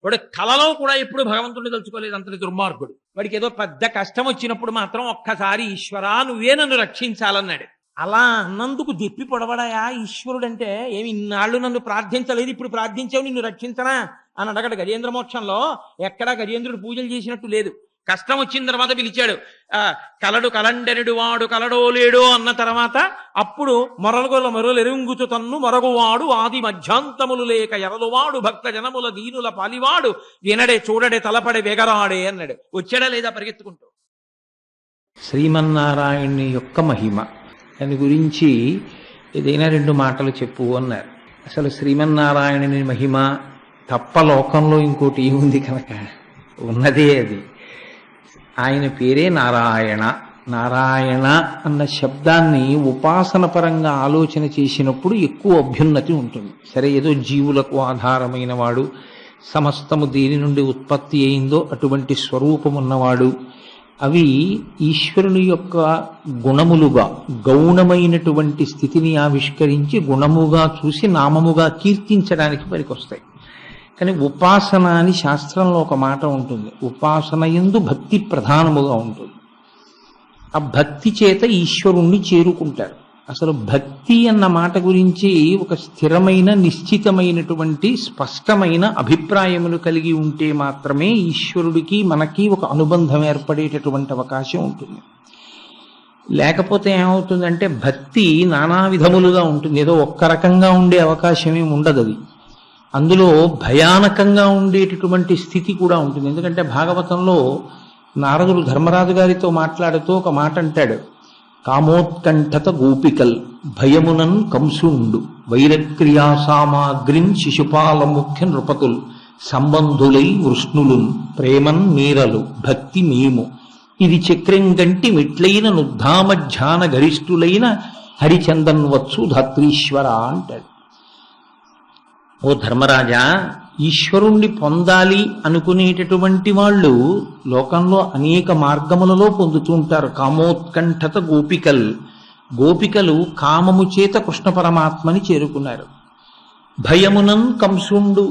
వాడు కలలో కూడా ఎప్పుడు భగవంతుడిని తలుచుకోలేదు, అంతటి దుర్మార్గుడు. వాడికి ఏదో పెద్ద కష్టం వచ్చినప్పుడు మాత్రం ఒక్కసారి ఈశ్వరా నువ్వే నన్ను రక్షించాలన్నాడు. అలా అన్నందుకు దెప్పి పొడవడాయా ఈశ్వరుడంటే? ఏమి ఇన్నాళ్ళు నన్ను ప్రార్థించలేదు, ఇప్పుడు ప్రార్థించావు నిన్ను రక్షించనా అని అడగడు. గజేంద్ర మోక్షంలో ఎక్కడా గజేంద్రుడు పూజలు చేసినట్టు లేదు. కష్టం వచ్చిన తర్వాత పిలిచాడు. కలడు కలండెనుడు వాడు కలడో లేడో అన్న తర్వాత అప్పుడు మొరలుగొల మొరలెరుంగుతు తన్ను మొరగువాడు ఆది మధ్యాంతములు లేక ఎరలువాడు భక్త జనముల దీనుల పాలివాడు వినడే చూడడే తలపడే వెగరాడే అన్నాడు. వచ్చాడా లేదా పరిగెత్తుకుంటూ? శ్రీమన్నారాయణుని యొక్క మహిమ దాని గురించి ఏదైనా 2 మాటలు చెప్పు అన్నారు. అసలు శ్రీమన్నారాయణుని మహిమ తప్ప లోకంలో ఇంకోటి ఏముంది కనుక ఉన్నదే అది. ఆయన పేరే నారాయణ. నారాయణ అన్న శబ్దాన్ని ఉపాసన పరంగా ఆలోచన చేసినప్పుడు ఎక్కువ అభ్యున్నతి ఉంటుంది. సరే, ఏదో జీవులకు ఆధారమైన వాడు, సమస్తము దేని నుండి ఉత్పత్తి అయిందో అటువంటి స్వరూపమున్నవాడు, అవి ఈశ్వరుని యొక్క గుణములుగా గౌణమైనటువంటి స్థితిని ఆవిష్కరించి గుణముగా చూసి నామముగా కీర్తించడానికి పనికొస్తాయి. కానీ ఉపాసన అని శాస్త్రంలో ఒక మాట ఉంటుంది. ఉపాసన యందు భక్తి ప్రధానముగా ఉంటుంది. ఆ భక్తి చేత ఈశ్వరుణ్ణి చేరుకుంటారు. అసలు భక్తి అన్న మాట గురించి ఒక స్థిరమైన నిశ్చితమైనటువంటి స్పష్టమైన అభిప్రాయములు కలిగి ఉంటే మాత్రమే ఈశ్వరుడికి మనకి ఒక అనుబంధం ఏర్పడేటటువంటి అవకాశం ఉంటుంది. లేకపోతే ఏమవుతుందంటే భక్తి నానా విధములుగా ఉంటుంది. ఏదో ఒక్క రకంగా ఉండే అవకాశం ఏమి ఉండదు. అది అందులో భయానకంగా ఉండేటటువంటి స్థితి కూడా ఉంటుంది. ఎందుకంటే భాగవతంలో నారదుడు ధర్మరాజు గారితో మాట్లాడుతూ ఒక మాట అంటాడు. కామోత్కంఠత గోపికల్ భయమునన్ కంసుండు వైరక్రియా సామాగ్రిన్ శిశుపాల ముఖ్య నృపతుల్ సంబంధులై వృష్ణులున్ ప్రేమన్ మీరలు భక్తి మేము ఇది చక్రం గంటి మిట్లైన నుద్ధామధ్యాన గరిష్ఠులైన హరిచందన్వచ్చు ధాత్రీశ్వర అంటాడు. ఓ ధర్మరాజా, ఈశ్వరుణ్ణి పొందాలి అనుకునేటటువంటి వాళ్ళు లోకంలో అనేక మార్గములలో పొందుతూ ఉంటారు. కామోత్కంఠత గోపికలు కామము చేత కృష్ణ పరమాత్మని చేరుకున్నారు. భయమునన్ కంసుండు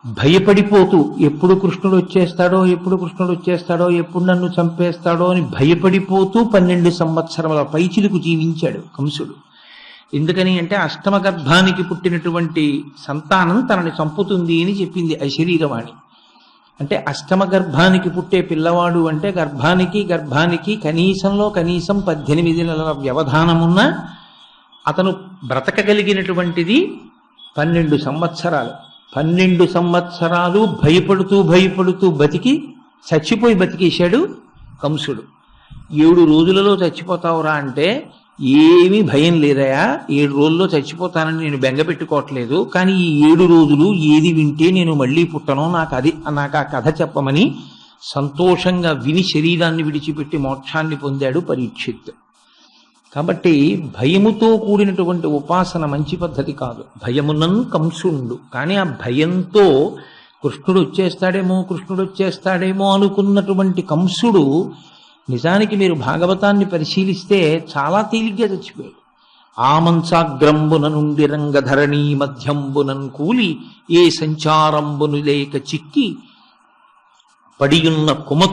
భయపడిపోతూ ఎప్పుడు కృష్ణుడు వచ్చేస్తాడో ఎప్పుడు నన్ను చంపేస్తాడో అని భయపడిపోతూ 12 సంవత్సరముల పైచిలుకు జీవించాడు కంసుడు. ఎందుకని అంటే అష్టమ గర్భానికి పుట్టినటువంటి సంతానం తనని చంపుతుంది అని చెప్పింది అశరీరవాణి. అంటే అష్టమ గర్భానికి పుట్టే పిల్లవాడు అంటే గర్భానికి కనీసం 18 నెలల వ్యవధానమున్న అతను బ్రతకగలిగినటువంటిది 12 సంవత్సరాలు. 12 సంవత్సరాలు భయపడుతూ చచ్చిపోయి బతికేశాడు కంసుడు. 7 రోజులలో చచ్చిపోతావురా అంటే ఏమీ భయం లేదయా, 7 రోజుల్లో చచ్చిపోతానని నేను బెంగ పెట్టుకోవట్లేదు, కానీ ఈ 7 రోజులు ఏది వింటే నేను మళ్ళీ పుట్టనో నాకు ఆ కథ చెప్పమని సంతోషంగా విని శరీరాన్ని విడిచిపెట్టి మోక్షాన్ని పొందాడు పరీక్షిత్. కాబట్టి భయముతో కూడినటువంటి ఉపాసన మంచి పద్ధతి కాదు. భయమునన్ కంసుండు. కానీ ఆ భయంతో కృష్ణుడు వచ్చేస్తాడేమో అనుకున్నటువంటి కంసుడు నిజానికి మీరు భాగవతాన్ని పరిశీలిస్తే చాలా తేలిగ్గా చచ్చిపోయాడు. ఆమంచాగ్రంబున నుండి రంగధరణీ మధ్యంబునన్ కూలి ఏ సంచారంబును లేక చిక్కి పడియున్న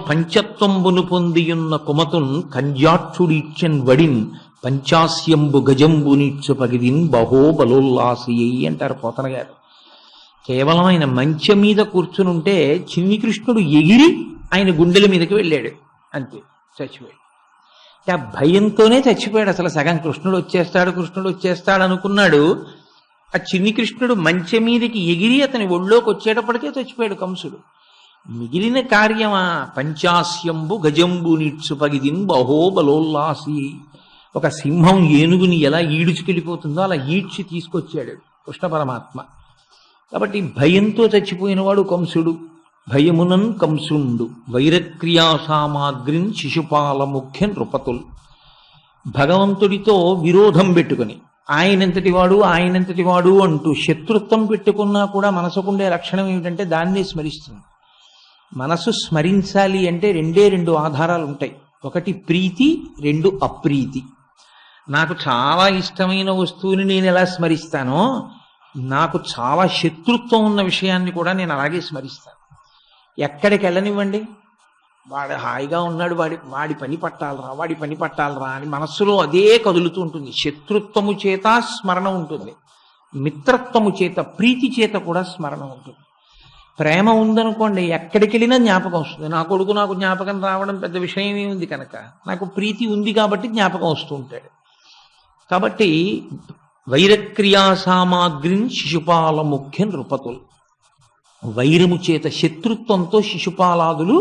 పంచత్వంబును పొందియున్న కుమతున్ కంజాక్షుడిచ్చన్ వడిన్ పంచాస్యంబు గజంబునిచ్చు పగిదిన్ బహోబలోల్లాసియై అంటారు పోతన గారు. కేవలం ఆయన మంచం మీద కూర్చునుంటే చిన్ని కృష్ణుడు ఎగిరి ఆయన గుండెల మీదకి వెళ్ళాడు, అంతే, చచ్చిపోయాడు. ఆ భయంతోనే చచ్చిపోయాడు. అసలు సగం కృష్ణుడు వచ్చేస్తాడు అనుకున్నాడు. ఆ చిన్ని కృష్ణుడు మంచం మీదకి ఎగిరి అతని ఒళ్ళోకి వచ్చేటప్పటికే చచ్చిపోయాడు కంసుడు. మిగిలిన కార్యమా పంచాస్యంబు గజంబు నిట్సు పగిదిన్ బహోబలోల్లాసి. ఒక సింహం ఏనుగుని ఎలా ఈడ్చుకెళ్ళిపోతుందో అలా ఈడ్చి తీసుకొచ్చాడు కృష్ణ పరమాత్మ. కాబట్టి భయంతో చచ్చిపోయినవాడు కంసుడు. భయమునన్ కంసుండు వైరక్రియా సామాగ్రిన్ శిశుపాల ముఖ్య నృపతుల్. భగవంతుడితో విరోధం పెట్టుకుని ఆయనంతటి వాడు అంటూ శత్రుత్వం పెట్టుకున్నా కూడా మనసుకుండే లక్షణం ఏమిటంటే దాన్నే స్మరిస్తుంది. మనసు స్మరించాలి అంటే 2 ఆధారాలు ఉంటాయి. ఒకటి ప్రీతి, 2 అప్రీతి. నాకు చాలా ఇష్టమైన వస్తువుని నేను ఎలా స్మరిస్తానో నాకు చాలా శత్రుత్వం ఉన్న విషయాన్ని కూడా నేను అలాగే స్మరిస్తాను. ఎక్కడికి వెళ్ళనివ్వండి, వాడు హాయిగా ఉన్నాడు, వాడి పని పట్టాలరా, వాడి పని పట్టాలరా అని మనస్సులో అదే కదులుతూ ఉంటుంది. శత్రుత్వము చేత స్మరణ ఉంటుంది, మిత్రత్వము చేత, ప్రీతి చేత కూడా స్మరణ ఉంటుంది. ప్రేమ ఉందనుకోండి, ఎక్కడికి వెళ్ళినా జ్ఞాపకం వస్తుంది. నా కొడుకు నాకు జ్ఞాపకం రావడం పెద్ద విషయమే ఉంది కనుక, నాకు ప్రీతి ఉంది కాబట్టి జ్ఞాపకం వస్తూ ఉంటాడు. కాబట్టి వైరక్రియా సామాగ్రిని శిశుపాల ముఖ్య నృపతులు, వైరము చేత శత్రుత్వంతో శిశుపాలాదులు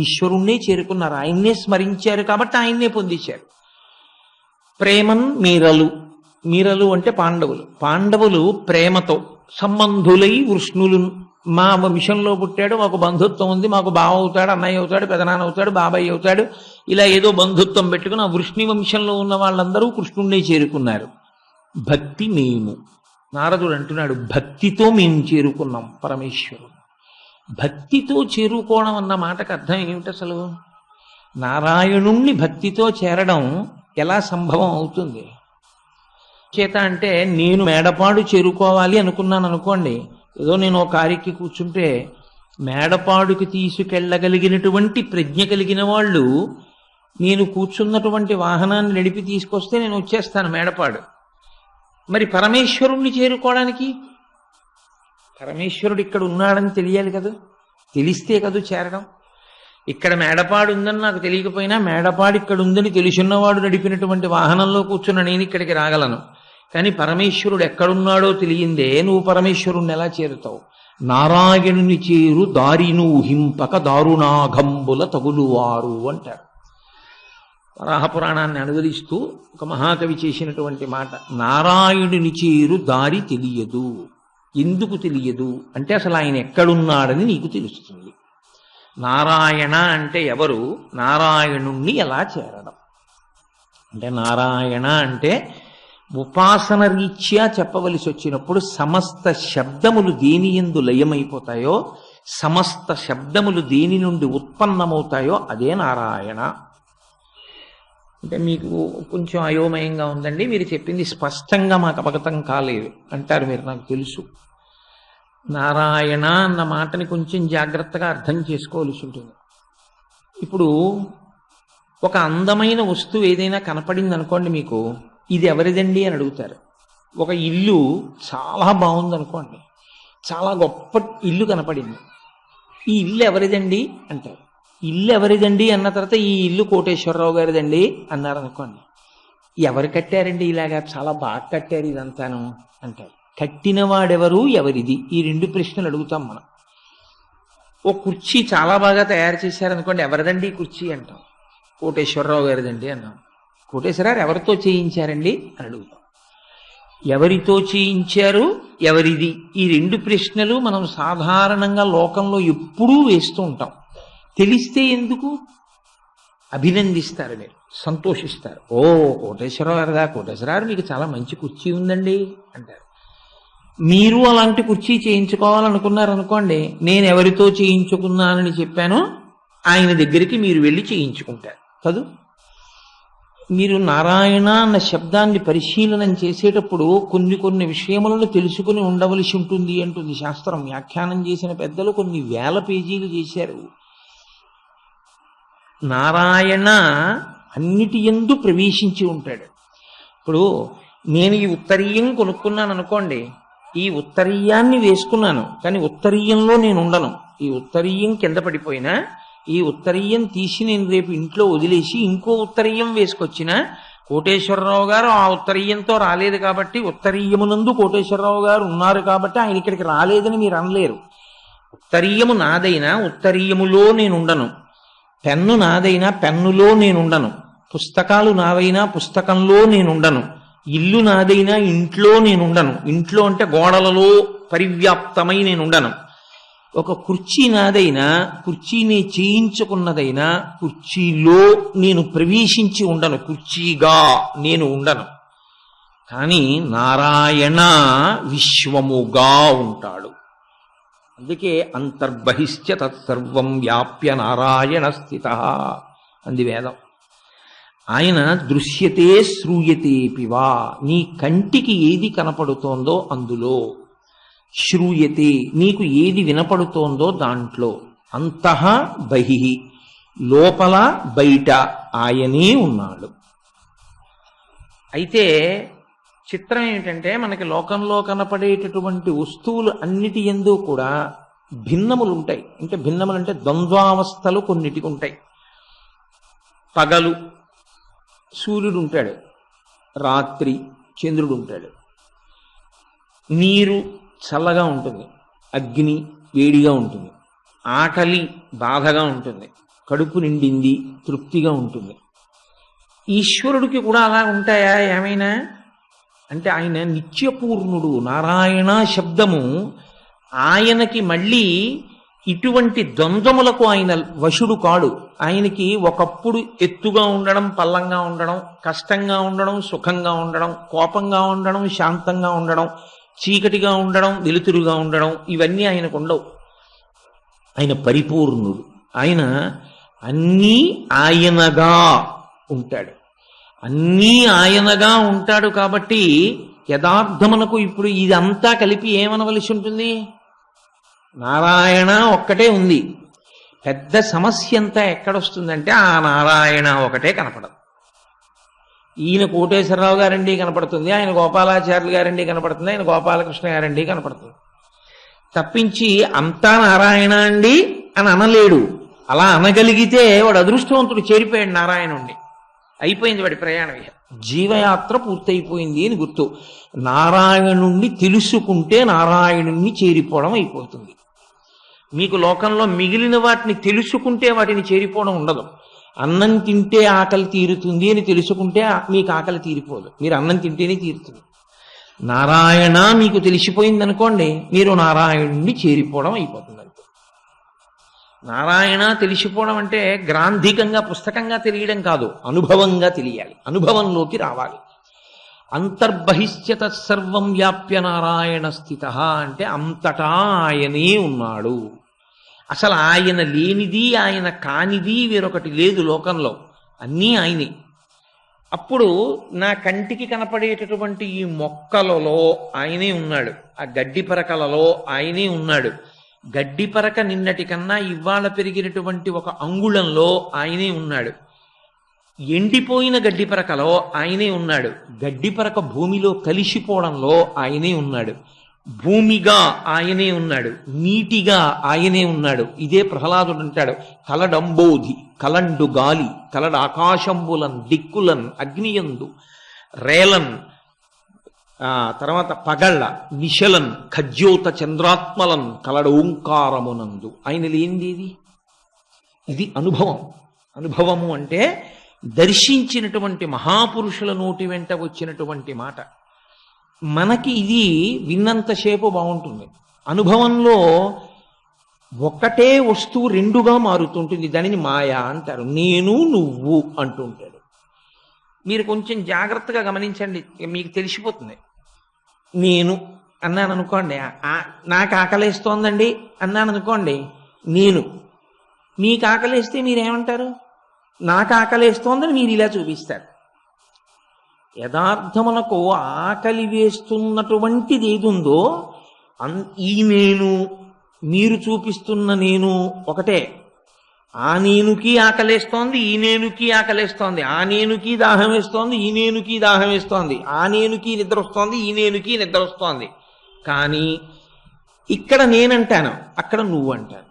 ఈశ్వరుణ్ణే చేరుకున్నారు, ఆయన్నే స్మరించారు కాబట్టి ఆయన్నే పొందించారు. ప్రేమన్ మీరలు, మీరలు అంటే పాండవులు, పాండవులు ప్రేమతో సంబంధులై వృష్ణులు, మా వంశంలో పుట్టాడు, మాకు బంధుత్వం ఉంది, మాకు బావ అవుతాడు, అన్నయ్య అవుతాడు, పెదనాన్న అవుతాడు, బాబాయ్ అవుతాడు, ఇలా ఏదో బంధుత్వం పెట్టుకుని ఆ వృష్ణి వంశంలో ఉన్న వాళ్ళందరూ కృష్ణుణ్ణే చేరుకున్నారు. భక్తి మేము, నారదుడు అంటున్నాడు, భక్తితో మేము చేరుకున్నాం పరమేశ్వరుడు. భక్తితో చేరుకోవడం అన్న మాటకు అర్థం ఏమిటి అసలు? నారాయణుణ్ణి భక్తితో చేరడం ఎలా సంభవం అవుతుంది? చేత అంటే నేను మేడపాడు చేరుకోవాలి అనుకున్నాను అనుకోండి, ఏదో నేను ఒక కారికి కూర్చుంటే మేడపాడుకి తీసుకెళ్ళగలిగినటువంటి ప్రజ్ఞ కలిగిన వాళ్ళు నేను కూర్చున్నటువంటి వాహనాన్ని నడిపి తీసుకొస్తే నేను వచ్చేస్తాను మేడపాడు. మరి పరమేశ్వరుణ్ణి చేరుకోవడానికి పరమేశ్వరుడు ఇక్కడ ఉన్నాడని తెలియాలి కదా, తెలిస్తే కదా చేరడం. ఇక్కడ మేడపాడు ఉందని నాకు తెలియకపోయినా మేడపాడు ఇక్కడ ఉందని తెలుసున్నవాడు నడిపినటువంటి వాహనంలో కూర్చున్న నేను ఇక్కడికి రాగలను. కానీ పరమేశ్వరుడు ఎక్కడున్నాడో తెలియందే నువ్వు పరమేశ్వరుణ్ణి ఎలా చేరుతావు? నారాయణుని చేరు దారిను హింపక దారుణాఘంబుల తగులువారు అంటారు. వరాహపురాణాన్ని అనువదిస్తూ ఒక మహాకవి చేసినటువంటి మాట, నారాయణుని చేరు దారి తెలియదు. ఎందుకు తెలియదు అంటే అసలు ఆయన ఎక్కడున్నాడని నీకు తెలుస్తుంది. నారాయణ అంటే ఎవరు? నారాయణుణ్ణి ఎలా చేరడం అంటే, నారాయణ అంటే ఉపాసన రీత్యా చెప్పవలసి వచ్చినప్పుడు సమస్త శబ్దములు దేని యందు లయమైపోతాయో, సమస్త శబ్దములు దేని నుండి ఉత్పన్నమవుతాయో అదే నారాయణ. అంటే మీకు కొంచెం అయోమయంగా ఉందండి, మీరు చెప్పింది స్పష్టంగా మాకు అవగతం కాలేదు అంటారు మీరు, నాకు తెలుసు. నారాయణ అన్న మాటని కొంచెం జాగ్రత్తగా అర్థం చేసుకోవలసి ఉంటుంది. ఇప్పుడు ఒక అందమైన వస్తువు ఏదైనా కనపడింది అనుకోండి మీకు, ఇది ఎవరిదండి అని అడుగుతారు. ఒక ఇల్లు చాలా బాగుంది అనుకోండి, చాలా గొప్ప ఇల్లు కనపడింది, ఈ ఇల్లు ఎవరిదండి అంటారు. ఇల్లు ఎవరిదండి అన్న తర్వాత ఈ ఇల్లు కోటేశ్వరరావు గారిదండి అన్నారు అనుకోండి, ఎవరు కట్టారండి ఇలాగా, చాలా బాగా కట్టారు ఇదంతాను అంటారు. కట్టినవాడెవరు, ఎవరిది, ఈ రెండు ప్రశ్నలు అడుగుతాం మనం. ఓ కుర్చీ చాలా బాగా తయారు చేశారనుకోండి, ఎవరిదండి ఈ కుర్చీ అంటాం, కోటేశ్వరరావు గారిదండి అన్నాం. కోటేశ్వరరావు ఎవరితో చేయించారండి అని అడుగుతాం. ఎవరితో చేయించారు, ఎవరిది, ఈ రెండు ప్రశ్నలు మనం సాధారణంగా లోకంలో ఎప్పుడూ వేస్తూ ఉంటాం. తెలిస్తే ఎందుకు అభినందిస్తారు, మీరు సంతోషిస్తారు. ఓ కోటేశ్వరరావు గారిదా, కోటేశ్వరరావు మీకు చాలా మంచి కుర్చీ ఉందండి అంటారు. మీరు అలాంటి కుర్చీ చేయించుకోవాలనుకున్నారనుకోండి, నేను ఎవరితో చేయించుకున్నానని చెప్పానో ఆయన దగ్గరికి మీరు వెళ్ళి చేయించుకుంటారు కదూ. మీరు నారాయణ అన్న శబ్దాన్ని పరిశీలనం చేసేటప్పుడు కొన్ని విషయములను తెలుసుకుని ఉండవలసి ఉంటుంది అంటుంది శాస్త్రం. వ్యాఖ్యానం చేసిన పెద్దలు కొన్ని వేల పేజీలు చేశారు. నారాయణ అన్నిటి యందు ప్రవేశించి ఉంటాడు. ఇప్పుడు నేను ఈ ఉత్తరీయం కొనుక్కున్నాను అనుకోండి, ఈ ఉత్తరీయాన్ని వేసుకున్నాను, కానీ ఉత్తరీయంలో నేను ఉండను. ఈ ఉత్తరీయం కింద పడిపోయినా ఈ ఉత్తరీయం తీసి నేను రేపు ఇంట్లో వదిలేసి ఇంకో ఉత్తరీయం వేసుకొచ్చినా కోటేశ్వరరావు గారు ఆ ఉత్తరీయంతో రాలేదు కాబట్టి, ఉత్తరీయమునందు కోటేశ్వరరావు గారు ఉన్నారు కాబట్టి ఆయన ఇక్కడికి రాలేదని మీరు అనలేరు. ఉత్తరీయము నాదైనా ఉత్తరీయములో నేను ఉండను, పెన్ను నాదైనా పెన్నులో నేనుండను, పుస్తకాలు నావైనా పుస్తకంలో నేనుండను, ఇల్లు నాదైనా ఇంట్లో నేనుండను. ఇంట్లో అంటే గోడలలో పరివ్యాప్తమై నేనుండను. ఒక కుర్చీ నాదైనా, కుర్చీని చేయించుకున్నదైనా కుర్చీలో నేను ప్రవేశించి ఉండను, కుర్చీగా నేను ఉండను. కానీ నారాయణ విశ్వముగా ఉంటాడు. అందుకే అంతర్బహిశ్చ తత్సర్వం వ్యాప్య నారాయణ స్థిత అంది వేదం. ఆయన దృశ్యతే శ్రూయతేపివా, నీ కంటికి ఏది కనపడుతోందో అందులో, శ్రూయతే నీకు ఏది వినపడుతోందో దాంట్లో, అంతః బహిః, లోపల బయట ఆయనే ఉన్నాడు. అయితే చిత్రం ఏమిటంటే మనకి లోకంలో కనపడేటటువంటి వస్తువులు అన్నిటి యందు కూడా భిన్నములు ఉంటాయి. అంటే భిన్నములు అంటే ద్వంద్వావస్థలు కొన్నిటికి ఉంటాయి. పగలు సూర్యుడు ఉంటాడు, రాత్రి చంద్రుడు ఉంటాడు. నీరు చల్లగా ఉంటుంది, అగ్ని వేడిగా ఉంటుంది, ఆకలి బాధగా ఉంటుంది, కడుపు నిండింది తృప్తిగా ఉంటుంది. ఈశ్వరుడికి కూడా అలా ఉంటాయా ఏమైనా అంటే ఆయన నిత్యపూర్ణుడు. నారాయణ శబ్దము ఆయనకి మళ్ళీ ఇటువంటి ద్వంద్వములకు ఆయన వశుడు కాడు. ఆయనకి ఒకప్పుడు ఎత్తుగా ఉండడం, పల్లంగా ఉండడం, కష్టంగా ఉండడం, సుఖంగా ఉండడం, కోపంగా ఉండడం, శాంతంగా ఉండడం, చీకటిగా ఉండడం, వెలుతురుగా ఉండడం, ఇవన్నీ ఆయనకు ఉండవు. ఆయన పరిపూర్ణుడు. ఆయన అన్నీ ఆయనగా ఉంటాడు. అన్నీ ఆయనగా ఉంటాడు కాబట్టి యథార్థమునకు ఇప్పుడు ఇదంతా కలిపి ఏమనవలసి ఉంటుంది? నారాయణ ఒక్కటే ఉంది. పెద్ద సమస్య అంతా ఎక్కడొస్తుందంటే ఆ నారాయణ ఒకటే కనపడదు. ఈయన కోటేశ్వరరావు గారండి కనపడుతుంది, ఆయన గోపాలాచార్యులు గారండి కనపడుతుంది, ఆయన గోపాలకృష్ణ గారండి కనపడుతుంది. తప్పించి అంతా నారాయణ అండి అని అనలేడు. అలా అనగలిగితే వాడు అదృష్టవంతుడు, చేరిపోయాడు నారాయణుణ్ణి. అయిపోయింది వాడి ప్రయాణం, జీవయాత్ర పూర్తయిపోయింది అని గుర్తు. నారాయణుణ్ణి తెలుసుకుంటే నారాయణుణ్ణి చేరిపోవడం అయిపోతుంది. మీకు లోకంలో మిగిలిన వాటిని తెలుసుకుంటే వాటిని చేరిపోవడం ఉండదు. అన్నం తింటే ఆకలి తీరుతుంది అని తెలుసుకుంటే మీకు ఆకలి తీరిపోదు, మీరు అన్నం తింటేనే తీరుతుంది. నారాయణ మీకు తెలిసిపోయింది అనుకోండి, మీరు నారాయణుణ్ణి చేరిపోవడం అయిపోతుంది. నారాయణ తెలిసిపోవడం అంటే గ్రాంధికంగా పుస్తకంగా తెలియడం కాదు, అనుభవంగా తెలియాలి, అనుభవంలోకి రావాలి. అంతర్బహిష్య తత్సర్వం వ్యాప్య నారాయణ స్థిత అంటే అంతటా ఆయనే ఉన్నాడు. అసలు ఆయన లేనిది, ఆయన కానిది వేరొకటి లేదు లోకంలో, అన్నీ ఆయనే. అప్పుడు నా కంటికి కనపడేటటువంటి ఈ మొక్కలలో ఆయనే ఉన్నాడు, ఆ గడ్డి పరకలలో ఆయనే ఉన్నాడు. గడ్డి పరక నిన్నటి కన్నా ఇవాళ పెరిగినటువంటి ఒక అంగుళంలో ఆయనే ఉన్నాడు. ఎండిపోయిన గడ్డి పరకలో ఆయనే ఉన్నాడు. గడ్డి పరక భూమిలో కలిసిపోవడంలో ఆయనే ఉన్నాడు. భూమిగా ఆయనే ఉన్నాడు, నీటిగా ఆయనే ఉన్నాడు. ఇదే ప్రహ్లాదుడు అంటాడు, కలడంబోధి కలండు గాలి కలడు ఆకాశంబులన్ దిక్కులన్ అగ్నియందు రేలన్, తర్వాత పగళ్ళ నిశలన్ ఖజ్యోత చంద్రాత్మలన్ కలడు ఓంకారమునందు. ఆయన లేనిది ఇది అనుభవం. అనుభవము అంటే దర్శించినటువంటి మహాపురుషుల నోటి వెంట వచ్చినటువంటి మాట. మనకి ఇది విన్నంతసేపు బాగుంటుంది. అనుభవంలో ఒకటే వస్తువు రెండుగా మారుతుంటుంది, దానిని మాయా అంటారు. నేను నువ్వు అంటుంటాడు. మీరు కొంచెం జాగ్రత్తగా గమనించండి, మీకు తెలిసిపోతుంది. నేను అన్నాను అనుకోండి, నాకు ఆకలేస్తోందండి అన్నాను అనుకోండి, నేను. మీకు ఆకలేస్తే మీరేమంటారు? నాకు ఆకలేస్తోందని మీరు ఇలా చూపిస్తారు. యథార్థమునకు ఆకలి వేస్తున్నటువంటిది ఏది ఉందో ఈ నేను, మీరు చూపిస్తున్న నేను ఒకటే. ఆ నేనుకి ఆకలేస్తోంది, ఈ నేనుకి ఆకలేస్తోంది. ఆ నేనుకి దాహం వేస్తోంది, ఈ నేనుకి దాహం వేస్తోంది. ఆ నేనుకి నిద్ర వస్తోంది, ఈ నేనుకి నిద్ర వస్తోంది. కానీ ఇక్కడ నేనంటాను, అక్కడ నువ్వు అంటాను.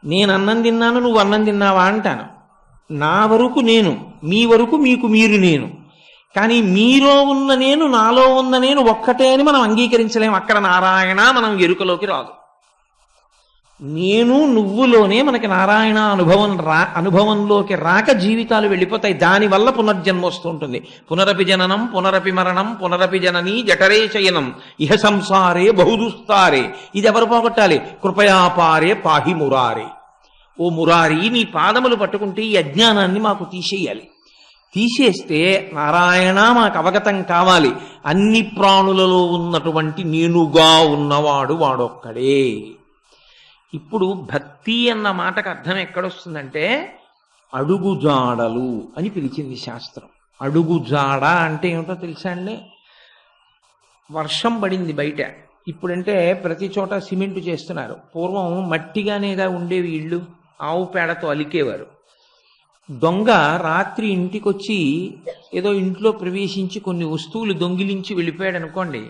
నేను అన్నం తిన్నాను, నువ్వు అన్నం తిన్నావా అంటాను. నా వరకు నేను, మీ వరకు మీకు మీరు నేను. కానీ మీలో ఉన్న నేను, నాలో ఉన్న నేను ఒక్కటే అని మనం అంగీకరించలేము. అక్కడ నారాయణ మనం ఎరుకలోకి రాదు. నేను నువ్వులోనే మనకి నారాయణ అనుభవంలోకి రాక జీవితాలు వెళ్ళిపోతాయి. దానివల్ల పునర్జన్మ వస్తూ ఉంటుంది. పునరపి జననం పునరపి మరణం పునరపి జననీ జఠరే శయనం ఇహ సంసారే బహుదుస్తారే. ఇది ఎవరు పోగొట్టాలి? కృపయాపారే పాహి మురారే. ఓ మురారి, నీ పాదములు పట్టుకుంటే ఈ అజ్ఞానాన్ని మాకు తీసేయాలి. తీసేస్తే నారాయణ మాకు అవగతం కావాలి. అన్ని ప్రాణులలో ఉన్నటువంటి నేనుగా ఉన్నవాడు వాడొక్కడే. ఇప్పుడు భక్తి అన్న మాటకు అర్థం ఎక్కడొస్తుందంటే అడుగుజాడలు అని పిలిచింది శాస్త్రం. అడుగుజాడ అంటే ఏమిటో తెలుసా అండి? వర్షం పడింది బయట, ఇప్పుడంటే ప్రతి చోట సిమెంట్ చేస్తున్నారు. పూర్వం మట్టిగానేగా ఉండేవి ఇళ్ళు, ఆవు పేడతో అలికేవారు. దొంగ రాత్రి ఇంటికొచ్చి ఏదో ఇంట్లో ప్రవేశించి కొన్ని వస్తువులు దొంగిలించి వెళ్ళిపోయాడు అనుకోండి,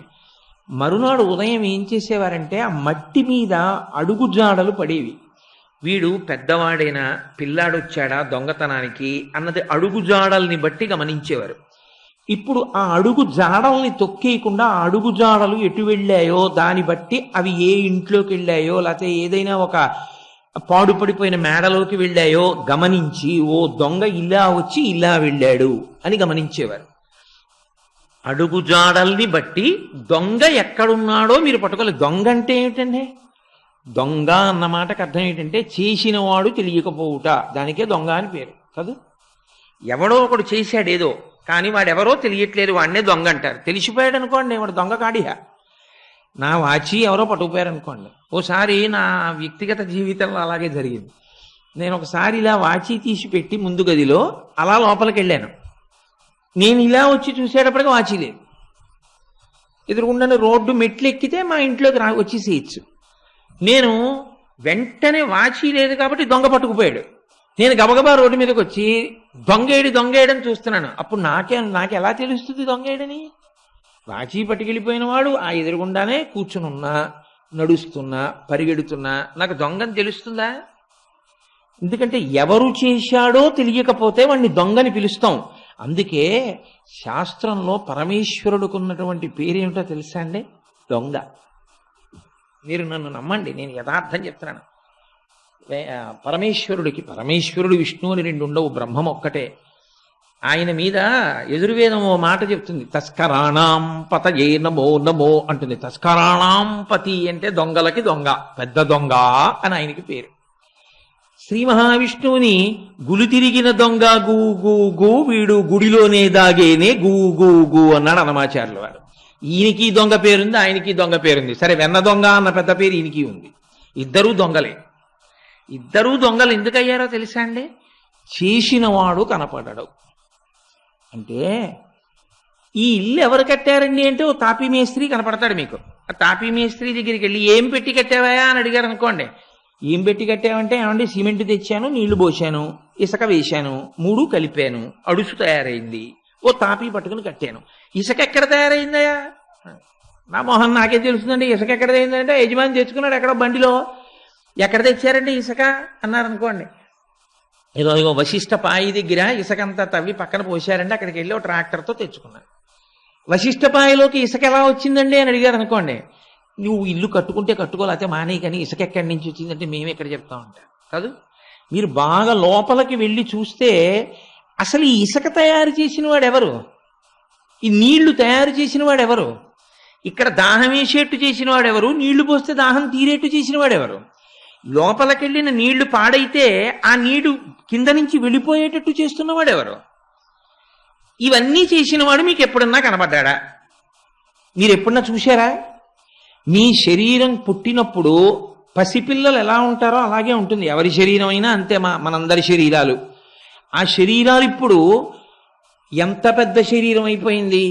మరునాడు ఉదయం ఏం చేసేవారంటే ఆ మట్టి మీద అడుగుజాడలు పడేవి. వీడు పెద్దవాడైనా పిల్లాడొచ్చాడా దొంగతనానికి అన్నది అడుగుజాడల్ని బట్టి గమనించేవారు. ఇప్పుడు ఆ అడుగు జాడల్ని తొక్కేయకుండా ఆ అడుగు జాడలు ఎటు వెళ్ళాయో దాన్ని బట్టి అవి ఏ ఇంట్లోకి వెళ్ళాయో లేకపోతే ఏదైనా ఒక పాడుపడిపోయిన మేడలోకి వెళ్ళాయో గమనించి ఓ దొంగ ఇలా వచ్చి ఇలా వెళ్ళాడు అని గమనించేవారు. అడుగు జాడల్ని బట్టి దొంగ ఎక్కడున్నాడో మీరు పట్టుకోలేదు. దొంగ అంటే ఏమిటండి? దొంగ అన్న మాటకు అర్థం ఏంటంటే చేసినవాడు తెలియకపోవుట, దానికే దొంగ అని పేరు కాదు. ఎవడో ఒకడు చేశాడు ఏదో, కానీ వాడెవరో తెలియట్లేదు, వాడినే దొంగ అంటారు. తెలిసిపోయాడు అనుకోండి వాడు దొంగ కాడిహా. నా వాచి ఎవరో పట్టుకుపోయారు అనుకోండి. ఓసారి నా వ్యక్తిగత జీవితంలో అలాగే జరిగింది. నేను ఒకసారి ఇలా వాచి తీసి పెట్టి ముందు గదిలో అలా లోపలికి వెళ్ళాను. నేను ఇలా వచ్చి చూసేటప్పటికి వాచి లేదు. ఎదురుగుండా రోడ్డు మెట్లు ఎక్కితే మా ఇంట్లోకి వచ్చి చేయొచ్చు. నేను వెంటనే వాచి లేదు కాబట్టి దొంగ పట్టుకుపోయాడు. నేను గబగబా రోడ్డు మీదకి వచ్చి దొంగేడని చూస్తున్నాను. అప్పుడు నాకు ఎలా తెలుస్తుంది దొంగేడని? వాచి పట్టుకెళ్ళిపోయిన వాడు ఆ ఎదురుగుండానే కూర్చునున్నా, నడుస్తున్నా, పరిగెడుతున్నా నాకు దొంగని తెలుస్తుందా? ఎందుకంటే ఎవరు చేశాడో తెలియకపోతే వాడిని దొంగని పిలుస్తాం. అందుకే శాస్త్రంలో పరమేశ్వరుడికి ఉన్నటువంటి పేరేమిటో తెలుసా అండి? దొంగ. మీరు నన్ను నమ్మండి, నేను యథార్థం చెప్తున్నాను. పరమేశ్వరుడు విష్ణువు అని రెండు ఉండవు, బ్రహ్మం ఒక్కటే. ఆయన మీద యజుర్వేదం ఓ మాట చెప్తుంది, తస్కరాణాం పతయే నమో నమో అంటుంది. తస్కరాణాం పతి అంటే దొంగలకి దొంగ, పెద్ద దొంగ అని ఆయనకి పేరు. శ్రీ మహావిష్ణువుని గులు తిరిగిన దొంగ గూ గూ గూ వీడు గుడిలోనే దాగేనే గూ గూ గూ అన్నాడు అన్నమాచార్యుల వారు. ఈయనకి దొంగ పేరుంది, ఆయనకి దొంగ పేరుంది. సరే, వెన్న దొంగ అన్న పెద్ద పేరు ఈయనకి ఉంది. ఇద్దరూ దొంగలే. ఇద్దరూ దొంగలు ఎందుకు అయ్యారో తెలుసా అండి? చేసినవాడు కనపడడు. అంటే ఈ ఇల్లు ఎవరు కట్టారండి అంటే ఓ తాపీ మేస్త్రి కనపడతాడు మీకు. ఆ తాపీ మేస్త్రి దగ్గరికి వెళ్ళి ఏం పెట్టి కట్టావా అని అడిగారు అనుకోండి. ఏం పెట్టి కట్టావంటే, ఏమండి సిమెంట్ తెచ్చాను, నీళ్లు పోశాను, ఇసుక వేశాను, మూడు కలిపాను, అడుసు తయారైంది, ఓ తాపీ పట్టుకుని కట్టాను. ఇసుక ఎక్కడ తయారైందయా? నా మొహన్ నాకే తెలుస్తుందండి. ఇసుక ఎక్కడ తయారైందంటే యజమాని తెచ్చుకున్నాడు ఎక్కడో బండిలో. ఎక్కడ తెచ్చారండి ఇసుక అన్నారనుకోండి. ఏదో వశిష్ఠ పాయి దగ్గర ఇసుకంతా తవ్వి పక్కన పోశారండి, అక్కడికి వెళ్ళి ఒక ట్రాక్టర్తో తెచ్చుకున్నాను. వశిష్ఠ పాయలోకి ఇసుక ఎలా వచ్చిందండి అని అడిగారు అనుకోండి. నువ్వు ఇల్లు కట్టుకుంటే కట్టుకోలేకపోతే మానే, కానీ ఇసుక ఎక్కడి నుంచి వచ్చిందంటే మేము ఎక్కడ చెప్తా ఉంటాం కాదు. మీరు బాగా లోపలికి వెళ్ళి చూస్తే అసలు ఈ ఇసుక తయారు చేసిన వాడు ఎవరు? ఈ నీళ్లు తయారు చేసిన వాడు ఎవరు? ఇక్కడ దాహం వేసేట్టు చేసిన వాడు ఎవరు? నీళ్లు పోస్తే దాహం తీరేట్టు చేసిన వాడు ఎవరు? లోపలికెళ్ళిన నీళ్లు పాడైతే ఆ నీళ్లు కింద నుంచి వెళ్ళిపోయేటట్టు చేస్తున్నవాడు ఎవరు? ఇవన్నీ చేసినవాడు మీకు ఎప్పుడన్నా కనబడ్డా? మీరు ఎప్పుడన్నా చూశారా? మీ శరీరం పుట్టినప్పుడు పసిపిల్లలు ఎలా ఉంటారో అలాగే ఉంటుంది. ఎవరి శరీరం అయినా అంతే, మనందరి శరీరాలు. ఆ శరీరాలు ఇప్పుడు ఎంత పెద్ద శరీరం అయిపోయింది.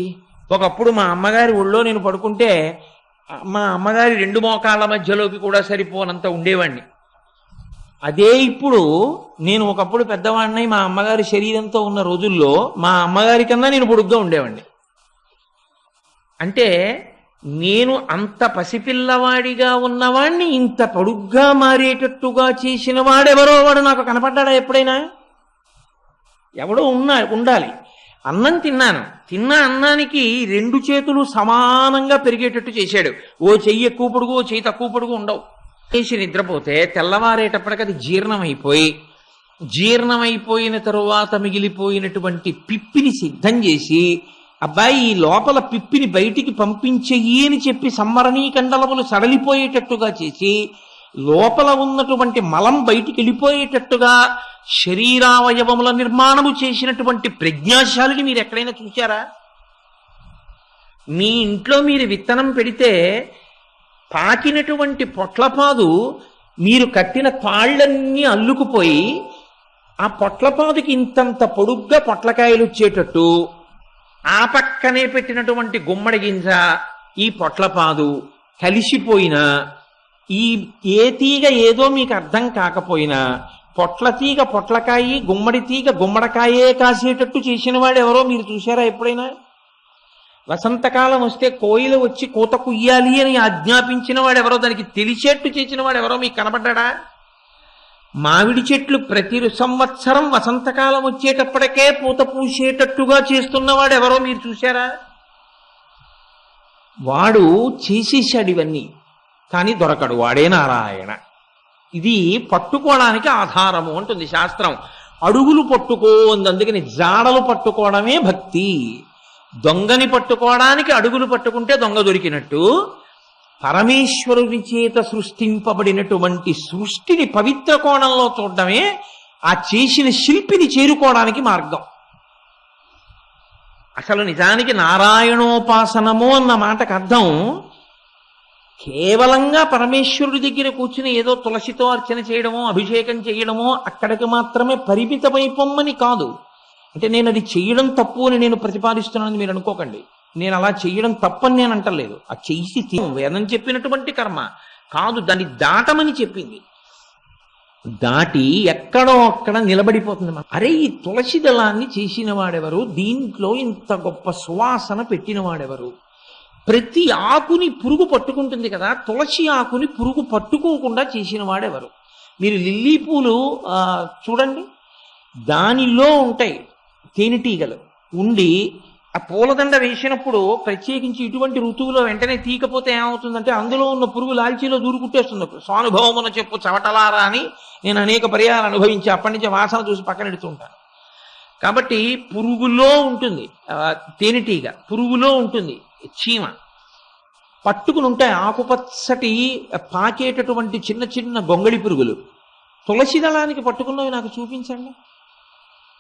ఒకప్పుడు మా అమ్మగారి ఒళ్ళో నేను పడుకుంటే మా అమ్మగారి రెండు మోకాళ్ళ మధ్యలోకి కూడా సరిపోనంత ఉండేవాడిని. అదే ఇప్పుడు నేను ఒకప్పుడు పెద్దవాడిని మా అమ్మగారి శరీరంతో ఉన్న రోజుల్లో మా అమ్మగారి కన్నా నేను పొడుగ్గా ఉండేవాడిని. అంటే నేను అంత పసిపిల్లవాడిగా ఉన్నవాడిని ఇంత పొడుగ్గా మారేటట్టుగా చేసిన వాడెవరో వాడు నాకు కనపడ్డా ఎప్పుడైనా? ఎవడో ఉండాలి. అన్నం తిన్నాను, తిన్న అన్నానికి రెండు చేతులు సమానంగా పెరిగేటట్టు చేశాడు. ఓ చెయ్యి ఎక్కువ పొడుగు, ఓ చెయ్యి తక్కువ పొడుగు ఉండవు. చేసి నిద్రపోతే తెల్లవారేటప్పటికి అది జీర్ణమైపోయిన తరువాత మిగిలిపోయినటువంటి పిప్పిని సిద్ధం చేసి, అబ్బాయి ఈ లోపల పిప్పిని బయటికి పంపించెయ్యి అని చెప్పి సంవరణీ కండలములు సడలిపోయేటట్టుగా చేసి లోపల ఉన్నటువంటి మలం బయటికి వెళ్ళిపోయేటట్టుగా శరీరావయవముల నిర్మాణము చేసినటువంటి ప్రజ్ఞాశాలిని మీరు ఎక్కడైనా చూశారా? మీ ఇంట్లో మీరు విత్తనం పెడితే పాకినటువంటి పొట్లపాదు మీరు కట్టిన తాళ్లన్నీ అల్లుకుపోయి ఆ పొట్లపాదుకి ఇంతంత పొడుగ్గా పొట్లకాయలు వచ్చేటట్టు ఆ పక్కనే పెట్టినటువంటి గుమ్మడి గింజ, ఈ పొట్లపాదు కలిసిపోయినా ఈ ఏ తీగ ఏదో మీకు అర్థం కాకపోయినా పొట్ల తీగ పొట్లకాయి, గుమ్మడి తీగ గుమ్మడికాయే కాసేటట్టు చేసిన వాడు ఎవరో మీరు చూశారా ఎప్పుడైనా? వసంతకాలం వస్తే కోయిలు వచ్చి కూత కుయ్యాలి అని ఆజ్ఞాపించిన వాడు ఎవరో, దానికి తెలిసేట్టు చేసిన వాడు ఎవరో మీకు కనబడ్డా? మామిడి చెట్లు ప్రతి సంవత్సరం వసంతకాలం వచ్చేటప్పటికే పూత పూసేటట్టుగా చేస్తున్నవాడు ఎవరో మీరు చూశారా? వాడు చేసేసాడు ఇవన్నీ, కానీ దొరకడు, వాడే నారాయణ. ఇది పట్టుకోవడానికి ఆధారము అంటుంది శాస్త్రం. అడుగులు పట్టుకో అంది, అందుకని జాడలు పట్టుకోవడమే భక్తి. దొంగని పట్టుకోవడానికి అడుగులు పట్టుకుంటే దొంగ దొరికినట్టు, పరమేశ్వరుని చేత సృష్టింపబడినటువంటి సృష్టిని పవిత్ర కోణంలో చూడడమే ఆ చేసిన శిల్పిని చేరుకోవడానికి మార్గం. అసలు నిజానికి నారాయణోపాసనము అన్న మాటకు అర్థం కేవలంగా పరమేశ్వరుడి దగ్గర కూర్చుని ఏదో తులసితో అర్చన చేయడమో అభిషేకం చేయడమో అక్కడికి మాత్రమే పరిమితమైపోమ్మని కాదు. అంటే నేను అది చేయడం తప్పు అని నేను ప్రతిపాదిస్తున్నానని మీరు అనుకోకండి. నేను అలా చేయడం తప్పని నేను అంటలేదు. ఆ చేసి వేదం చెప్పినటువంటి కర్మ కాదు, దాన్ని దాటమని చెప్పింది. దాటి ఎక్కడో అక్కడ నిలబడిపోతుంది. అరే, ఈ తులసి దళాన్ని చేసిన వాడెవరు? దీంట్లో ఇంత గొప్ప సువాసన పెట్టిన వాడెవరు? ప్రతి ఆకుని పురుగు పట్టుకుంటుంది కదా, తులసి ఆకుని పురుగు పట్టుకోకుండా చేసిన వాడెవరు? మీరు లిల్లీ పూలు చూడండి, దానిలో ఉంటాయి తేనెటీగలు ఉండి ఆ పూలదండ వేసినప్పుడు ప్రత్యేకించి ఇటువంటి ఋతువులో వెంటనే తీయకపోతే ఏమవుతుందంటే అందులో ఉన్న పురుగు లాల్చీలో దూరు కుట్టేస్తుంది. స్వానుభవమున చెప్పు చవటలారా అని నేను అనేక పర్యాలు అనుభవించి అప్పటి నుంచి వాసన చూసి పక్కన ఎడుతుంటాను. కాబట్టి పురుగులో ఉంటుంది తేనెటీగ, పురుగులో ఉంటుంది చీమ, పట్టుకుని ఉంటాయి ఆకుపచ్చటి పాకేటటువంటి చిన్న చిన్న గొంగళి పురుగులు. తులసి దళానికి పట్టుకున్నవి నాకు చూపించండి.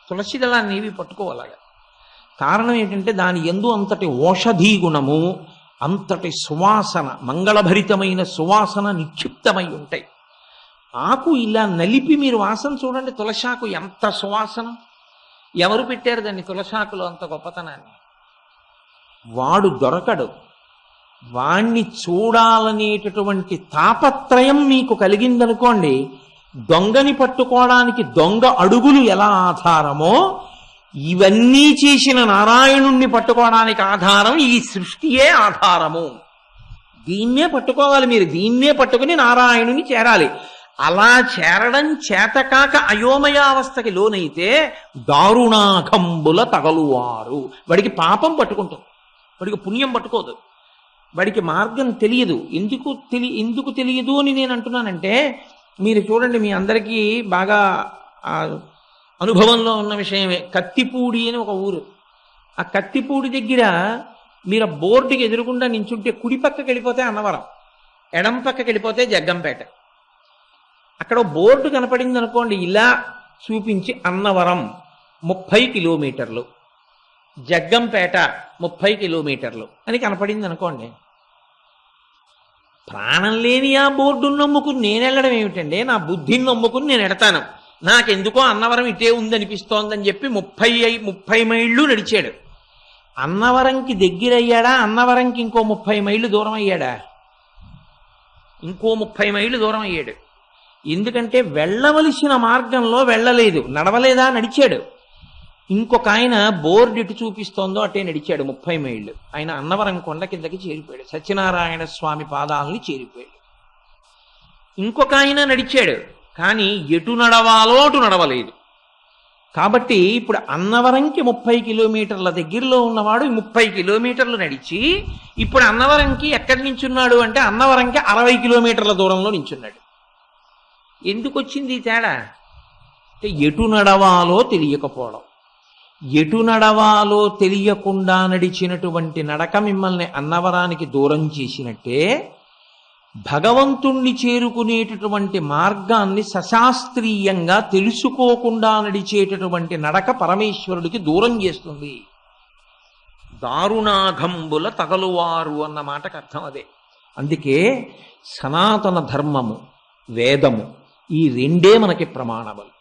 తులసి దళాన్ని ఇవి పట్టుకోవాలగా. కారణం ఏంటంటే దాని యందు అంతటి ఓషధీ గుణము, అంతటి సువాసన, మంగళభరితమైన సువాసన నిక్షిప్తమై ఉంటాయి. ఆకు ఇలా నలిపి మీరు వాసన చూడండి, తులసాకు ఎంత సువాసన. ఎవరు పెట్టారు దాన్ని తులసాకులో అంత గొప్పతనాన్ని? వాడు దొరకడు. వాణ్ణి చూడాలనేటటువంటి తాపత్రయం మీకు కలిగిందనుకోండి, దొంగని పట్టుకోవడానికి దొంగ అడుగులు ఎలా ఆధారమో ఇవన్నీ చేసిన నారాయణుణ్ణి పట్టుకోవడానికి ఆధారం ఈ సృష్టియే ఆధారము. దీన్నే పట్టుకోవాలి మీరు, దీన్నే పట్టుకుని నారాయణుని చేరాలి. అలా చేరడం చేతకాక అయోమయావస్థకి లోనైతే దారుణాఘంబుల తగలువారు. వాడికి పాపం పట్టుకుంటుంది, వాడికి పుణ్యం పట్టుకోదు, వాడికి మార్గం తెలియదు. ఎందుకు తెలియదు అని నేను అంటున్నానంటే, మీరు చూడండి, మీ అందరికీ బాగా అనుభవంలో ఉన్న విషయమే. కత్తిపూడి అని ఒక ఊరు. ఆ కత్తిపూడి దగ్గర మీరు బోర్డుకి ఎదురుకుండా నించుంటే కుడి పక్కకి వెళ్ళిపోతే అన్నవరం, ఎడం పక్కకి వెళ్ళిపోతే జగ్గంపేట. అక్కడ బోర్డు కనపడింది అనుకోండి, ఇలా చూపించి అన్నవరం 30 కిలోమీటర్లు, జగ్గంపేట 30 కిలోమీటర్లు అని కనపడింది అనుకోండి. ప్రాణం లేని ఆ బోర్డును నమ్ముకుని నేను వెళ్ళడం ఏమిటండి? నా బుద్ధిని నమ్ముకుని నేను ఎడతాను. నాకెందుకో అన్నవరం ఇటే ఉందనిపిస్తోందని చెప్పి 30 మైళ్ళు నడిచాడు. అన్నవరంకి దగ్గరయ్యాడా? అన్నవరంకి ఇంకో 30 మైళ్ళు దూరం అయ్యాడా? ఇంకో 30 మైళ్ళు దూరం అయ్యాడు. ఎందుకంటే వెళ్ళవలసిన మార్గంలో వెళ్ళలేదు, నడవలేదా? నడిచాడు. ఇంకొక ఆయన బోర్డు ఎటు చూపిస్తోందో అటే నడిచాడు 30 మైళ్ళు. ఆయన అన్నవరం కొండ కిందకి చేరిపోయాడు, సత్యనారాయణ స్వామి పాదాలని చేరిపోయాడు. ఇంకొక ఆయన నడిచాడు, కానీ ఎటు నడవాలో అటు నడవలేదు. కాబట్టి ఇప్పుడు అన్నవరంకి 30 కిలోమీటర్ల దగ్గరలో ఉన్నవాడు 30 కిలోమీటర్లు నడిచి ఇప్పుడు అన్నవరంకి ఎక్కడి నించున్నాడు అంటే అన్నవరంకి 60 కిలోమీటర్ల దూరంలో నించున్నాడు. ఎందుకు వచ్చింది ఈ తేడా? అంటే ఎటు నడవాలో తెలియకపోవడం. ఎటు నడవాలో తెలియకుండా నడిచినటువంటి నడక మిమ్మల్ని అన్నవరానికి దూరం చేసినట్టే, భగవంతుణ్ణి చేరుకునేటటువంటి మార్గాన్ని సశాస్త్రీయంగా తెలుసుకోకుండా నడిచేటటువంటి నడక పరమేశ్వరుడికి దూరం చేస్తుంది. దారుణాఘంబుల తగలువారు అన్న మాటకు అర్థం అదే. అందుకే సనాతన ధర్మము, వేదము, ఈ రెండే మనకి ప్రమాణములు.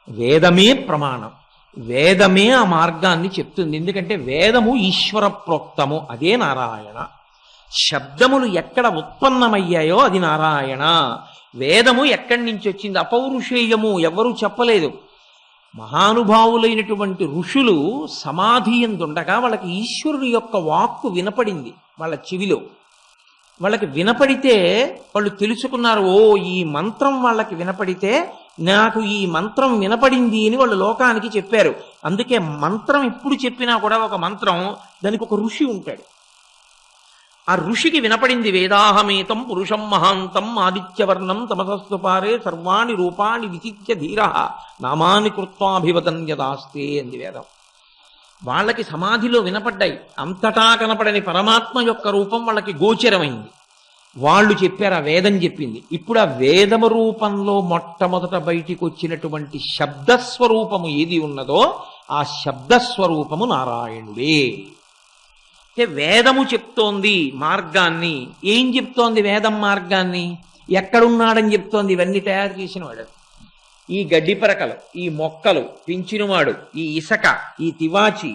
వేదమే ప్రమాణం, వేదమే ఆ మార్గాన్ని చెప్తుంది. ఎందుకంటే వేదము ఈశ్వర ప్రోక్తము, అదే నారాయణ. శబ్దములు ఎక్కడ ఉత్పన్నమయ్యాయో అది నారాయణ. వేదము ఎక్కడి నుంచి వచ్చింది? అపౌరుషేయము, ఎవ్వరూ చెప్పలేదు. మహానుభావులైనటువంటి ఋషులు సమాధి ఎందుండగా వాళ్ళకి ఈశ్వరుని యొక్క వాక్కు వినపడింది వాళ్ళ చెవిలో. వాళ్ళకి వినపడితే వాళ్ళు తెలుసుకున్నారు, ఓ ఈ మంత్రం వాళ్ళకి వినపడితే నాకు ఈ మంత్రం వినపడింది అని వాళ్ళు లోకానికి చెప్పారు. అందుకే మంత్రం ఎప్పుడు చెప్పినా కూడా ఒక మంత్రం దానికి ఒక ఋషి ఉంటాడు. ఆ ఋషికి వినపడింది, వేదాహమేతం పురుషం మహాంతం ఆదిత్యవర్ణం తమసస్వపారే సర్వాణి రూపాణి విచిత్య ధీర నామాని కృత్వాభివదన్యదాస్తే అంది వేదం. వాళ్ళకి సమాధిలో వినపడ్డాయి. అంతటా కనపడని పరమాత్మ యొక్క రూపం వాళ్ళకి గోచరమైంది. వాళ్ళు చెప్పారు, ఆ వేదం చెప్పింది. ఇప్పుడు ఆ వేదము రూపంలో మొట్టమొదట బయటికి వచ్చినటువంటి శబ్దస్వరూపము ఏది ఉన్నదో ఆ శబ్దస్వరూపము నారాయణుడే. వేదము చెప్తోంది మార్గాన్ని. ఏం చెప్తోంది వేదం మార్గాన్ని? ఎక్కడున్నాడని చెప్తోంది. ఇవన్నీ తయారు చేసిన వాడు. ఈ గడ్డిపరకలు, ఈ మొక్కలు పెంచినవాడు, ఈ ఇసక, ఈ తివాచి,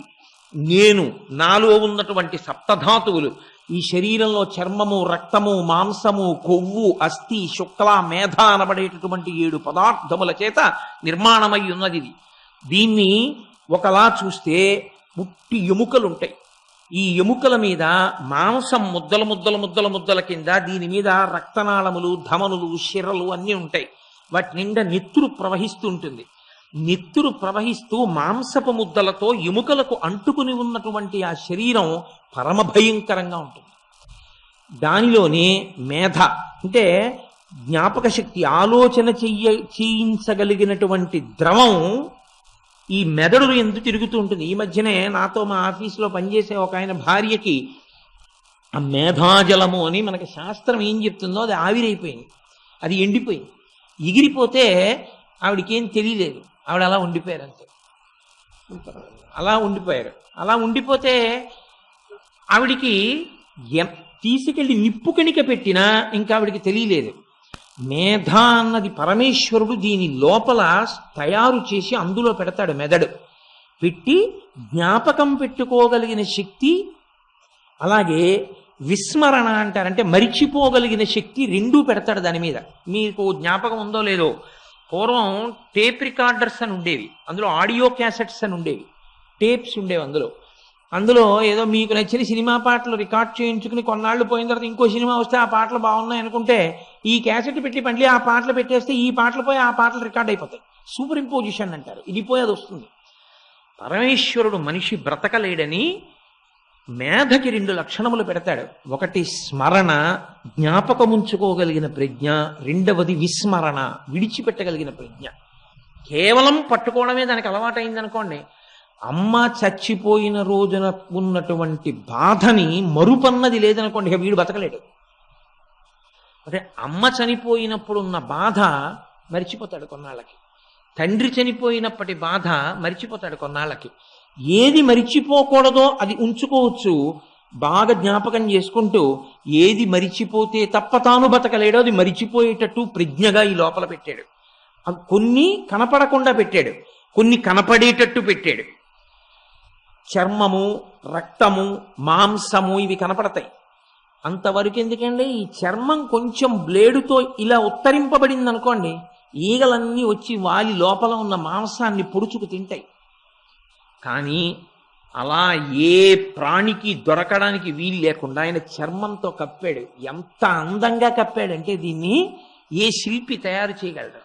నేను, నాలో ఉన్నటువంటి సప్తధాతువులు, ఈ శరీరంలో చర్మము, రక్తము, మాంసము, కొవ్వు, అస్థి, శుక్ల, మేధ అనబడేటటువంటి 7 పదార్థముల చేత నిర్మాణమై ఉన్నది ఇది. దీన్ని ఒకలా చూస్తే పుట్టి ఎముకలుంటాయి. ఈ ఎముకల మీద మాంసం ముద్దల ముద్దల ముద్దల ముద్దల కింద, దీని మీద రక్తనాళములు, ధమనులు, శిరలు అన్నీ ఉంటాయి. వాటి నిండా నెత్తురు ప్రవహిస్తూ ఉంటుంది. నెత్తురు ప్రవహిస్తూ మాంసపు ముద్దలతో ఎముకలకు అంటుకుని ఉన్నటువంటి ఆ శరీరం పరమ భయంకరంగా ఉంటుంది. దానిలోనే మేధ అంటే జ్ఞాపక శక్తి, ఆలోచన చేయించగలిగినటువంటి ద్రవం ఈ మెదడులు ఎందుకు తిరుగుతూ ఉంటుంది. ఈ మధ్యనే నాతో మా ఆఫీసులో పనిచేసే ఒక ఆయన భార్యకి ఆ మేధాజలము అని మనకి శాస్త్రం ఏం చెప్తుందో అది ఆవిరైపోయింది, అది ఎండిపోయింది. ఎగిరిపోతే ఆవిడకేం తెలియలేదు, ఆవిడ అలా ఉండిపోయారు అంతే. అలా ఉండిపోతే ఆవిడికి తీసుకెళ్ళి నిప్పు కణిక పెట్టినా ఇంకా ఆవిడికి తెలియలేదు. మేధ అన్నది పరమేశ్వరుడు దీని లోపల తయారు చేసి అందులో పెడతాడు. మెదడు పెట్టి జ్ఞాపకం పెట్టుకోగలిగిన శక్తి, అలాగే విస్మరణ అంటారంటే మరిచిపోగలిగిన శక్తి, రెండూ పెడతాడు దాని మీద. మీకు జ్ఞాపకం ఉందో లేదో, పూర్వం టేప్ రికార్డర్స్ అని ఉండేవి, అందులో ఆడియో క్యాసెట్స్ అని ఉండేవి, టేప్స్ ఉండేవి. అందులో ఏదో మీకు నచ్చిన సినిమా పాటలు రికార్డ్ చేయించుకుని కొన్నాళ్ళు పోయిన తర్వాత ఇంకో సినిమా వస్తే ఆ పాటలు బాగున్నాయి అనుకుంటే ఈ క్యాసెట్ పెట్టి మళ్ళీ ఆ పాటలు పెట్టేస్తే ఈ పాటలు పోయి ఆ పాటలు రికార్డ్ అయిపోతాయి. సూపర్ ఇంపోజిషన్ అంటారు. ఇది పోయి అది వస్తుంది. పరమేశ్వరుడు మనిషి బ్రతకలేడని మేధకి 2 లక్షణములు పెడతాడు. ఒకటి స్మరణ, జ్ఞాపకముంచుకోగలిగిన ప్రజ్ఞ. రెండవది విస్మరణ, విడిచిపెట్టగలిగిన ప్రజ్ఞ. కేవలం పట్టుకోవడమే దానికి అలవాటైందనుకోండి, అమ్మ చచ్చిపోయిన రోజున ఉన్నటువంటి బాధని మరుపన్నది లేదనుకోండి, ఇక వీడు బతకలేడు. అంటే అమ్మ చనిపోయినప్పుడు ఉన్న బాధ మరిచిపోతాడు కొన్నాళ్ళకి, తండ్రి చనిపోయినప్పటి బాధ మరిచిపోతాడు కొన్నాళ్ళకి. ఏది మరిచిపోకూడదో అది ఉంచుకోవచ్చు, బాగా జ్ఞాపకం చేసుకుంటూ. ఏది మరిచిపోతే తప్ప తాను బతకలేడో అది మరిచిపోయేటట్టు ప్రజ్ఞగా ఈ లోపల పెట్టాడు. కొన్ని కనపడకుండా పెట్టాడు, కొన్ని కనపడేటట్టు పెట్టాడు. చర్మము, రక్తము, మాంసము ఇవి కనపడతాయి. అంతవరకు ఎందుకండి, ఈ చర్మం కొంచెం బ్లేడుతో ఇలా ఉత్తరింపబడింది అనుకోండి, ఈగలన్నీ వచ్చి వాలి లోపల ఉన్న మాంసాన్ని పొడుచుకు తింటాయి. కానీ అలా ఏ ప్రాణికి దొరకడానికి వీలు లేకుండా ఆయన చర్మంతో కప్పాడు. ఎంత అందంగా కప్పాడంటే దీన్ని ఏ శిల్పి తయారు చేయగలడు.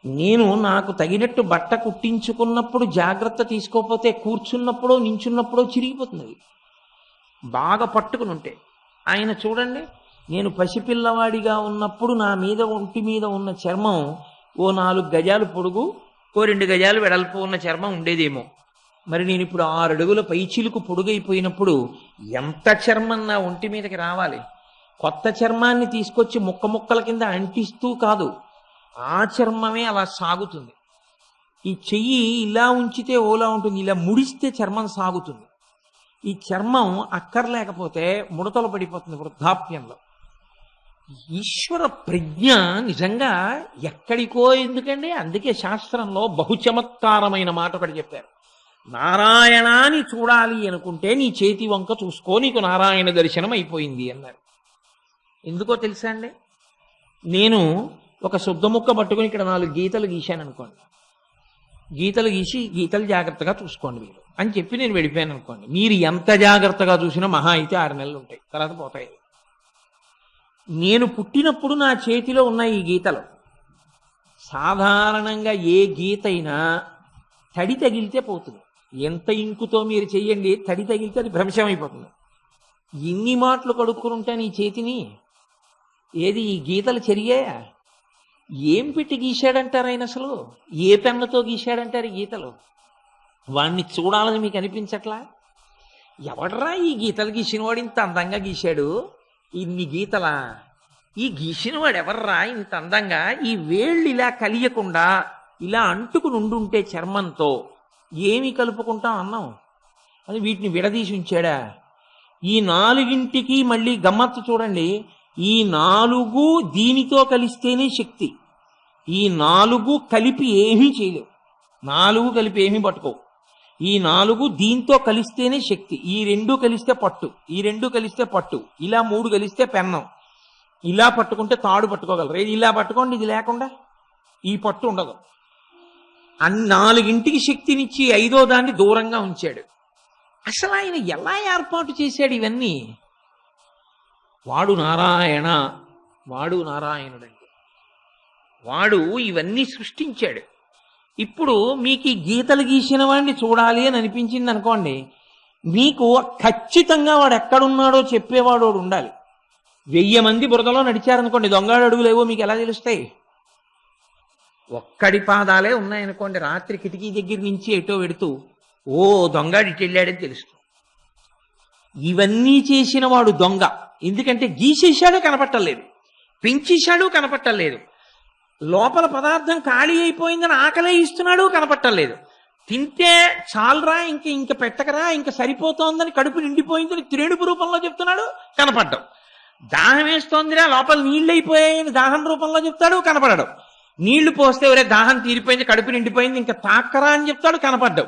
నేను నాకు తగినట్టు బట్ట కుట్టించుకున్నప్పుడు జాగ్రత్త తీసుకోకపోతే కూర్చున్నప్పుడో నించున్నప్పుడో చిరిగిపోతుంది. బాగా పట్టుకుని ఉంటే ఆయన చూడండి, నేను పసిపిల్లవాడిగా ఉన్నప్పుడు నా మీద ఒంటి మీద ఉన్న చర్మం ఓ 4 గజాలు పొడుగు, ఓ 2 గజాలు వెడల్పు ఉన్న చర్మం ఉండేదేమో. మరి నేను ఇప్పుడు 6 అడుగుల పైచిలుకు పొడుగైపోయినప్పుడు ఎంత చర్మం నా ఒంటి మీదకి రావాలి? కొత్త చర్మాన్ని తీసుకొచ్చి ముక్క ముక్కల కింద అంటిస్తూ కాదు, ఆ చర్మమే అలా సాగుతుంది. ఈ చెయ్యి ఇలా ఉంచితే ఓలా ఉంటుంది, ఇలా ముడిస్తే చర్మం సాగుతుంది. ఈ చర్మం అక్కర్లేకపోతే ముడతలు పడిపోతుంది వృద్ధాప్యంలో. ఈశ్వర ప్రజ్ఞ నిజంగా ఎక్కడికో ఎందుకండి. అందుకే శాస్త్రంలో బహుచమత్కారమైన మాట ఒకటి చెప్పారు. నారాయణాన్ని చూడాలి అనుకుంటే నీ చేతి వంక చూసుకో, నీకు నారాయణ దర్శనం అయిపోయింది అన్నారు. ఎందుకో తెలుసా అండి, నేను ఒక శుద్ధ ముక్క పట్టుకుని ఇక్కడ 4 గీతలు గీశాను అనుకోండి, గీతలు గీసి గీతలు జాగ్రత్తగా చూసుకోండి మీరు అని చెప్పి నేను వెళ్ళిపోయాను అనుకోండి, మీరు ఎంత జాగ్రత్తగా చూసినా మహా అయితే 6 నెలలు ఉంటాయి, తర్వాత పోతాయి. నేను పుట్టినప్పుడు నా చేతిలో ఉన్న ఈ గీతలు, సాధారణంగా ఏ గీత అయినా తడి తగిలితే పోతుంది. ఎంత ఇంకుతో మీరు చెయ్యండి, తడి తగిలితే అది భ్రంశం అయిపోతుంది. ఎన్ని మాటలు కడుక్కుని ఉంటాను ఈ చేతిని, ఏది ఈ గీతలు చెరిగాయా? ఏం పెట్టి గీశాడంటారు ఆయన, అసలు ఏ పెన్నుతో గీశాడంటారు ఈ గీతలు? వాణ్ణి చూడాలని మీకు అనిపించట్లా? ఎవడరా ఈ గీతలు గీసినవాడు ఇంత అందంగా గీశాడు, ఇన్ని గీతలా, ఈ గీసినవాడు ఎవర్రా ఇంత అందంగా, ఈ వేళ్ళు ఇలా కలియకుండా ఇలా అంటుకుని ఉండుంటే చర్మంతో ఏమి కలుపుకుంటాం అన్నాం, అది వీటిని విడదీసి ఉంచాడా? ఈ 4ంటికి మళ్ళీ గమ్మత్తు చూడండి, ఈ 4 దీనితో కలిస్తేనే శక్తి, ఈ 4 కలిపి ఏమీ చేయలేవు, 4 కలిపి ఏమీ పట్టుకోవు. ఈ 4 దీంతో కలిస్తేనే శక్తి, ఈ 2 కలిస్తే పట్టు, ఈ 2 కలిస్తే పట్టు, ఇలా 3 కలిస్తే పెన్నం, ఇలా పట్టుకుంటే తాడు పట్టుకోగలరు, ఇలా పట్టుకోండి, ఇది లేకుండా ఈ పట్టు ఉండదు. 4ంటికి శక్తినిచ్చి 5వ దాన్ని దూరంగా ఉంచాడు. అసలు ఆయన ఎలా ఏర్పాటు చేశాడు ఇవన్నీ? వాడు నారాయణ, వాడు నారాయణుడండి, వాడు ఇవన్నీ సృష్టించాడు. ఇప్పుడు మీకు ఈ గీతలు గీసిన వాడిని చూడాలి అని అనిపించింది అనుకోండి, మీకు ఖచ్చితంగా వాడు ఎక్కడున్నాడో చెప్పేవాడు ఉండాలి. 1000 మంది బురదలో నడిచారనుకోండి, దొంగడు అడుగులేవో మీకు ఎలా తెలుస్తాయి? ఒక్కడి పాదాలే ఉన్నాయనుకోండి, రాత్రి కిటికీ దగ్గర నుంచి ఎటో వెడుతూ ఓ దొంగడు ఇటు వెళ్ళాడని తెలుస్తుంది. ఇవన్నీ చేసిన వాడు దొంగ, ఎందుకంటే గీసేశాడు కనపట్టలేదు, పెంచేశాడు కనపట్టలేదు, లోపల పదార్థం ఖాళీ అయిపోయిందని ఆకలే ఇస్తున్నాడు కనపట్టలేదు, తింటే చాలరా ఇంక పెట్టకరా ఇంక సరిపోతోందని కడుపు నిండిపోయిందని త్రేణుపు రూపంలో చెప్తున్నాడు, కనపడ్డం. దాహం వేస్తోందిరా లోపల నీళ్ళు అయిపోయాయని దాహం రూపంలో చెప్తాడు, కనపడడం. నీళ్లు పోస్తే ఒరే దాహం తీరిపోయింది, కడుపు నిండిపోయింది, ఇంకా తాక్కరా అని చెప్తాడు, కనపడ్డం.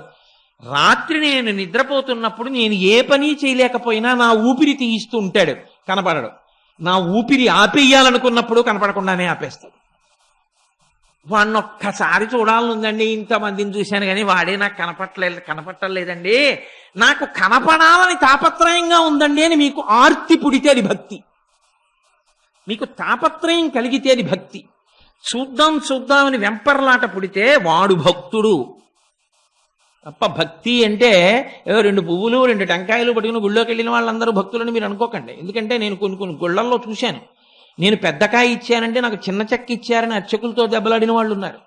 రాత్రి నేను నిద్రపోతున్నప్పుడు నేను ఏ పని చేయలేకపోయినా నా ఊపిరి తీయిస్తూ ఉంటాడు, కనపడడం. నా ఊపిరి ఆపేయాలనుకున్నప్పుడు కనపడకుండానే ఆపేస్తాడు. వాడిని ఒక్కసారి చూడాలనుందండి, ఇంతమందిని చూశాను కానీ వాడే నాకు కనపట్టలేదండి, నాకు కనపడాలని తాపత్రయంగా ఉందండి అని మీకు ఆర్తి పుడితే అది భక్తి, మీకు తాపత్రయం కలిగితే అది భక్తి. చూద్దామని వెంపర్లాట పుడితే వాడు భక్తుడు తప్ప. భక్తి అంటే 2 పువ్వులు 2 టెంకాయలు పట్టుకుని గుళ్ళోకి వెళ్ళిన వాళ్ళందరూ భక్తులని మీరు అనుకోకండి. ఎందుకంటే నేను కొన్ని గుళ్ళల్లో చూశాను, నేను పెద్దకాయ ఇచ్చానంటే నాకు చిన్న చెక్క ఇచ్చారని అర్చకులతో దెబ్బలాడిన వాళ్ళు ఉన్నారు.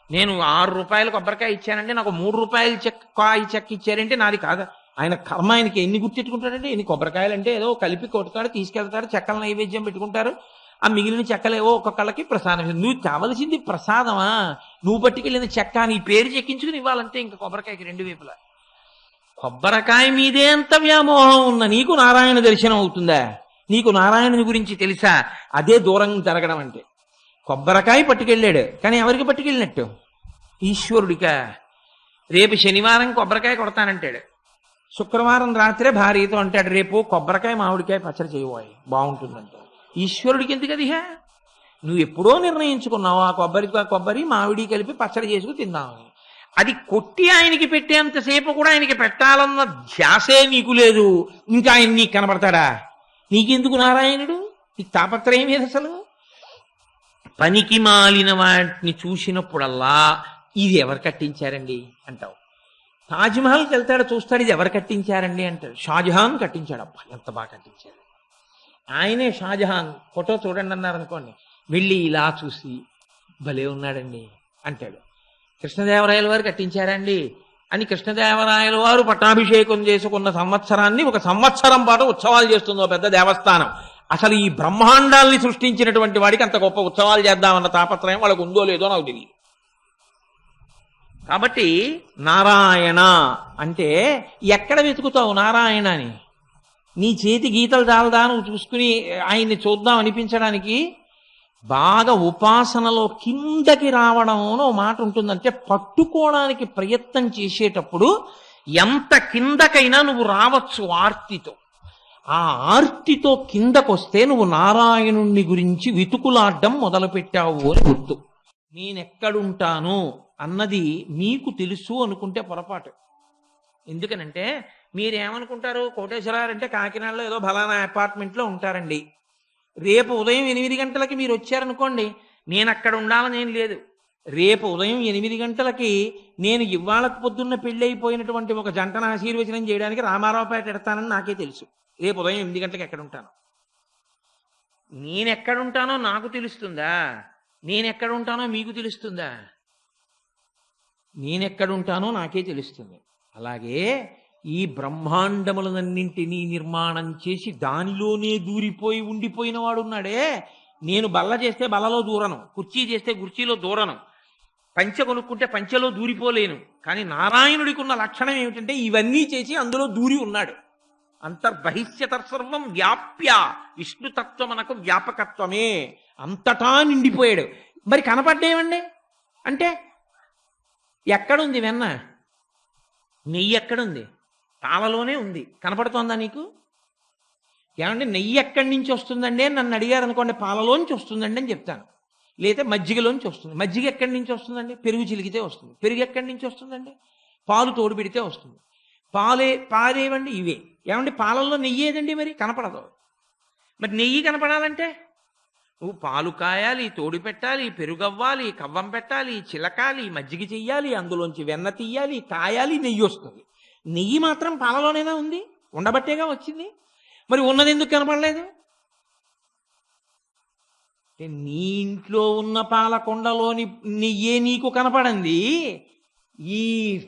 నేను 6 రూపాయల కొబ్బరికాయ ఇచ్చానంటే నాకు 3 రూపాయల చెక్క ఇచ్చారంటే నాది కాదా? ఆయన కర్మ, ఆయనకి ఎన్ని గుర్తెట్టుకుంటాడంటే, ఎన్ని కొబ్బరికాయలు అంటే ఏదో కలిపి కొట్టుతాడు, తీసుకెళ్తాడు, చెక్కల నైవేద్యం పెట్టుకుంటారు, ఆ మిగిలిన చెక్కలేవో ఒక్కొక్కళ్ళకి ప్రసాదం. నువ్వు కావలసింది ప్రసాదమా? నువ్వు పట్టుకెళ్ళిన చెక్క నీ పేరు చెక్కించుకుని ఇవ్వాలంటే ఇంకా కొబ్బరికాయకి 2 వైపులా. కొబ్బరికాయ మీదే అంత వ్యామోహం ఉన్న నీకు నారాయణ దర్శనం అవుతుందా? నీకు నారాయణుని గురించి తెలుసా? అదే దూరం జరగడం అంటే. కొబ్బరికాయ పట్టుకెళ్ళాడు కానీ ఎవరికి పట్టుకెళ్ళినట్టు? ఈశ్వరుడికా? రేపు శనివారం కొబ్బరికాయ కొడతానంటాడు, శుక్రవారం రాత్రే భార్యతో అంటాడు రేపు కొబ్బరికాయ మామిడికాయ పచ్చడి చేయబోయి బాగుంటుందంటే. ఈశ్వరుడికి ఎందుకు అది? నువ్వు ఎప్పుడో నిర్ణయించుకున్నావు ఆ కొబ్బరి మామిడి కలిపి పచ్చడి చేసుకుని తిందామని. అది కొట్టి ఆయనకి పెట్టేంతసేపు కూడా ఆయనకి పెట్టాలన్న ధ్యాసే నీకు లేదు, ఇంకా ఆయన నీకు కనబడతాడా? నీకెందుకు నారాయణుడు? నీకు తాపత్రయం ఏది అసలు? పనికి మాలిన వాటిని చూసినప్పుడల్లా ఇది ఎవరు కట్టించారండి అంటావు. తాజ్మహల్కి వెళ్తాడు, చూస్తాడు, ఇది ఎవరు కట్టించారండి అంటాడు. షాజహాన్ కట్టించాడు. అబ్బా ఎంత బాగా కట్టించాడు, ఆయనే షాజహాన్, ఫోటో చూడండి అన్నారు అనుకోండి, వెళ్ళి ఇలా చూసి భలే ఉన్నాడండి అంటాడు. కృష్ణదేవరాయల వారు కట్టించారండి అని కృష్ణదేవరాయల వారు పట్టాభిషేకం చేసుకున్న సంవత్సరాన్ని 1 సంవత్సరం పాటు ఉత్సవాలు చేస్తుంది ఓ పెద్ద దేవస్థానం. అసలు ఈ బ్రహ్మాండాల్ని సృష్టించినటువంటి వాడికి అంత గొప్ప ఉత్సవాలు చేద్దామన్న తాపత్రయం వాళ్ళకు ఉందో లేదో నాకు తెలియదు. కాబట్టి నారాయణ అంటే ఎక్కడ వెతుకుతావు నారాయణ అని? నీ చేతి గీతలు చాలదా నువ్వు చూసుకుని ఆయన్ని చూద్దాం అనిపించడానికి? బాగా ఉపాసనలో కిందకి రావడం అని ఓ మాట ఉంటుందంటే పట్టుకోవడానికి ప్రయత్నం చేసేటప్పుడు ఎంత కిందకైనా నువ్వు రావచ్చు ఆర్తితో. ఆ ఆర్తితో కిందకొస్తే నువ్వు నారాయణుణ్ణి గురించి వెతుకులాడ్డం మొదలుపెట్టావు అని గుర్తు. నేనెక్కడుంటాను అన్నది మీకు తెలుసు అనుకుంటే పొరపాటు. ఎందుకనంటే మీరేమనుకుంటారు, కోటేశ్వరరావు అంటే కాకినాడలో ఏదో ఫలానా అపార్ట్మెంట్లో ఉంటారండి. రేపు ఉదయం 8 గంటలకి మీరు వచ్చారనుకోండి, నేను అక్కడ ఉండాలని ఏం లేదు. రేపు ఉదయం 8 గంటలకి నేను ఇవాళ పొద్దున్న పెళ్ళైపోయినటువంటి ఒక జంటను ఆశీర్వచనం చేయడానికి రామారావుపేట ఎడతానని నాకే తెలుసు. రేపు ఉదయం 8 గంటలకు ఎక్కడ ఉంటాను. నేనెక్కడుంటానో నాకు తెలుస్తుందా? నేనెక్కడుంటానో మీకు తెలుస్తుందా? నేనెక్కడుంటానో నాకే తెలుస్తుంది. అలాగే ఈ బ్రహ్మాండములన్నింటినీ నిర్మాణం చేసి దానిలోనే దూరిపోయి ఉండిపోయిన వాడు ఉన్నాడే. నేను బల్ల చేస్తే బల్లలో దూరను, కుర్చీ చేస్తే కుర్చీలో దూరను, పంచె కొనుక్కుంటే పంచెలో దూరిపోలేను. కానీ నారాయణుడికి ఉన్న లక్షణం ఏమిటంటే ఇవన్నీ చేసి అందులో దూరి ఉన్నాడు. అంతర్బహిష్యతర్సర్వం వ్యాప్య విష్ణుతత్వమనకు వ్యాపకత్వమే. అంతటా నిండిపోయాడు. మరి కనపడ్డేమండి అంటే ఎక్కడుంది వెన్న? నెయ్యి ఎక్కడుంది? పాలలోనే ఉంది. కనపడుతోందా నీకు? ఏమంటే నెయ్యి ఎక్కడి నుంచి వస్తుందండి అని నన్ను అడిగారు అనుకోండి, పాలలోంచి వస్తుందండి అని చెప్తాను. లేదా మజ్జిగలోంచి వస్తుంది. మజ్జిగ ఎక్కడి నుంచి వస్తుందండి? పెరుగు చిలికితే వస్తుంది. పెరుగు ఎక్కడి నుంచి వస్తుందండి? పాలు తోడు పెడితే వస్తుంది. పాలేవండి ఇవే. ఏమండి పాలల్లో నెయ్యి ఏదండి? మరి కనపడదు. మరి నెయ్యి కనపడాలంటే నువ్వు పాలు కాయాలి, తోడు పెట్టాలి, పెరుగవ్వాలి, కవ్వం పెట్టాలి, చిలకాలి, మజ్జిగ చెయ్యాలి, అందులోంచి వెన్న తీయాలి, కాయాలి, నెయ్యి వస్తుంది. నెయ్యి మాత్రం పాలలోనేనా ఉంది? ఉండబట్టేగా వచ్చింది. మరి ఉన్నది ఎందుకు కనపడలేదు? నీ ఇంట్లో ఉన్న పాలకొండలోని నెయ్యే నీకు కనపడింది. ఈ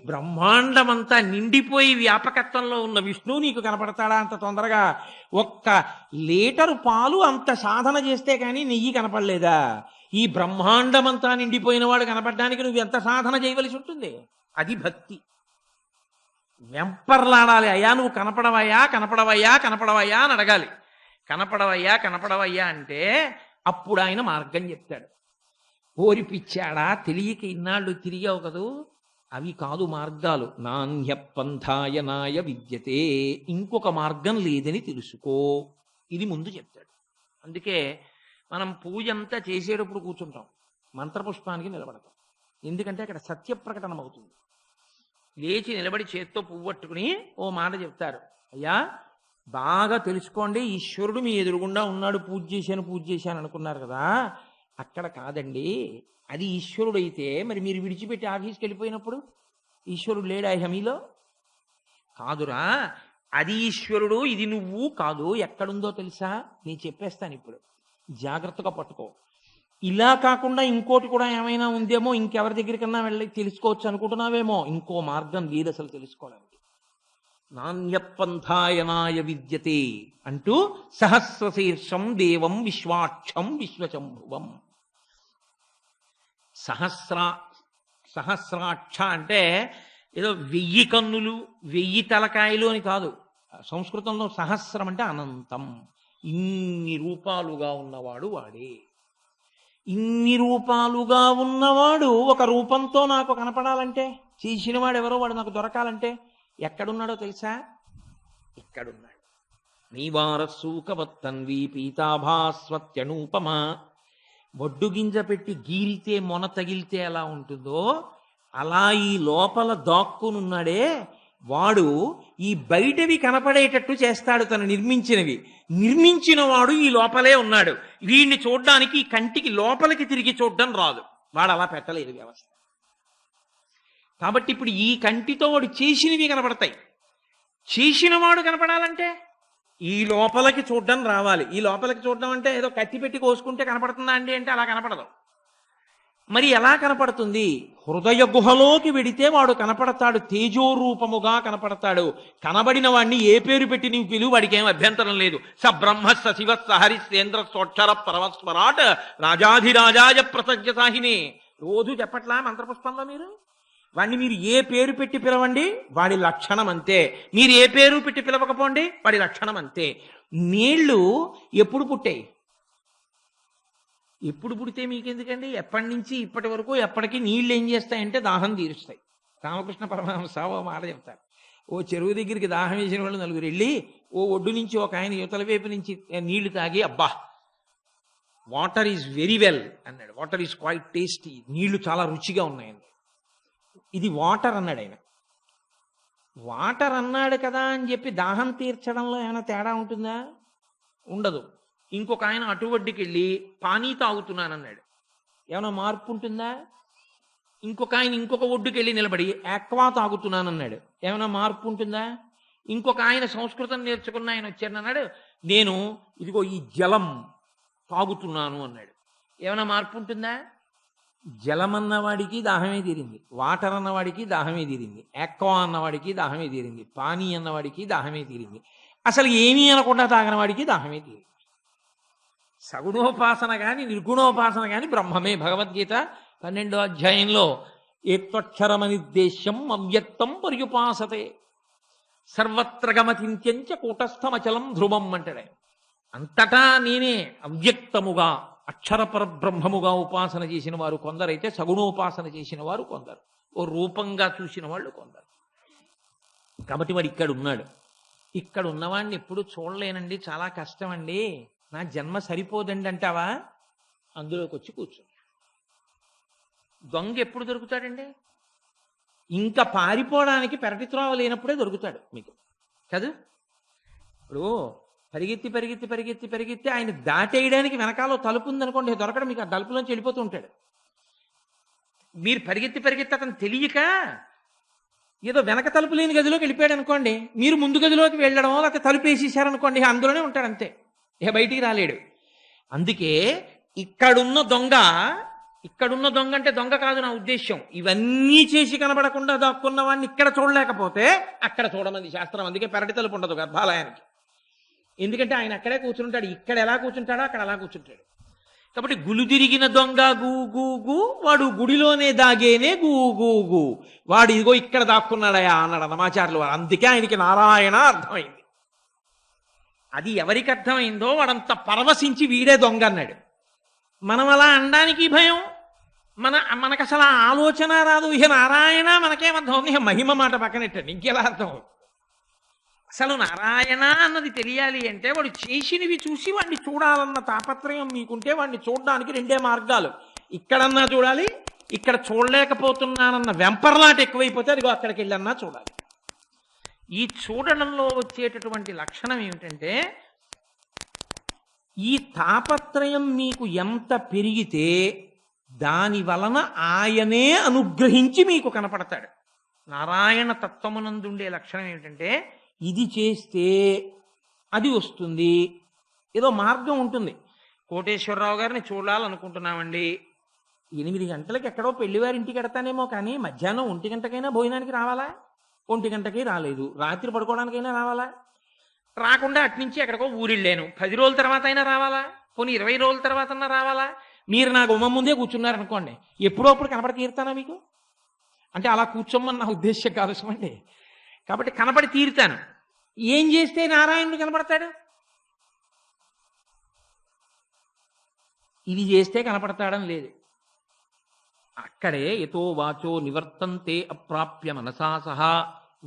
బ్రహ్మాండమంతా నిండిపోయి వ్యాపకత్వంలో ఉన్న విష్ణువు నీకు కనపడతాడా అంత తొందరగా? ఒక్క లీటరు పాలు అంత సాధన చేస్తే కానీ నెయ్యి కనపడలేదా? ఈ బ్రహ్మాండమంతా నిండిపోయిన వాడు కనపడడానికి నువ్వు ఎంత సాధన చేయవలసి ఉంటుంది? అది భక్తి. వెంపర్లాడాలి. అయ్యా నువ్వు కనపడవయ్యా, కనపడవయ్యా, కనపడవయ్యా అని అడగాలి. కనపడవయ్యా, కనపడవయ్యా అంటే అప్పుడు ఆయన మార్గం చెప్తాడు. ఓరిపిచ్చాడా, తెలియక ఇన్నాళ్ళు తిరిగావు కదూ, అవి కాదు మార్గాలు. నాణ్యపంథాయనాయ విద్యతే, ఇంకొక మార్గం లేదని తెలుసుకో, ఇది ముందు చెప్తాడు. అందుకే మనం పూజ అంతా చేసేటప్పుడు కూర్చుంటాం, మంత్రపుష్పానికి నిలబడతాం. ఎందుకంటే అక్కడ సత్యప్రకటన అవుతుంది. లేచి నిలబడి చేత్తో పువ్వు పట్టుకుని ఓ మాట చెప్తారు. అయ్యా బాగా తెలుసుకోండి, ఈశ్వరుడు మీ ఎదురుగుండా ఉన్నాడు, పూజ చేశాను అనుకున్నారు కదా, అక్కడ కాదండి. అది ఈశ్వరుడు అయితే మరి మీరు విడిచిపెట్టి ఆఫీస్కి వెళ్ళిపోయినప్పుడు ఈశ్వరుడు లేడా హమీలో? కాదురా, అది ఈశ్వరుడు, ఇది నువ్వు కాదు. ఎక్కడుందో తెలుసా? నేను చెప్పేస్తాను ఇప్పుడు, జాగ్రత్తగా పట్టుకో. ఇలా కాకుండా ఇంకోటి కూడా ఏమైనా ఉందేమో, ఇంకెవరి దగ్గరికన్నా వెళ్ళి తెలుసుకోవచ్చు అనుకుంటున్నావేమో. ఇంకో మార్గం లేదు అసలు తెలుసుకోవడానికి. నాణ్యపంథాయనాయ విద్యతే అంటూ సహస్రశీర్షం దేవం విశ్వాక్షం విశ్వశంభువం. సహస్రాక్ష అంటే ఏదో 1000 కన్నులు 1000 తలకాయలు అని కాదు. సంస్కృతంలో సహస్రం అంటే అనంతం. ఇన్ని రూపాలుగా ఉన్నవాడు వాడే. ఇన్ని రూపాలుగా ఉన్నవాడు ఒక రూపంతో నాకు కనపడాలంటే, చేసినవాడు ఎవరో వాడు నాకు దొరకాలంటే ఎక్కడున్నాడో తెలుసా? ఇక్కడున్నాడు. నీవారసూకవత్తన్వి పీతాభాస్వత్యనూపమా. వడ్డు గింజ పెట్టి గీరితే మొన తగిలితే ఎలా ఉంటుందో అలా ఈ లోపల దాక్కునున్నాడే వాడు ఈ బయటవి కనపడేటట్టు చేస్తాడు. తను నిర్మించిన వాడు ఈ లోపలే ఉన్నాడు. వీడిని చూడ్డానికి ఈ కంటికి లోపలికి తిరిగి చూడడం రాదు. వాడు అలా పెట్టలేదు వ్యవస్థ. కాబట్టి ఇప్పుడు ఈ కంటితో వాడు చేసినవి కనపడతాయి. చేసిన వాడు కనపడాలంటే ఈ లోపలికి చూడడం రావాలి. ఈ లోపలికి చూడడం అంటే ఏదో కత్తి పెట్టి కోసుకుంటే కనపడుతుందా అండి అంటే అలా కనపడదు. మరి ఎలా కనపడుతుంది? హృదయ గుహలోకి వెడితే వాడు కనపడతాడు, తేజోరూపముగా కనపడతాడు. కనబడిన వాడిని ఏ పేరు పెట్టి నీవు పిలువు, వాడికి ఏం అభ్యంతరం లేదు. స బ్రహ్మ స శివ సహరిశ్రేంద్ర సోక్షర పరమస్వరాట్ రాజాధిరాజాయ ప్రసజ్య సాహిని. రోజు చెప్పట్లా మంత్రపుష్పంలో మీరు? వాడిని మీరు ఏ పేరు పెట్టి పిలవండి, వాడి లక్షణం అంతే. మీరు ఏ పేరు పెట్టి పిలవకపోండి, వాడి లక్షణం అంతే. నీళ్లు ఎప్పుడు పుట్టాయి? ఎప్పుడు పుడితే మీకెందుకండి? ఎప్పటి నుంచి ఇప్పటి వరకు ఎప్పటికీ నీళ్ళు ఏం చేస్తాయంటే దాహం తీరుస్తాయి. రామకృష్ణ పరమహంస ఓ మాట చెప్తారు. ఓ చెరువు దగ్గరికి దాహం వేసిన వాళ్ళు నలుగురు వెళ్ళి ఓ ఒడ్డు నుంచి ఒక ఆయన యువతల వైపు నుంచి నీళ్లు తాగి, అబ్బా వాటర్ ఈజ్ వెరీ వెల్ అన్నాడు. వాటర్ ఈజ్ క్వైట్ టేస్టీ, నీళ్లు చాలా రుచిగా ఉన్నాయండి. ఇది వాటర్ అన్నాడు ఆయన. వాటర్ అన్నాడు కదా అని చెప్పి దాహం తీర్చడంలో ఏమైనా తేడా ఉంటుందా? ఉండదు. ఇంకొక ఆయన అటు ఒడ్డుకి వెళ్ళి పానీ తాగుతున్నానన్నాడు, ఏమైనా మార్పు ఉంటుందా? ఇంకొక ఆయన ఇంకొక ఒడ్డుకి వెళ్ళి నిలబడి ఆక్వా తాగుతున్నానన్నాడు, ఏమైనా మార్పు ఉంటుందా? ఇంకొక ఆయన సంస్కృతం నేర్చుకున్న ఆయన వచ్చానన్నాడు, నేను ఇదిగో ఈ జలం తాగుతున్నాను అన్నాడు, ఏమైనా మార్పు ఉంటుందా? జలం అన్నవాడికి దాహమే తీరింది, వాటర్ అన్నవాడికి దాహమే తీరింది, ఆక్వా అన్నవాడికి దాహమే తీరింది, పానీ అన్నవాడికి దాహమే తీరింది. అసలు ఏమీ అనకుండా తాగిన వాడికి దాహమే తీరింది. సగుణోపాసన కానీ నిర్గుణోపాసన కానీ బ్రహ్మమే. భగవద్గీత 12వ అధ్యాయంలో ఏత్వక్షరమనిర్దేశ్యం అవ్యక్తం పర్యుపాసతే సర్వత్ర గమతింత్యంచ కూటస్థమచలం ధ్రువం అంటాడు. అంతటా నేనే అవ్యక్తముగా అక్షర పరబ్రహ్మముగా ఉపాసన చేసిన వారు కొందరైతే, సగుణోపాసన చేసిన వారు కొందరు, ఓ రూపంగా చూసిన వాళ్ళు కొందరు. కాబట్టి వాడు ఇక్కడ ఉన్నాడు. ఇక్కడ ఉన్నవాడిని ఎప్పుడు చూడలేనండి, చాలా కష్టం అండి, నా జన్మ సరిపోదండి అంటావా? అందులోకి వచ్చి కూర్చో. దొంగ ఎప్పుడు దొరుకుతాడండి? ఇంకా పారిపోవడానికి పెరటి త్రోవ లేనప్పుడే దొరుకుతాడు మీకు కదా. ఇప్పుడు పరిగెత్తి పరిగెత్తి పరిగెత్తి పరిగెత్తి ఆయన దాటేయడానికి వెనకాల తలుపు ఉందనుకోండి, దొరకడం మీకు ఆ తలుపులోంచి వెళ్ళిపోతూ ఉంటాడు. మీరు పరిగెత్తి పరిగెత్తి అతను తెలియక ఏదో వెనక తలుపు లేని గదిలోకి వెళ్ళిపోయాడు అనుకోండి, మీరు ముందు గదిలోకి వెళ్ళడం లేకపోతే తలుపు వేసేసారనుకోండి, అందులోనే ఉంటాడు అంతే, ఇక బయటికి రాలేడు. అందుకే ఇక్కడున్న దొంగ అంటే దొంగ కాదు నా ఉద్దేశ్యం, ఇవన్నీ చేసి కనబడకుండా దాక్కున్న వాడిని ఇక్కడ చూడలేకపోతే అక్కడ చూడమంది శాస్త్రం. అందుకే పెరటి తలుపు ఉండదు గర్భాలయానికి, ఎందుకంటే ఆయన అక్కడే కూర్చుంటాడు. ఇక్కడ ఎలా కూర్చుంటాడో అక్కడ అలా కూర్చుంటాడు. కాబట్టి గులుదిరిగిన దొంగ గూ గూ గూ, వాడు గుడిలోనే దాగేనే గూ గూ గూ, వాడు ఇదిగో ఇక్కడ దాక్కున్నాడయా అన్నాడు అన్నమాచార్యులు వారు. అందుకే ఆయనకి నారాయణ అర్థమైంది. అది ఎవరికి అర్థమైందో వాడంత పరవశించి వీడే దొంగ అన్నాడు. మనం అలా అనడానికి భయం, మనకు అసలు ఆ ఆలోచన రాదు. ఇహ నారాయణ మనకేమర్థం అవుతుంది, ఇహ మహిమ మాట పక్కనెట్టండి, ఇంకెలా అర్థం అవుతుంది? అసలు నారాయణ అన్నది తెలియాలి అంటే వాడు చేసినవి చూసి వాడిని చూడాలన్న తాపత్రయం మీకుంటే వాడిని చూడడానికి రెండే మార్గాలు. ఇక్కడన్నా చూడాలి, ఇక్కడ చూడలేకపోతున్నానన్న వెంపర్లాట ఎక్కువైపోతే అదిగో అక్కడికి వెళ్ళన్నా చూడాలి. ఈ చూడడంలో వచ్చేటటువంటి లక్షణం ఏమిటంటే, ఈ తాపత్రయం మీకు ఎంత పెరిగితే దాని వలన ఆయనే అనుగ్రహించి మీకు కనపడతాడు. నారాయణ తత్వమునందుండే లక్షణం ఏమిటంటే, ఇది చేస్తే అది వస్తుంది, ఏదో మార్గం ఉంటుంది. కోటేశ్వరరావు గారిని చూడాలనుకుంటున్నామండి, 8 గంటలకి ఎక్కడో పెళ్లివారింటికి ఎడతానేమో, కానీ మధ్యాహ్నం 1 గంటకైనా భోజనానికి రావాలా? 1 గంటకి రాలేదు, రాత్రి పడుకోవడానికైనా రావాలా? రాకుండా అట్నుంచి ఎక్కడికో ఊరిళ్ళాను, 10 రోజుల తర్వాత అయినా రావాలా? పోనీ 20 రోజుల తర్వాత అన్నా రావాలా? మీరు నా గుమ్మ ముందే కూర్చున్నారనుకోండి, ఎప్పుడో అప్పుడు కనపడి తీరుతానా మీకు? అంటే అలా కూర్చోమని నా ఉద్దేశ్యం కాదు సుమండి. కాబట్టి కనపడి తీరుతాను. ఏం చేస్తే నారాయణుడు కనపడతాడు? ఇది చేస్తే కనపడతాడని లేదు. అక్కడే యతో వాచో నివర్తంతే అప్రాప్య మనసా సహా,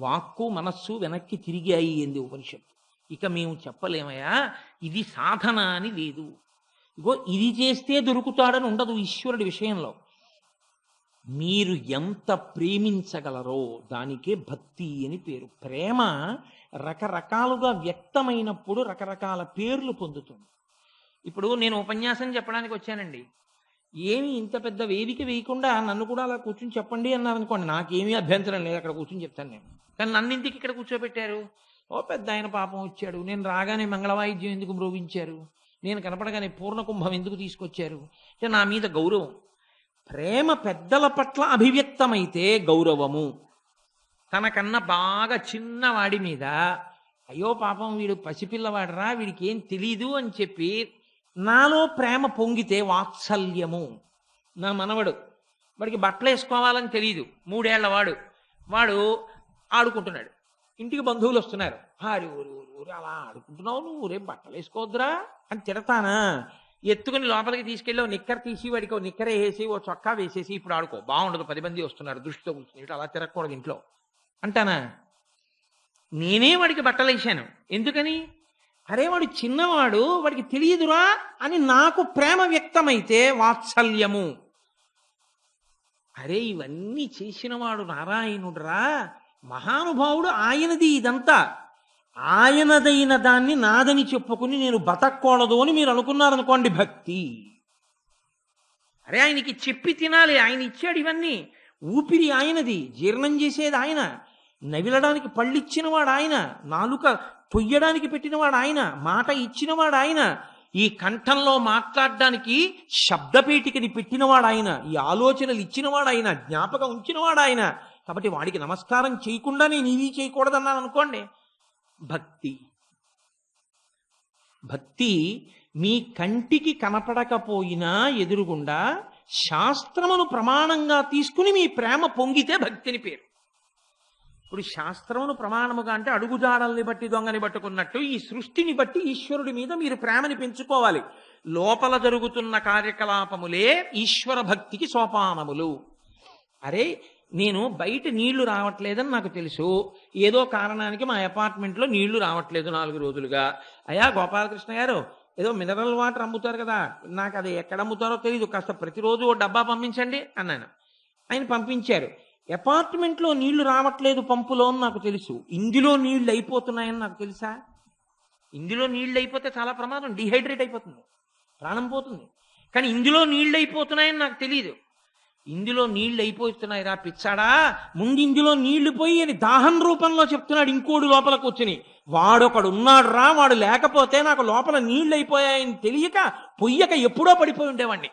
వాక్కు మనస్సు వెనక్కి తిరిగాయి ఎంది ఉపనిషత్తు. ఇక మేము చెప్పలేమయ్యా ఇది సాధన అని లేదు. ఇగో ఇది చేస్తే దొరుకుతాడని ఉండదు ఈశ్వరుడి విషయంలో. మీరు ఎంత ప్రేమించగలరో దానికే భక్తి అని పేరు. ప్రేమ రకరకాలుగా వ్యక్తమైనప్పుడు రకరకాల పేర్లు పొందుతుంది. ఇప్పుడు నేను ఉపన్యాసం చెప్పడానికి వచ్చానండి, ఏమి ఇంత పెద్ద వేదిక వేయకుండా నన్ను కూడా అలా కూర్చుని చెప్పండి అన్నారనుకోండి, నాకేమీ అభ్యంతరం లేదు, అక్కడ కూర్చుని చెప్తాను నేను. కానీ నన్ను ఇంటికి ఇక్కడ కూర్చోబెట్టారు, ఓ పెద్ద ఆయన పాపం వచ్చాడు, నేను రాగానే మంగళవాయిద్యం ఎందుకు మ్రోగించారు, నేను కనపడగానే పూర్ణకుంభం ఎందుకు తీసుకొచ్చారు అంటే నా మీద గౌరవం. ప్రేమ పెద్దల పట్ల అభివ్యక్తమైతే గౌరవము. తనకన్నా బాగా చిన్నవాడి మీద అయ్యో పాపం వీడు పసిపిల్లవాడరా, వీడికి ఏం తెలీదు అని చెప్పి నాలో ప్రేమ పొంగితే వాత్సల్యము. నా మనవడు, వాడికి బట్టలు వేసుకోవాలని తెలియదు, 3 ఏళ్ల వాడు ఆడుకుంటున్నాడు, ఇంటికి బంధువులు వస్తున్నారు, హారి ఊరు ఊరు ఊరు అలా ఆడుకుంటున్నావు నువ్వు, రేపు బట్టలు వేసుకోవద్దురా అని తిడతానా? ఎత్తుకుని లోపలికి తీసుకెళ్ళి ఓ నిక్కర తీసి వాడికి ఓ నిక్కర వేసి ఓ చొక్కా వేసేసి ఇప్పుడు ఆడుకో బాగుండదు 10 మంది వస్తున్నారు దృష్టితో కూర్చుని ఇటు అలా తిరగకూడదు ఇంట్లో అంటానా? నేనే వాడికి బట్టలు వేసాను. ఎందుకని? అరే వాడు చిన్నవాడు, వాడికి తెలియదురా అని నాకు ప్రేమ వ్యక్తమైతే వాత్సల్యము. అరే ఇవన్నీ చేసినవాడు నారాయణుడురా, మహానుభావుడు, ఆయనది ఇదంతా. ఆయనదైన దాన్ని నాదని చెప్పుకుని నేను బతకూడదు అని మీరు అనుకున్నారనుకోండి భక్తి. అరే ఆయనకి చెప్పి తినాలి, ఆయన ఇచ్చాడు ఇవన్నీ. ఊపిరి ఆయనది, జీర్ణం చేసేది ఆయన, నవిలడానికి పళ్ళిచ్చినవాడు ఆయన, నాలుక తొయ్యడానికి పెట్టినవాడు ఆయన, మాట ఇచ్చినవాడు ఆయన, ఈ కంఠంలో మాట్లాడడానికి శబ్దపేటికని పెట్టినవాడు ఆయన, ఈ ఆలోచనలు ఇచ్చినవాడు ఆయన, జ్ఞాపకం ఉంచినవాడు ఆయన. కాబట్టి వాడికి నమస్కారం చేయకుండా నేను ఇవి చేయకూడదన్నాను అనుకోండి. భక్తి భక్తి మీ కంటికి కనపడకపోయినా ఎదురుగుండా శాస్త్రమును ప్రమాణంగా తీసుకుని మీ ప్రేమ పొంగితే భక్తిని పేరు. ఇప్పుడు శాస్త్రమును ప్రమాణముగా అంటే అడుగుజాడల్ని బట్టి దొంగని పట్టుకున్నట్టు ఈ సృష్టిని బట్టి ఈశ్వరుడి మీద మీరు ప్రేమని పెంచుకోవాలి. లోపల జరుగుతున్న కార్యకలాపములే ఈశ్వర భక్తికి సోపానములు. అరే నేను బయట నీళ్లు రావట్లేదని నాకు తెలుసు, ఏదో కారణానికి మా అపార్ట్మెంట్లో నీళ్లు రావట్లేదు 4 రోజులుగా. అయ్యా గోపాలకృష్ణ గారు, ఏదో మినరల్ వాటర్ అమ్ముతారు కదా, నాకు అది ఎక్కడ అమ్ముతారో తెలియదు, కాస్త ప్రతిరోజు ఓ డబ్బా పంపించండి అన్నాను. ఆయన పంపించారు. అపార్ట్మెంట్లో నీళ్లు రావట్లేదు పంపులో అని నాకు తెలుసు, ఇందులో నీళ్లు అయిపోతున్నాయని నాకు తెలుసా? ఇందులో నీళ్లు అయిపోతే చాలా ప్రమాదం, డిహైడ్రేట్ అయిపోతుంది, ప్రాణం పోతుంది. కానీ ఇందులో నీళ్లు అయిపోతున్నాయని నాకు తెలియదు. ఇందులో నీళ్లు అయిపోతున్నాయి రా పిచ్చాడా, ముందు ఇందులో నీళ్లు పోయి అని దాహం రూపంలో చెప్తున్నాడు ఇంకోడు లోపల కూర్చుని. వాడొకడు ఉన్నాడు రా, వాడు లేకపోతే నాకు లోపల నీళ్లు అయిపోయాయని తెలియక పొయ్యక ఎప్పుడో పడిపోయి ఉండేవాడిని.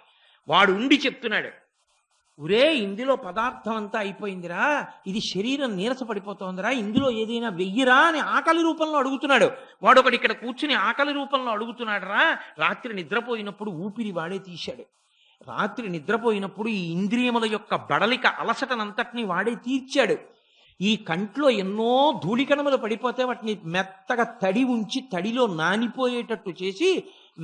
వాడు ఉండి చెప్తున్నాడు, ఒరే ఇందులో పదార్థం అంతా అయిపోయిందిరా, ఇది శరీరం నీరస పడిపోతోందిరా, ఇందులో ఏదైనా వెయ్యిరా అని ఆకలి రూపంలో అడుగుతున్నాడు. వాడొకడు ఇక్కడ కూర్చుని ఆకలి రూపంలో అడుగుతున్నాడు రా. రాత్రి నిద్రపోయినప్పుడు ఊపిరి వాడే తీశాడు. రాత్రి నిద్రపోయినప్పుడు ఈ ఇంద్రియముల యొక్క బడలిక అలసటనంతటినీ వాడే తీర్చాడు. ఈ కంట్లో ఎన్నో ధూళికణములు పడిపోతే వాటిని మెత్తగా తడి ఉంచి తడిలో నానిపోయేటట్టు చేసి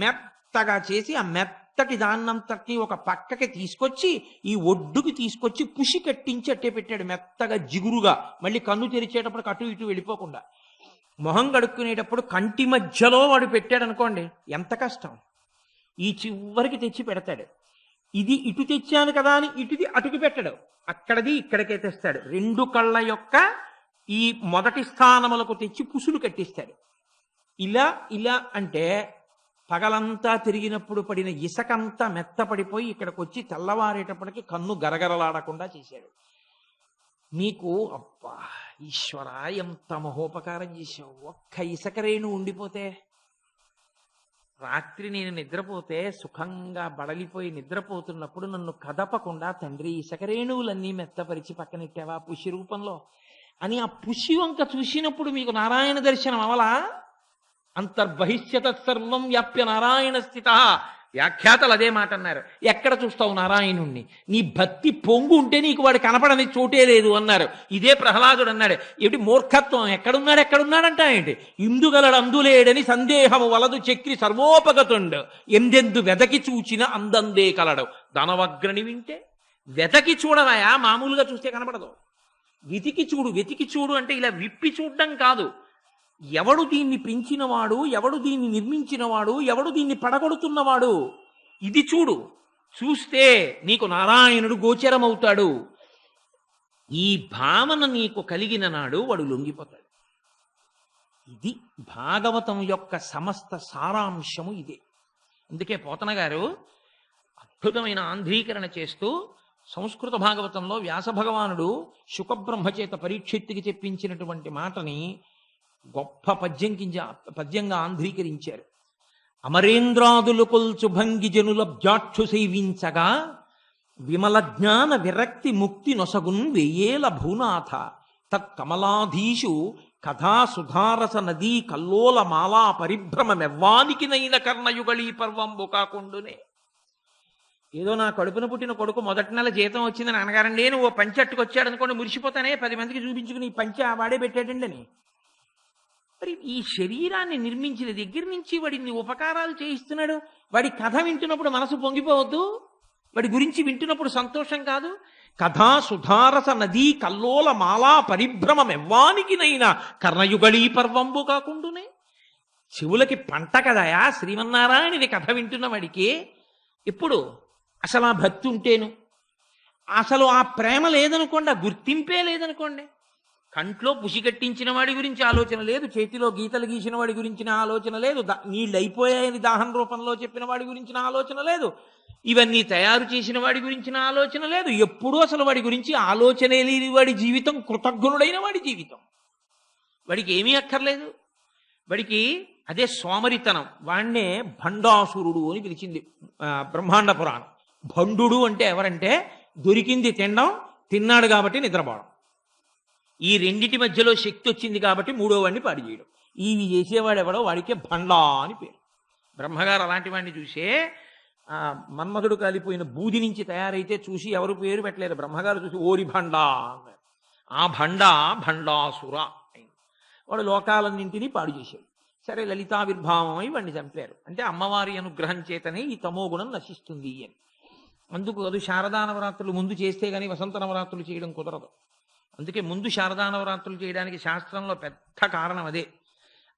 మెత్తగా చేసి ఆ మెత్తటి దాన్నంతటినీ ఒక పక్కకి తీసుకొచ్చి ఈ ఒడ్డుకి తీసుకొచ్చి పుషి కట్టించి అట్టే పెట్టాడు, మెత్తగా జిగురుగా. మళ్ళీ కన్ను తెరిచేటప్పుడు అటు ఇటు వెళ్ళిపోకుండా. మొహం కడుక్కునేటప్పుడు కంటి మధ్యలో వాడు పెట్టాడు అనుకోండి, ఎంత కష్టం. ఈ చివరికి తెచ్చి పెడతాడు. ఇది ఇటు తెచ్చాను కదా అని ఇటుది అటుకి పెట్టడు, అక్కడది ఇక్కడికే తెస్తాడు. 2 కళ్ళ యొక్క ఈ మొదటి స్థానములకు తెచ్చి పుసులు కట్టిస్తాడు. ఇలా ఇలా అంటే పగలంతా తిరిగినప్పుడు పడిన ఇసకంతా మెత్తపడిపోయి ఇక్కడికి వచ్చి తెల్లవారేటప్పటికి కన్ను గరగరలాడకుండా చేశాడు. మీకు అబ్బా ఈశ్వర ఎంత మహోపకారం చేశావు. ఒక్క ఇసకరేణు ఉండిపోతే, రాత్రి నేను నిద్రపోతే సుఖంగా బడలిపోయి నిద్రపోతున్నప్పుడు నన్ను కదపకుండా తండ్రి ఇసకరేణువులన్నీ మెత్తపరిచి పక్కనెట్టావా పుషి రూపంలో అని ఆ పుషి వంక చూసినప్పుడు మీకు నారాయణ దర్శనం అవలా? అంతర్బహిష్యత సర్వం వ్యాప్య నారాయణ స్థిత. వ్యాఖ్యాతలు అదే మాట అన్నారు. ఎక్కడ చూస్తావు నారాయణుణ్ణి? నీ భక్తి పొంగు ఉంటే నీకు వాడు కనపడని చోటే లేదు అన్నారు. ఇదే ప్రహ్లాదుడు అన్నాడు. ఏమిటి మూర్ఖత్వం, ఎక్కడున్నాడంట ఏంటి? ఇందుగలడు అందులేడని సందేహము వలదు చక్రి సర్వోపగతుండు, ఎందెందు వెదకి చూచిన అందందే కలడు. దానవగ్రని వింటే వెతకి చూడవయా, మామూలుగా చూస్తే కనపడదు. వెతికి చూడు అంటే ఇలా విప్పి చూడడం కాదు. ఎవడు దీన్ని పెంచినవాడు, ఎవడు దీన్ని నిర్మించినవాడు, ఎవడు దీన్ని పడగొడుతున్నవాడు, ఇది చూడు. చూస్తే నీకు నారాయణుడు గోచరమవుతాడు. ఈ భావన నీకు కలిగిన నాడు వాడు లొంగిపోతాడు. ఇది భాగవతం యొక్క సమస్త సారాంశము ఇదే. అందుకే పోతన గారు అద్భుతమైన ఆంధ్రీకరణ చేస్తూ సంస్కృత భాగవతంలో వ్యాస భగవానుడు శుకబ్రహ్మచేత పరీక్షిత్తుకి చెప్పించినటువంటి మాటని గొప్ప పద్యంగా ఆంధ్రీకరించారు. అమరేంద్రాదులు కొల్చు భంగి జనుల జాక్షు సేవించగా విమల జ్ఞాన విరక్తి ముక్తి నొసగున్ వెయ్యేల భూనాథ తత్కమలాధీషు కథా సుధారస నదీ కల్లోల మాలా పరిభ్రమమెవ్వానికి నైన కర్ణయుగళీ పర్వంబు కాకుండునే. ఏదో నా కడుపున పుట్టిన కొడుకు మొదటి నెల జీతం వచ్చిందని అనగారండి, నేను ఓ పంచె అట్టుకొచ్చాడు అనుకోండి, మురిసిపోతానే 10 మందికి చూపించుకుని ఈ పంచె వాడే పెట్టాడండి అని. మరి ఈ శరీరాన్ని నిర్మించిన దగ్గర నుంచి వాడిని ఉపకారాలు చేయిస్తున్నాడు. వాడి కథ వింటున్నప్పుడు మనసు పొంగిపోవద్దు? వాడి గురించి వింటున్నప్పుడు సంతోషం కాదు? కథా సుధారస నదీ కల్లోల మాలా పరిభ్రమమెవ్వానికినైనా కర్ణయుగళీ పర్వంబు కాకుండునే. చెవులకి పంట కదయా శ్రీమన్నారాయణుని కథ వింటున్న వాడికి. ఎప్పుడు అసలు ఆ భక్తి ఉంటేను, అసలు ఆ ప్రేమ లేదనుకోండి, ఆ గుర్తింపే లేదనుకోండి, కంట్లో పుసి కట్టించిన వాడి గురించి ఆలోచన లేదు, చేతిలో గీతలు గీసిన వాడి గురించిన ఆలోచన లేదు, నీళ్ళు అయిపోయాయని దాహం రూపంలో చెప్పిన వాడి గురించిన ఆలోచన లేదు, ఇవన్నీ తయారు చేసిన వాడి గురించిన ఆలోచన లేదు, ఎప్పుడూ అసలు వాడి గురించి ఆలోచనే లేని వాడి జీవితం కృతజ్ఞుడైన వాడి జీవితం. వాడికి ఏమీ అక్కర్లేదు. వాడికి అదే సోమరితనం. వాణ్ణే భండాసురుడు అని పిలిచింది బ్రహ్మాండ పురాణం. భండు అంటే ఎవరంటే దొరికింది తినడం, తిన్నాడు కాబట్టి నిద్రపోవడం. ఈ రెండిటి మధ్యలో శక్తి వచ్చింది కాబట్టి మూడో వాడిని పాడు చేయడం. ఇవి చేసేవాడు ఎవడో వాడికే భండా అని పేరు. బ్రహ్మగారు అలాంటి వాడిని చూసే మన్మధుడు కాలిపోయిన బూది నుంచి తయారైతే చూసి ఎవరు పేరు పెట్టలేదు. బ్రహ్మగారు చూసి ఓరి భండా అన్నారు. ఆ భండాసుర అయింది. వాడు లోకాలన్నింటినీ పాడు చేశాడు. సరే, లలితావిర్భావం అయి వాడిని చంపారు. అంటే అమ్మవారి అనుగ్రహం చేతనే ఈ తమోగుణం నశిస్తుంది అని. అందుకు అది శారదా నవరాత్రులు ముందు చేస్తే గానీ వసంత నవరాత్రులు చేయడం కుదరదు. అందుకే ముందు శారదా నవరాత్రులు చేయడానికి శాస్త్రంలో పెద్ద కారణం అదే.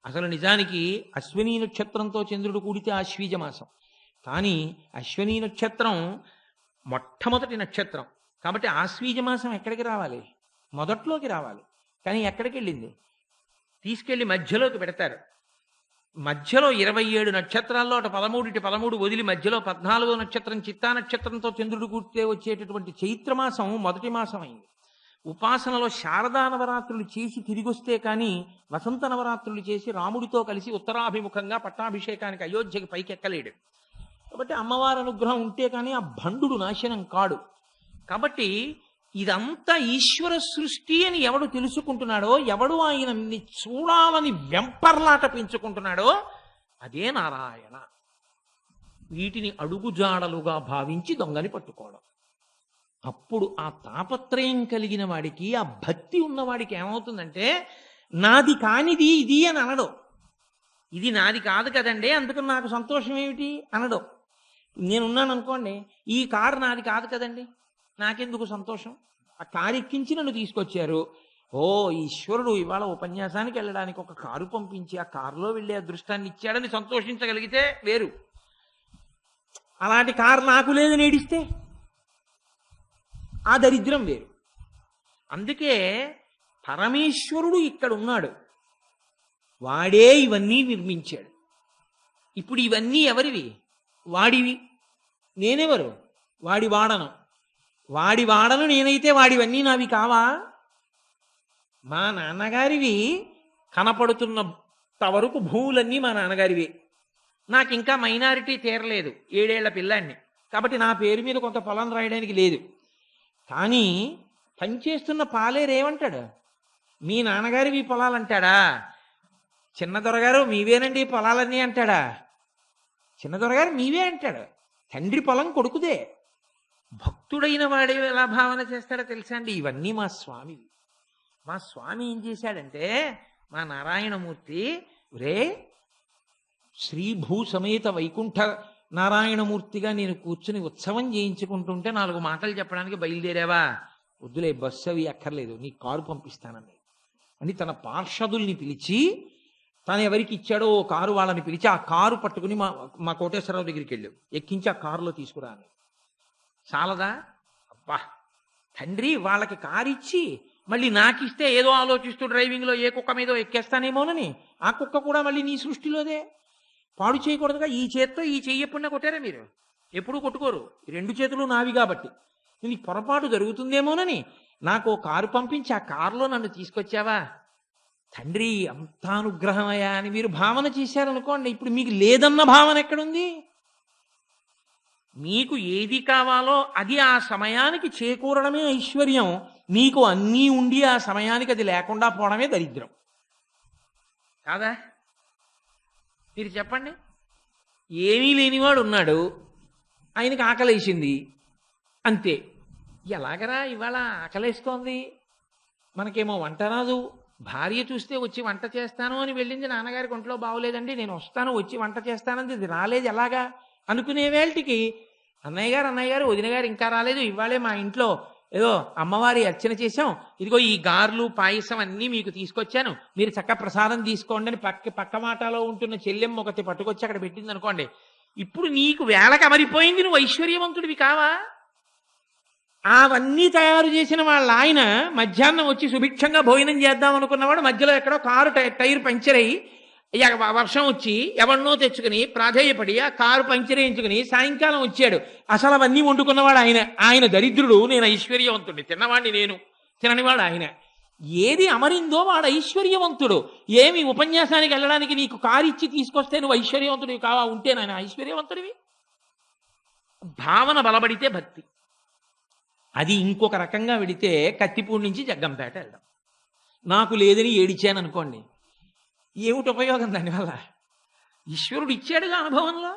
అసలు నిజానికి అశ్వినీ నక్షత్రంతో చంద్రుడు కూడితే ఆశ్వీజ మాసం, కానీ అశ్వినీ నక్షత్రం మొట్టమొదటి నక్షత్రం కాబట్టి ఆశ్వీజ మాసం ఎక్కడికి రావాలి? మొదట్లోకి రావాలి. కానీ ఎక్కడికి వెళ్ళింది? తీసుకెళ్లి మధ్యలోకి పెడతారు. మధ్యలో 27 నక్షత్రాల్లో అటు 13 వదిలి మధ్యలో 14వ నక్షత్రం చిత్తా నక్షత్రంతో చంద్రుడు కూర్చే వచ్చేటటువంటి చైత్రమాసం మొదటి మాసం అయింది. ఉపాసనలో శారదా నవరాత్రులు చేసి తిరిగొస్తే కానీ వసంత నవరాత్రులు చేసి రాముడితో కలిసి ఉత్తరాభిముఖంగా పట్టాభిషేకానికి అయోధ్యకి పైకెక్కలేడు. కాబట్టి అమ్మవారి అనుగ్రహం ఉంటే కానీ ఆ భండు నాశనం కాడు. కాబట్టి ఇదంతా ఈశ్వర సృష్టి అని ఎవడు తెలుసుకుంటున్నాడో, ఎవడు ఆయనని చూడాలని వెంపర్లాట పెంచుకుంటున్నాడో అదే నారాయణ. వీటిని అడుగుజాడలుగా భావించి దొంగని పట్టుకోవడం. అప్పుడు ఆ తాపత్రయం కలిగిన వాడికి, ఆ భక్తి ఉన్నవాడికి ఏమవుతుందంటే నాది కానిది ఇది అని అనడం. ఇది నాది కాదు కదండి, అందుకని నాకు సంతోషం ఏమిటి అనడం. నేనున్నాను అనుకోండి, ఈ కారు నాది కాదు కదండి, నాకెందుకు సంతోషం? ఆ కారు ఎక్కించి నన్ను తీసుకొచ్చారు. ఓ ఈశ్వరుడు ఇవాళ ఉపన్యాసానికి వెళ్ళడానికి ఒక కారు పంపించి ఆ కారులో వెళ్ళే అదృష్టాన్ని ఇచ్చాడని సంతోషించగలిగితే వేరు. అలాంటి కారు నాకు లేదని ఏడిస్తే ఆ దరిద్రం వేరు. అందుకే పరమేశ్వరుడు ఇక్కడ ఉన్నాడు, వాడే ఇవన్నీ నిర్మించాడు. ఇప్పుడు ఇవన్నీ ఎవరివి? వాడివి. నేనెవరు? వాడి వాడను నేనైతే వాడివన్నీ నావి కావా? మా నాన్నగారివి కనపడుతున్నంత వరకు భూములన్నీ మా నాన్నగారివి. నాకు ఇంకా మైనారిటీ తీరలేదు, 7 ఏళ్ల పిల్లాన్ని, కాబట్టి నా పేరు మీద కొంత పొలం రాయడానికి లేదు. కానీ పనిచేస్తున్న పాలేరేమంటాడు? మీ నాన్నగారివి పొలాలంటాడా? చిన్న దొరగారు మీవేనండి పొలాలన్నీ అంటాడా? చిన్న దొరగారు మీవే అంటాడు. తండ్రి పొలం కొడుకుదే. భక్తుడైన వాడే ఎలా భావన చేస్తాడో తెలుసా అండి? ఇవన్నీ మా స్వామివి. మా స్వామి ఏం చేశాడంటే, మా నారాయణమూర్తి రే శ్రీభూ సమేత వైకుంఠ నారాయణమూర్తిగా నేను కూర్చుని ఉత్సవం చేయించుకుంటుంటే 4 మాటలు చెప్పడానికి బయలుదేరావా? వద్దులే, బస్సు అవి అక్కర్లేదు, నీ కారు పంపిస్తానని అని తన పార్షదుల్ని పిలిచి, తను ఎవరికి ఇచ్చాడో ఓ కారు వాళ్ళని పిలిచి ఆ కారు పట్టుకుని మా కోటేశ్వరరావు దగ్గరికి వెళ్ళు, ఎక్కించి ఆ కారులో తీసుకురా అని. చాలదా? అబ్బా, తండ్రి వాళ్ళకి కారు ఇచ్చి మళ్ళీ నాకిస్తే ఏదో ఆలోచిస్తూ డ్రైవింగ్లో ఏ కుక్క మీదో ఎక్కేస్తానేమోనని, ఆ కుక్క కూడా మళ్ళీ నీ సృష్టిలోదే. పాడు చేయకూడదుగా. ఈ చేత్తో ఈ చెయ్యి ఎప్పుడన్నా కొట్టారా మీరు? ఎప్పుడూ కొట్టుకోరు. 2 చేతులు నావి కాబట్టి నీ పొరపాటు జరుగుతుందేమోనని నాకు కారు పంపించి ఆ కారులో నన్ను తీసుకొచ్చావా? తండ్రి అంత అనుగ్రహమయ్యా అని మీరు భావన చేశారనుకోండి, ఇప్పుడు మీకు లేదన్న భావన ఎక్కడుంది? మీకు ఏది కావాలో అది ఆ సమయానికి చేకూరడమే ఐశ్వర్యం. మీకు అన్నీ ఉండి ఆ సమయానికి అది లేకుండా పోవడమే దరిద్రం కాదా? మీరు చెప్పండి. ఏమీ లేనివాడు ఉన్నాడు, ఆయనకి ఆకలేసింది, అంతే. ఎలాగరా ఇవాళ ఆకలేస్తోంది, మనకేమో వంట రాదు, భార్య చూస్తే వచ్చి వంట చేస్తాను అని వెళ్ళింది, నాన్నగారికి ఒంట్లో బాగోలేదండి నేను వస్తాను వచ్చి వంట చేస్తానంది, ఇది రాలేదు ఎలాగా అనుకునే వేళటికి అన్నయ్య గారు వదిన గారు ఇంకా రాలేదు, ఇవాళే మా ఇంట్లో ఏదో అమ్మవారి అర్చన చేశాం, ఇదిగో ఈ గార్లు పాయసం అన్నీ మీకు తీసుకొచ్చాను, మీరు చక్క ప్రసాదం తీసుకోండి అని పక్క మాటలో ఉంటున్న చెల్లెమ్మ ఒకటి పట్టుకొచ్చి అక్కడ పెట్టింది అనుకోండి. ఇప్పుడు నీకు వేళకి అమరిపోయింది, నువ్వు ఐశ్వర్యవంతుడివి కావా? అవన్నీ తయారు చేసిన వాళ్ళ ఆయన మధ్యాహ్నం వచ్చి సుభిక్షంగా భోజనం చేద్దాం అనుకున్నవాడు మధ్యలో ఎక్కడో కారు టైర్ పంక్చర్ అయ్యి వర్షం వచ్చి ఎవరినో తెచ్చుకుని ప్రాధేయపడి ఆ కారు పంక్చర్ వేయించుకుని సాయంకాలం వచ్చాడు. అసలు అవన్నీ వండుకున్నవాడు ఆయన దరిద్రుడు, నేను ఐశ్వర్యవంతుడిని, తిన్నవాడిని నేను, తిననివాడు ఆయన. ఏది అమరిందో వాడు ఐశ్వర్యవంతుడు. ఏమి ఉపన్యాసానికి వెళ్ళడానికి నీకు కారు ఇచ్చి తీసుకొస్తే నువ్వు ఐశ్వర్యవంతుడివి కావా? ఉంటే నాయన ఐశ్వర్యవంతుడివి. భావన బలపడితే భక్తి. అది ఇంకొక రకంగా వెడితే కత్తిపూడి నుంచి జగ్గంపేట వెళ్ళడం. నాకు లేదని ఏడిచాను అనుకోండి, ఏమిటి ఉపయోగం దానివల్ల? ఈశ్వరుడు ఇచ్చాడుగా అనుభవంలో.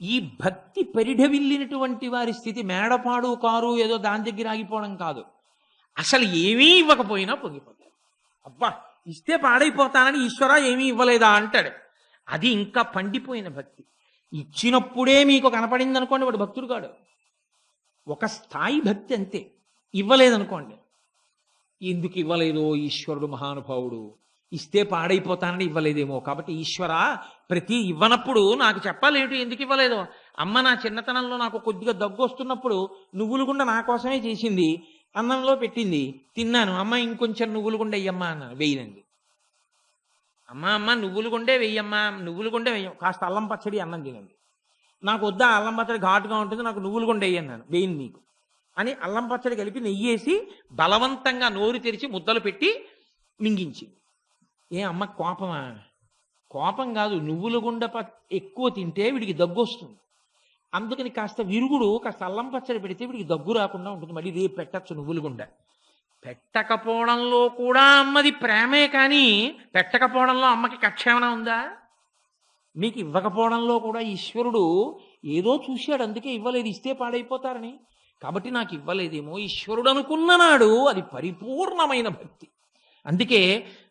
ఈ భక్తి పరిఢవిల్లినటువంటి వారి స్థితి మేడపాడు కారు ఏదో దాని దగ్గర ఆగిపోవడం కాదు, అసలు ఏమీ ఇవ్వకపోయినా పొంగిపోతాడు. అబ్బా ఇస్తే పాడైపోతానని ఈశ్వర ఏమీ ఇవ్వలేదా అంటాడు. అది ఇంకా పండిపోయిన భక్తి. ఇచ్చినప్పుడే మీకు కనపడింది అనుకోండి, వాడు భక్తుడు కాడు. ఒక స్థాయి భక్తి అంతే. ఇవ్వలేదనుకోండి, ఎందుకు ఇవ్వలేదో ఈశ్వరుడు మహానుభావుడు, ఇస్తే పాడైపోతానని ఇవ్వలేదేమో. కాబట్టి ఈశ్వర ప్రతి ఇవ్వనప్పుడు నాకు చెప్పాలేమిటి ఎందుకు ఇవ్వలేదో. అమ్మ నా చిన్నతనంలో నాకు కొద్దిగా దగ్గు వస్తున్నప్పుడు నువ్వులు గుండ నా కోసమే చేసింది, అన్నంలో పెట్టింది, తిన్నాను. అమ్మ ఇంకొంచెం నువ్వులు గుండ వెయ్యమ్మా అన్నాను, వెయ్యనంది. అమ్మ నువ్వులు గుండే వెయ్యమ్మా, నువ్వులు గుండే వెయ్యం, కాస్త అల్లం పచ్చడి అన్నం తినండి. నాకు వద్దా అల్లం పచ్చడి ఘాటుగా ఉంటుంది, నాకు నువ్వులు గుండ వెయ్యన్నాను, వెయ్యింది నీకు అని అల్లం పచ్చడి కలిపి నెయ్యేసి బలవంతంగా నోరు తెరిచి ముద్దలు పెట్టి మింగించింది. అమ్మ కోపమా? కోపం కాదు, నువ్వుల గుండ ఎక్కువ తింటే వీడికి దగ్గు వస్తుంది, అందుకని కాస్త విరుగుడు కాస్త అల్లం పచ్చడి పెడితే వీడికి దగ్గు రాకుండా ఉంటుంది, మళ్ళీ రేపు పెట్టచ్చు నువ్వుల గుండ. పెట్టకపోవడంలో కూడా అమ్మది ప్రేమే, కానీ పెట్టకపోవడంలో అమ్మకి కక్ష ఏమైనా ఉందా? మీకు ఇవ్వకపోవడంలో కూడా ఈశ్వరుడు ఏదో చూశాడు, అందుకే ఇవ్వలేదు, ఇస్తే పాడైపోతారని. కాబట్టి నాకు ఇవ్వలేదేమో ఈశ్వరుడు అనుకున్న నాడు అది పరిపూర్ణమైన భక్తి. అందుకే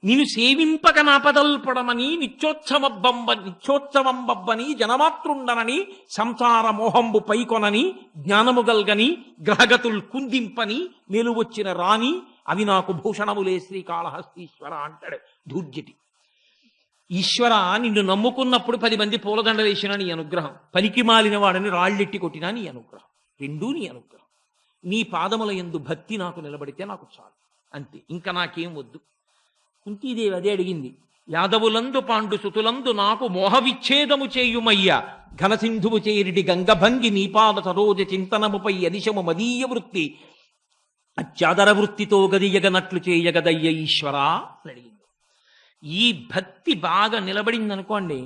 నేను సేవింపక నాపదల్పడమని నిత్యోత్సవం బబ్బని జనమాతృండనని సంసార మోహంబు పైకొనని జ్ఞానము గల్గని గ్రహగతుల్ కుందింపని మేలువచ్చిన రాణి అవి నాకు భూషణములే శ్రీకాళహస్తీశ్వర అంటాడు ధూర్జటి. ఈశ్వర నిన్ను నమ్ముకున్నప్పుడు 10 మంది పూలదండలు వేసినా నీ అనుగ్రహం, పనికి మాలిన వాడని రాళ్ళెట్టి కొట్టినా నీ అనుగ్రహం, రెండూ నీ అనుగ్రహం. నీ పాదముల యందు భక్తి నాకు నిలబడితే నాకు చాలు, అంతే, ఇంకా నాకేం వద్దు. కుంతీదేవి అదే అడిగింది. యాదవులందు పాండు సుతులందు నాకు మోహవిచ్ఛేదము చేయుమయ్య, ఘనసింధువు చేరిడి గంగభంగి నీపాద సరోజ చింతనముపై అదిశము మదీయ వృత్తి అత్యాదర వృత్తితో గదియగనట్లు చేయగదయ్య ఈశ్వరా అని అడిగింది. ఈ భక్తి బాగా నిలబడిందనుకోండి,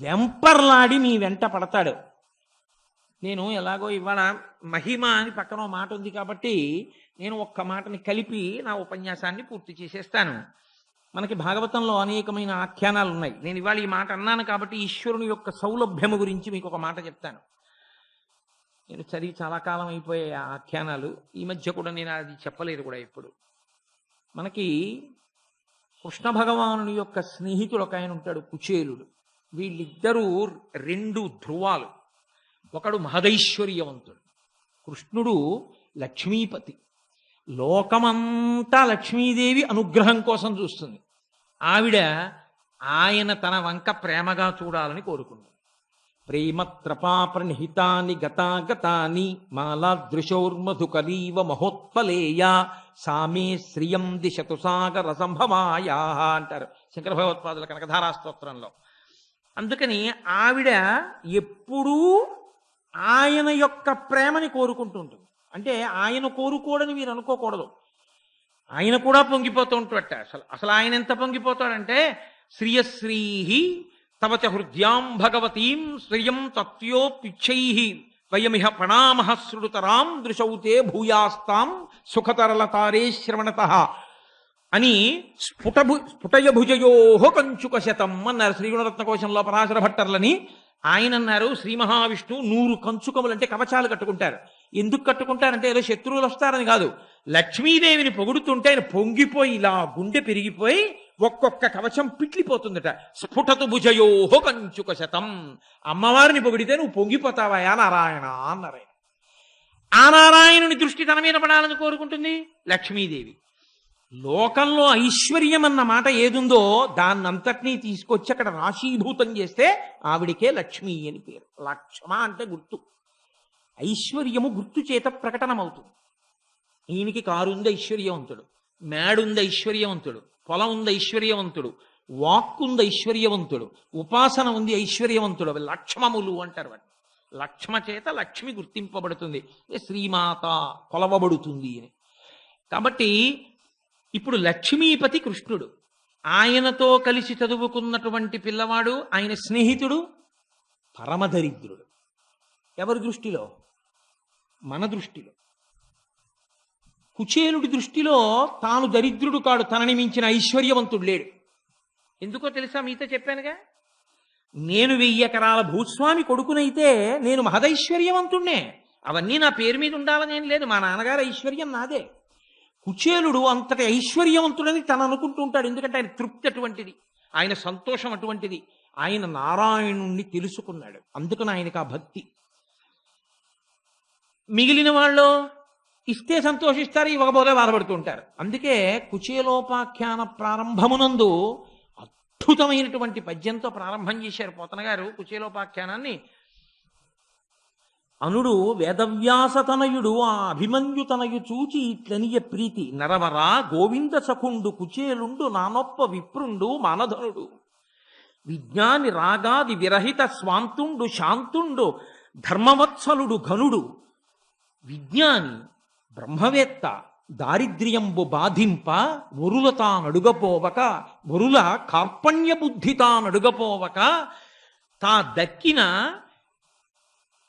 వెంపర్లాడి మీ వెంట పడతాడు. నేను ఎలాగో ఇవాళ మహిమ అని పక్కన మాట ఉంది కాబట్టి నేను ఒక్క మాటని కలిపి నా ఉపన్యాసాన్ని పూర్తి చేసేస్తాను. మనకి భాగవతంలో అనేకమైన ఆఖ్యానాలు ఉన్నాయి. నేను ఇవాళ ఈ మాట అన్నాను కాబట్టి ఈశ్వరుని యొక్క సౌలభ్యము గురించి మీకు ఒక మాట చెప్తాను. నేను చదివి చాలా కాలం అయిపోయే ఆఖ్యానాలు, ఈ మధ్య కూడా నేను అది చెప్పలేదు కూడా. ఇప్పుడు మనకి కృష్ణ భగవానుని యొక్క స్నేహితుడు ఒక ఆయన ఉంటాడు, కుచేలుడు. వీళ్ళిద్దరూ 2 ధ్రువాలు. ఒకడు మహదైశ్వర్యవంతుడు, కృష్ణుడు లక్ష్మీపతి. లోకమంతా లక్ష్మీదేవి అనుగ్రహం కోసం చూస్తుంది. ఆవిడ ఆయన తన వంక ప్రేమగా చూడాలని కోరుకుంది. ప్రేమత్రపాప్రణిహితాని గతాగతాని మాలాదృశోర్మధుకరీవ మహోత్పలేయ సామే శ్రియం దిశతు సాగర సంభవాయా అంటారు శంకర భగవత్పాదుల కనకధారా స్తోత్రంలో. అందుకని ఆవిడ ఎప్పుడూ ఆయన యొక్క ప్రేమని కోరుకుంటుంటుంది. అంటే ఆయన కోరుకోడని మీరు అనుకోకూడదు, ఆయన కూడా పొంగిపోతూ ఉంటాడట. అసలు ఆయన ఎంత పొంగిపోతాడంటే శ్రియశ్రీహి తవచ హృద్యాం భగవతీం శ్రియం తత్యోపిచ్చై వయమిహ ప్రణామః శృతరాం దృశౌతే భూయాస్తాం సుఖతరలతారే శ్రవణత అని స్ఫుటయభుజయోహో కంచుక శతం అన్నారు శ్రీగుణరత్నకోశంలో పరాశర భట్టర్లని. ఆయన అన్నారు శ్రీ మహావిష్ణువు 100 కంచుకములు అంటే కవచాలు కట్టుకుంటారు. ఎందుకు కట్టుకుంటారంటే ఏదో శత్రువులు వస్తారని కాదు, లక్ష్మీదేవిని పొగుడుతుంటే ఆయన పొంగిపోయి ఇలా గుండె పెరిగిపోయి ఒక్కొక్క కవచం పిట్లిపోతుందట. స్ఫుటతు భుజయోహో కంచుక శతం. అమ్మవారిని పొగిడితే నువ్వు పొంగిపోతావయా నారాయణ అన్నారు ఆయన. ఆ నారాయణుని దృష్టి తన మీద పడాలని కోరుకుంటుంది లక్ష్మీదేవి. లోకంలో ఐశ్వర్యం అన్న మాట ఏదుందో దాన్నంతటినీ తీసుకొచ్చి అక్కడ రాశీభూతం చేస్తే ఆవిడికే లక్ష్మి అని పేరు. లక్ష్మ అంటే గుర్తు. ఐశ్వర్యము గుర్తు చేత ప్రకటనమవుతుంది. ఈయనకి కారుంది ఐశ్వర్యవంతుడు, మేడుంది ఐశ్వర్యవంతుడు, పొలం ఉంది ఐశ్వర్యవంతుడు, వాక్కుంది ఐశ్వర్యవంతుడు, ఉపాసన ఉంది ఐశ్వర్యవంతుడు. అవి లక్ష్మములు అంటారు వాటిని. లక్ష్మ చేత లక్ష్మి గుర్తింపబడుతుంది, శ్రీమాత కొలవబడుతుంది అని. కాబట్టి ఇప్పుడు లక్ష్మీపతి కృష్ణుడు, ఆయనతో కలిసి చదువుకున్నటువంటి పిల్లవాడు, ఆయన స్నేహితుడు పరమదరిద్రుడు. ఎవరి దృష్టిలో? మన దృష్టిలో. కుచేలుడి దృష్టిలో తాను దరిద్రుడు కాడు, తనని మించిన ఐశ్వర్యవంతుడు లేడు. ఎందుకో తెలుసా? మీతో చెప్పానుగా, నేను 1000 ఎకరాల భూస్వామి కొడుకునైతే నేను మహదైశ్వర్యవంతుణ్ణే, అవన్నీ నా పేరు మీద ఉండాలని ఏం లేదు, మా నాన్నగారు ఐశ్వర్యం నాదే. కుచేలుడు అంతటి ఐశ్వర్యవంతుడని తను అనుకుంటూ ఉంటాడు. ఎందుకంటే ఆయన తృప్తి అటువంటిది, ఆయన సంతోషం అటువంటిది, ఆయన నారాయణుణ్ణి తెలుసుకున్నాడు. అందుకని ఆయనకు ఆ భక్తి. మిగిలిన వాళ్ళు ఇస్తే సంతోషిస్తారు, ఇవ్వకపోతే బాధపడుతూ ఉంటారు. అందుకే కుచేలోపాఖ్యాన ప్రారంభమునందు అద్భుతమైనటువంటి పద్యంతో ప్రారంభం చేశారు పోతన గారు కుచేలోపాఖ్యానాన్ని. అనుడు వేదవ్యాసతనయుడు ఆ అభిమన్యుతనయు చూచి ఇట్లనియ ప్రీతి, నరవరా గోవింద సఖుండు కుచేలుండు నానొప్ప విప్రుండు మానధనుడు, విజ్ఞాని రాగాది విరహిత స్వాంతుండు శాంతుండు ధర్మవత్సలుడు ఘనుడు, విజ్ఞాని బ్రహ్మవేత్త దారిద్ర్యంబు బాధింప వరుల తానడుగపోవక, వరుల కార్పణ్య బుద్ధి తానడుగపోవక, తా దక్కిన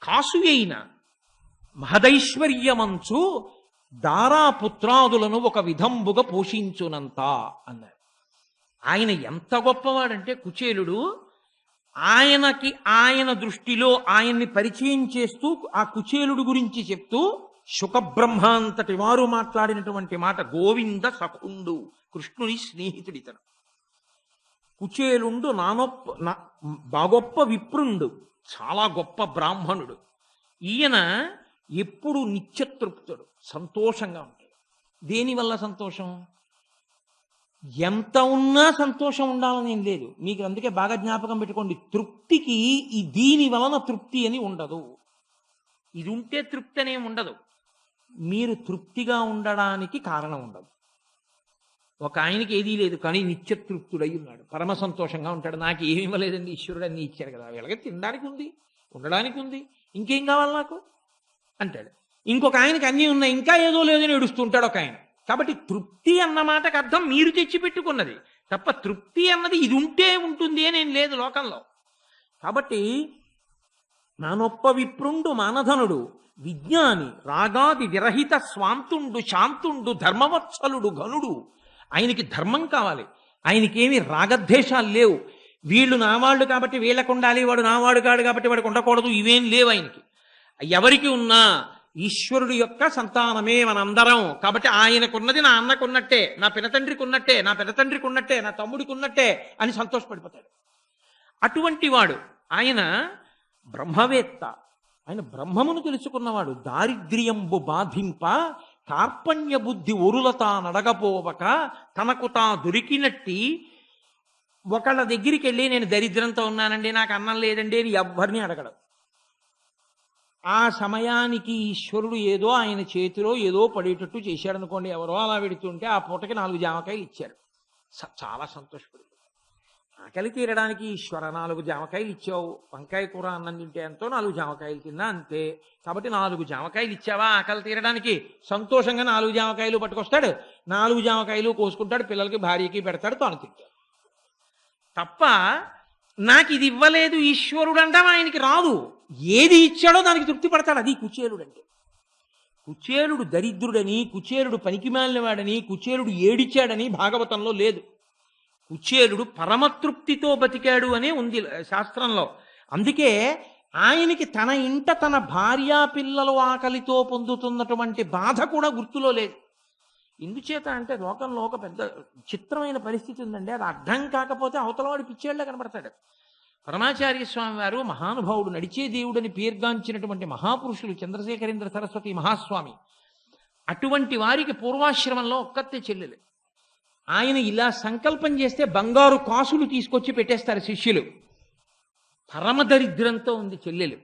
కాసు అయిన మహదైశ్వర్యమంచు దారాపుత్రాదులను ఒక విధంబుగా పోషించునంత అన్నారు. ఆయన ఎంత గొప్పవాడంటే కుచేలుడు, ఆయనకి ఆయన దృష్టిలో ఆయన్ని పరిచయం చేస్తూ ఆ కుచేలుడు గురించి చెప్తూ శుకబ్రహ్మ అంతటి వారు మాట్లాడినటువంటి మాట గోవింద సఖుండు, కృష్ణుని స్నేహితుడితను. కుచేలుండు బాగొప్ప విప్రుండు, చాలా గొప్ప బ్రాహ్మణుడు. ఈయన ఎప్పుడు నిత్యతృప్తుడు, సంతోషంగా ఉంటాడు. దేనివల్ల సంతోషం? ఎంత ఉన్నా సంతోషం ఉండాలని ఏం లేదు మీకు. అందుకే బాగా జ్ఞాపకం పెట్టుకోండి, తృప్తికి ఈ దీని వలన తృప్తి అని ఉండదు. ఇది ఉంటే తృప్తి అనేం ఉండదు. మీరు తృప్తిగా ఉండడానికి కారణం ఉండదు. ఒక ఆయనకి ఏదీ లేదు కానీ నిత్యతృప్తుడై ఉన్నాడు, పరమ సంతోషంగా ఉంటాడు. నాకు ఏమి ఇవ్వలేదండి, ఈశ్వరుడు అన్ని ఇచ్చారు కదా, వీళ్ళకి తినడానికి ఉంది, ఉండడానికి ఉంది, ఇంకేం కావాలి నాకు అంటాడు. ఇంకొక ఆయనకి అన్నీ ఉన్నాయి, ఇంకా ఏదో లేదని ఏడుస్తుంటాడు ఒక ఆయన. కాబట్టి తృప్తి అన్న మాటకు అర్థం మీరు తెచ్చిపెట్టుకున్నది తప్ప, తృప్తి అన్నది ఇది ఉంటే ఉంటుంది అని ఏం లేదు లోకంలో. కాబట్టి నానొప్ప విప్రుండు మానధనుడు, విజ్ఞాని రాగాది విరహిత స్వాంతుండు శాంతుండు ధర్మవత్సలుడు ఘనుడు. ఆయనకి ధర్మం కావాలి, ఆయనకేమి రాగద్వేషాలు లేవు. వీళ్ళు నావాళ్ళు కాబట్టి వీళ్ళకు ఉండాలి, వాడు నావాడు కాడు కాబట్టి వాడికి ఉండకూడదు, ఇవేం లేవు ఆయనకి. ఎవరికి ఉన్నా ఈశ్వరుడు యొక్క సంతానమే మనందరం. కాబట్టి ఆయనకున్నది నా అన్నకున్నట్టే, నా పినతండ్రికి ఉన్నట్టే, నా పెదతండ్రికి ఉన్నట్టే, నా తమ్ముడికి ఉన్నట్టే అని సంతోషపడిపోతాడు. అటువంటి వాడు ఆయన బ్రహ్మవేత్త, ఆయన బ్రహ్మమును తెలుసుకున్నవాడు. దారిద్ర్యంబు బాధింప కార్పణ్య బుద్ధి ఒరుల తానడగపోవక, తనకు తా దొరికినట్టి ఒకళ్ళ దగ్గరికి వెళ్ళి నేను దరిద్రంతో ఉన్నానండి, నాకు అన్నం లేదండి అని ఎవ్వరిని అడగడం. ఆ సమయానికి ఈశ్వరుడు ఏదో ఆయన చేతిలో ఏదో పడేటట్టు చేశాడు అనుకోండి, ఎవరో అలా పెడుతుంటే ఆ పూటకి 4 జామకాయలు ఇచ్చారు, చాలా సంతోషపడి. ఆకలి తీరడానికి ఈశ్వర 4 జామకాయలు ఇచ్చావు, వంకాయ కూర అన్నం తింటే ఎంతో 4 జామకాయలు తిన్నా అంతే. కాబట్టి 4 జామకాయలు ఇచ్చావా ఆకలి తీరడానికి, సంతోషంగా 4 జామకాయలు పట్టుకొస్తాడు, 4 జామకాయలు కోసుకుంటాడు, పిల్లలకి భార్యకి పెడతాడు, తాను తింటాడు. తప్ప నాకు ఇది ఇవ్వలేదు ఈశ్వరుడు అంటాం ఆయనకి రాదు. ఏది ఇచ్చాడో దానికి తృప్తి పడతాడు. అది కుచేలుడు అంటే. కుచేలుడు దరిద్రుడని, కుచేలుడు పనికిమాలినవాడని, కుచేలుడు ఏడిచాడని భాగవతంలో లేదు. కుచేలుడు పరమతృప్తితో బతికాడు అనే ఉంది శాస్త్రంలో. అందుకే ఆయనకి తన ఇంట తన భార్యా పిల్లలు ఆకలితో పొందుతున్నటువంటి బాధ కూడా గుర్తులో లేదు. ఎందుచేత అంటే లోకంలో ఒక పెద్ద చిత్రమైన పరిస్థితి ఉందండి. అది అర్థం కాకపోతే అవతలవాడు పిచ్చేళ్ళ కనబడతాడు. పరమాచార్య స్వామి వారు మహానుభావుడు, నడిచే దేవుడని పేర్గాంచినటువంటి మహాపురుషులు చంద్రశేఖరేంద్ర సరస్వతి మహాస్వామి. అటువంటి వారికి పూర్వాశ్రమంలో ఒక్కతే చెల్లెలు. ఆయన ఇలా సంకల్పం చేస్తే బంగారు కాసులు తీసుకొచ్చి పెట్టేస్తారు శిష్యులు. పరమదరిద్రంతో ఉంది చెల్లెలు.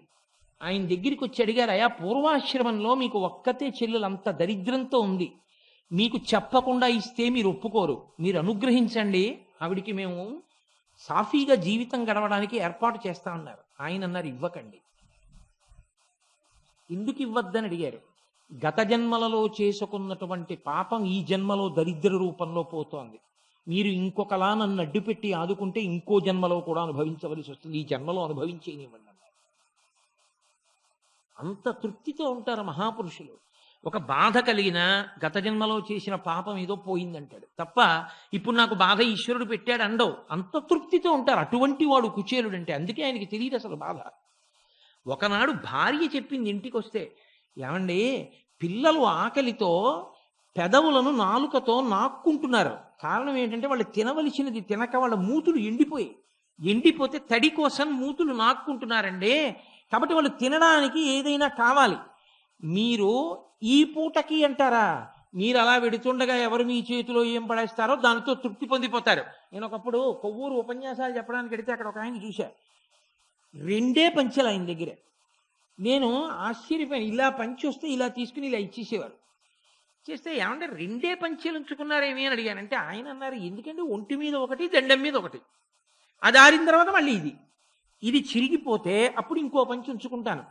ఆయన దగ్గరికి వచ్చి అడిగారు, అయా పూర్వాశ్రమంలో మీకు ఒక్కతే చెల్లెలు అంత దరిద్రంతో ఉంది, మీకు చెప్పకుండా ఇస్తే మీరు ఒప్పుకోరు, మీరు అనుగ్రహించండి, ఆవిడికి మేము సాఫీగా జీవితం గడవడానికి ఏర్పాటు చేస్తా ఉన్నారు. ఆయన అన్నారు, ఇవ్వకండి. ఎందుకు ఇవ్వద్దని అడిగారు. గత జన్మలలో చేసుకున్నటువంటి పాపం ఈ జన్మలో దరిద్ర రూపంలో పోతోంది. మీరు ఇంకొకలా నన్ను అడ్డుపెట్టి ఆదుకుంటే ఇంకో జన్మలో కూడా అనుభవించవలసి వస్తుంది, ఈ జన్మలో అనుభవించేనివ్వండి అన్నారు. అంత తృప్తితో ఉంటారు మహాపురుషులు. ఒక బాధ కలిగినా గత జన్మలో చేసిన పాపం ఏదో పోయిందంటాడు తప్ప ఇప్పుడు నాకు బాధ ఈశ్వరుడు పెట్టాడు అండవు. అంత తృప్తితో ఉంటారు. అటువంటి వాడు కుచేలుడు అంటే. అందుకే ఆయనకి తెలియదు అసలు బాధ. ఒకనాడు భార్య చెప్పింది ఇంటికి వస్తే, ఏమండి పిల్లలు ఆకలితో పెదవులను నాలుకతో నాక్కుంటున్నారు. కారణం ఏంటంటే వాళ్ళు తినవలసినది తినక వాళ్ళ మూతులు ఎండిపోతే తడి కోసం మూతులు నాక్కుంటున్నారండి. కాబట్టి వాళ్ళు తినడానికి ఏదైనా కావాలి. మీరు ఈ పూటకి అంటారా, మీరు అలా వెడుతుండగా ఎవరు మీ చేతిలో ఏం పడేస్తారో దానితో తృప్తి పొందిపోతారు. నేను ఒకప్పుడు కొవ్వూరు ఉపన్యాసాలు చెప్పడానికి వెడితే అక్కడ ఒక ఆయన చూశా, 2 పంచెలు ఆయన దగ్గర. నేను ఆశ్చర్యపోయాను. ఇలా పంచి వస్తే ఇలా తీసుకుని ఇలా ఇచ్చేసేవారు. చేస్తే ఏమంటే 2 పంచెలు ఉంచుకున్నారేమి అని అడిగానంటే ఆయన అన్నారు, ఎందుకంటే ఒంటి మీద ఒకటి దండం మీద ఒకటి, అది ఆరిన తర్వాత మళ్ళీ ఇది చిరిగిపోతే అప్పుడు ఇంకో పంచి ఉంచుకుంటాను.